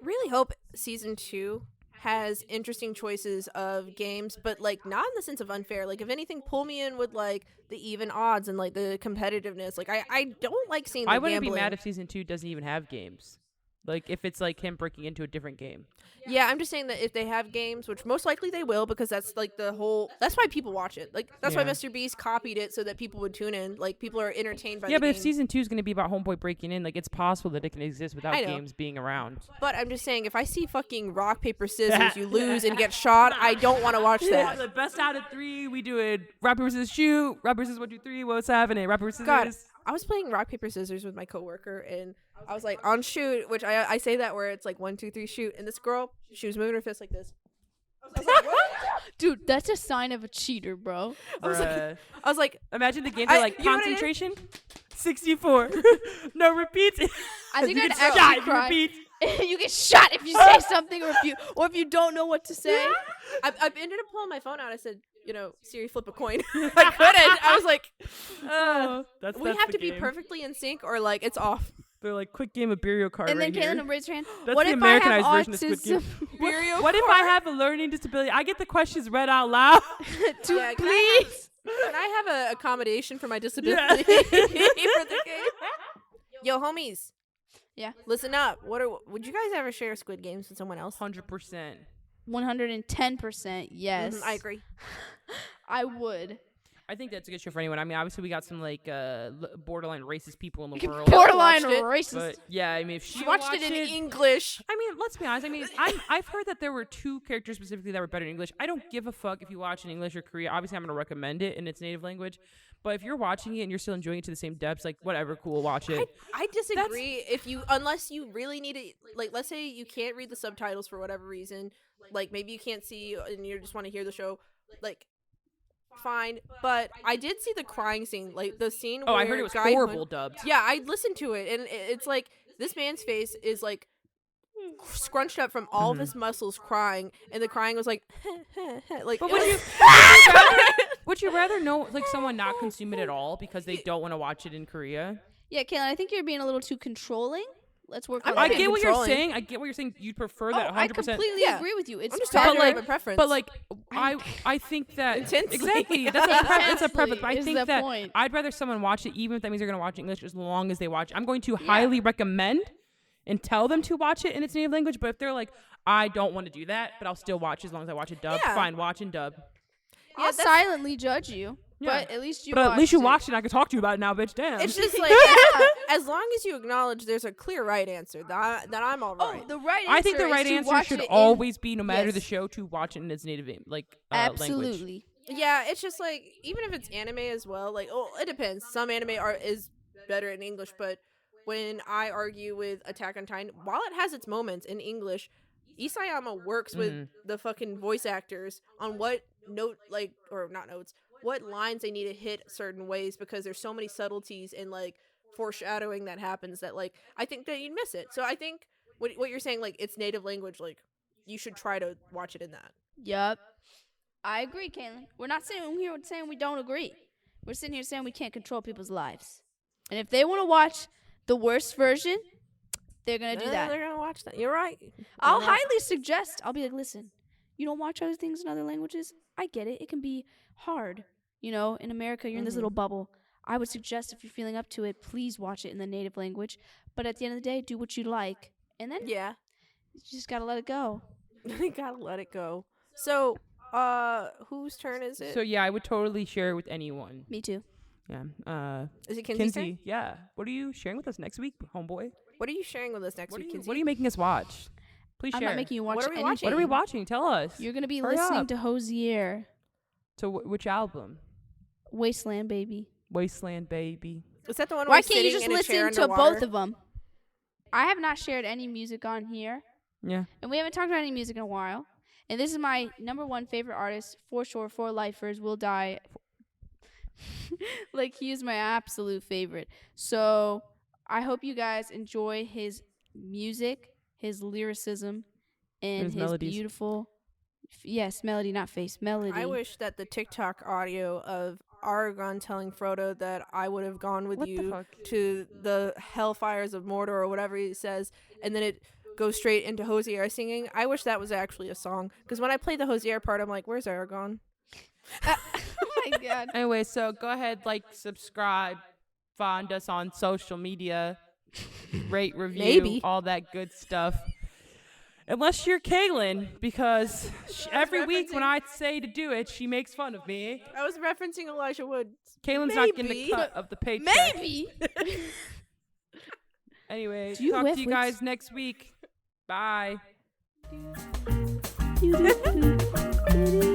[SPEAKER 3] really hope season 2 has interesting choices of games, but like not in the sense of unfair. Like if anything, pull me in with like the even odds and like the competitiveness. Like I don't like seeing the
[SPEAKER 1] I wouldn't
[SPEAKER 3] gambling.
[SPEAKER 1] be mad if season 2 doesn't even have games. Like if it's like him breaking into a different game.
[SPEAKER 3] Yeah, I'm just saying that if they have games, which most likely they will, because that's like that's why people watch it. Like that's why Mr. Beast copied it so that people would tune in. Like people are entertained by the game.
[SPEAKER 1] Yeah, but if season 2 is going to be about Homeboy breaking in, like it's possible that it can exist without games being around.
[SPEAKER 3] But I'm just saying, if I see fucking rock, paper, scissors, you lose and get shot, I don't want to watch that.
[SPEAKER 1] The best out of 3, we do it. Rock, paper, scissors, shoot. Rock, paper, scissors, 1, 2, 3. What's happening? Rock, paper, scissors.
[SPEAKER 3] God, I was playing rock, paper, scissors with my coworker, and I was like on shoot, which I say that where it's like 1, 2, 3, shoot, and this girl, she was moving her fist like this. I was like, what?
[SPEAKER 2] Dude, That's a sign of a cheater, bro.
[SPEAKER 3] I was like,
[SPEAKER 1] Imagine the games are like
[SPEAKER 3] you know what I did?
[SPEAKER 1] concentration. 64. No repeats.
[SPEAKER 2] I think
[SPEAKER 1] You
[SPEAKER 2] I'd
[SPEAKER 1] get
[SPEAKER 2] actually
[SPEAKER 1] shot if you
[SPEAKER 2] cry.
[SPEAKER 1] repeat.
[SPEAKER 2] You get shot if you say something, or if you don't know what to say.
[SPEAKER 3] I ended up pulling my phone out. I said, Siri, flip a coin. I couldn't. I was like,
[SPEAKER 1] That's
[SPEAKER 3] we have
[SPEAKER 1] the
[SPEAKER 3] to be
[SPEAKER 1] game.
[SPEAKER 3] perfectly in sync, or like it's off.
[SPEAKER 1] They're like quick game of Burial card
[SPEAKER 2] And
[SPEAKER 1] right
[SPEAKER 2] then
[SPEAKER 1] here.
[SPEAKER 2] Kailen raised her hand.
[SPEAKER 1] That's
[SPEAKER 2] What
[SPEAKER 1] the
[SPEAKER 2] if I have
[SPEAKER 1] Americanized version of Squid Game.
[SPEAKER 2] autism?
[SPEAKER 1] What if I have a learning disability? I get the questions read out loud.
[SPEAKER 3] Yeah,
[SPEAKER 2] Please.
[SPEAKER 3] Can I have a accommodation for my disability
[SPEAKER 1] Yeah.
[SPEAKER 3] for the game? Yo, homies.
[SPEAKER 2] Yeah.
[SPEAKER 3] Listen up. Would you guys ever share Squid Games with someone else?
[SPEAKER 1] 100%.
[SPEAKER 2] 110%. Yes.
[SPEAKER 3] I agree.
[SPEAKER 2] I would.
[SPEAKER 1] I think that's a good show for anyone. I mean, obviously we got some like borderline racist people in the world.
[SPEAKER 2] Borderline
[SPEAKER 3] watched it,
[SPEAKER 2] racist.
[SPEAKER 1] But yeah, I mean, if
[SPEAKER 3] She watched it in English.
[SPEAKER 1] I mean, let's be honest. I mean, I've heard that there were 2 characters specifically that were better in English. I don't give a fuck if you watch in English or Korean. Obviously, I'm gonna recommend it in its native language. But if you're watching it and you're still enjoying it to the same depths, like whatever, cool, watch it.
[SPEAKER 3] I disagree. Unless you really need it, like let's say you can't read the subtitles for whatever reason, like maybe you can't see and you just want to hear the show, like fine. But I did see the crying scene, like the scene.
[SPEAKER 1] Oh,
[SPEAKER 3] where
[SPEAKER 1] I heard it was
[SPEAKER 3] Guy
[SPEAKER 1] horrible dubbed.
[SPEAKER 3] Yeah, I listened to it, and it's like this man's face is like scrunched up from all of his muscles crying, and the crying was like like
[SPEAKER 1] But would you rather know like someone not consume it at all because they don't want to watch it in Korea?
[SPEAKER 2] Yeah, Kailen, I think you're being a little too controlling. Let's work on
[SPEAKER 3] I'm
[SPEAKER 2] that.
[SPEAKER 1] I
[SPEAKER 3] being
[SPEAKER 1] get what you're
[SPEAKER 3] controlling.
[SPEAKER 1] saying. I get what you're saying. You'd prefer that 100%.
[SPEAKER 2] I completely
[SPEAKER 3] Yeah.
[SPEAKER 2] agree with you. It's
[SPEAKER 3] I'm just
[SPEAKER 2] better.
[SPEAKER 3] talking
[SPEAKER 1] like-
[SPEAKER 3] about my preference.
[SPEAKER 1] But like, I think that
[SPEAKER 3] Intensely.
[SPEAKER 1] exactly that's a preference. But I
[SPEAKER 2] Is
[SPEAKER 1] think
[SPEAKER 2] the
[SPEAKER 1] that
[SPEAKER 2] point.
[SPEAKER 1] I'd rather someone watch it, even if that means they're gonna watch it in English, as long as they watch it. I'm going to highly recommend and tell them to watch it in its native language. But if they're like, I don't want to do that, but I'll still watch as long as I watch it dubbed.
[SPEAKER 3] Yeah.
[SPEAKER 1] Fine, watch and dub.
[SPEAKER 2] I'll
[SPEAKER 3] that's-
[SPEAKER 2] silently judge you,
[SPEAKER 1] Yeah.
[SPEAKER 2] but at least you.
[SPEAKER 1] But at least you
[SPEAKER 2] it.
[SPEAKER 1] watched it. And I can talk to you about it now, bitch. Damn.
[SPEAKER 3] it's just like as long as you acknowledge there's a clear right answer, that I'm all right.
[SPEAKER 2] Oh, the right answer.
[SPEAKER 1] I think the right
[SPEAKER 2] is to
[SPEAKER 1] answer
[SPEAKER 2] watch
[SPEAKER 1] should
[SPEAKER 2] it in-
[SPEAKER 1] always be, no matter the
[SPEAKER 2] Yes.
[SPEAKER 1] show, to watch it in its native language.
[SPEAKER 2] Absolutely.
[SPEAKER 3] Yeah, it's just like even if it's anime as well, like it depends. Some anime is better in English, but when I argue with Attack on Titan, while it has its moments in English, Isayama works with the fucking voice actors on what what lines they need to hit certain ways, because there's so many subtleties and like foreshadowing that happens that like I think that you'd miss it. So I think what you're saying, like it's native language, like you should try to watch it in that.
[SPEAKER 2] Yup. I agree, Kailen. We're not sitting here saying we don't agree. We're sitting here saying we can't control people's lives. And if they want to watch the worst version, they're going to do that.
[SPEAKER 3] They're gonna watch that. You're right.
[SPEAKER 2] I'll
[SPEAKER 3] You're right.
[SPEAKER 2] highly suggest, I'll be like, listen, you don't watch other things in other languages? I get it. It can be hard. You know, in America, you're in this little bubble. I would suggest if you're feeling up to it, please watch it in the native language. But at the end of the day, do what you like. And then
[SPEAKER 3] Yeah.
[SPEAKER 2] you just got to let it go.
[SPEAKER 3] You gotta let it go. So, whose turn is it?
[SPEAKER 1] So yeah, I would totally share it with anyone.
[SPEAKER 2] Me too.
[SPEAKER 1] Yeah.
[SPEAKER 3] Is it Kinsey's turn?
[SPEAKER 1] Kinsey, yeah. What are you sharing with us next week, homeboy?
[SPEAKER 3] What are you sharing with us next
[SPEAKER 1] What
[SPEAKER 3] week,
[SPEAKER 1] are you,
[SPEAKER 3] Kinsey?
[SPEAKER 1] what are you making us watch? Please
[SPEAKER 2] I'm
[SPEAKER 1] share.
[SPEAKER 2] not making you watch
[SPEAKER 3] What are we
[SPEAKER 2] anything.
[SPEAKER 3] watching?
[SPEAKER 1] What are we watching? Tell us.
[SPEAKER 2] You're going to be
[SPEAKER 1] Hurry
[SPEAKER 2] listening
[SPEAKER 1] up.
[SPEAKER 2] to Hosier.
[SPEAKER 1] So which album?
[SPEAKER 2] Wasteland, baby.
[SPEAKER 1] Wasteland, baby.
[SPEAKER 3] Is that the one?
[SPEAKER 2] Why
[SPEAKER 3] where
[SPEAKER 2] can't you
[SPEAKER 3] sitting
[SPEAKER 2] just
[SPEAKER 3] in a chair
[SPEAKER 2] listen to
[SPEAKER 3] underwater?
[SPEAKER 2] both of them? I have not shared any music on here,
[SPEAKER 1] Yeah.
[SPEAKER 2] and we haven't talked about any music in a while. And this is my number one favorite artist, for sure. For Lifers Will Die. Like, he is my absolute favorite. So I hope you guys enjoy his music, his lyricism, and
[SPEAKER 1] His
[SPEAKER 2] his
[SPEAKER 1] melodies.
[SPEAKER 2] beautiful. Yes, melody, not face. Melody.
[SPEAKER 3] I wish that the TikTok audio of Aragorn telling Frodo that I would have gone with
[SPEAKER 1] What the
[SPEAKER 3] you
[SPEAKER 1] fuck?
[SPEAKER 3] to the hellfires of Mordor or whatever he says, and then it goes straight into Hosier singing. I wish that was actually a song, because when I play the Hosier part, I'm like, where's Aragorn?
[SPEAKER 2] Oh my god.
[SPEAKER 1] Anyway, so go ahead, like, subscribe, find us on social media, rate, review,
[SPEAKER 3] Maybe.
[SPEAKER 1] all that good stuff. Unless you're Kailen, because every week when I say to do it, she makes fun of me.
[SPEAKER 3] I was referencing Elijah Wood.
[SPEAKER 1] Kaylin's not getting
[SPEAKER 3] Maybe.
[SPEAKER 1] the cut of the paycheck.
[SPEAKER 2] Maybe.
[SPEAKER 1] Anyway,
[SPEAKER 2] Do you
[SPEAKER 1] talk
[SPEAKER 2] whiff
[SPEAKER 1] to you
[SPEAKER 2] with-
[SPEAKER 1] guys next week. Bye.
[SPEAKER 2] Do-do-do-do-do-do.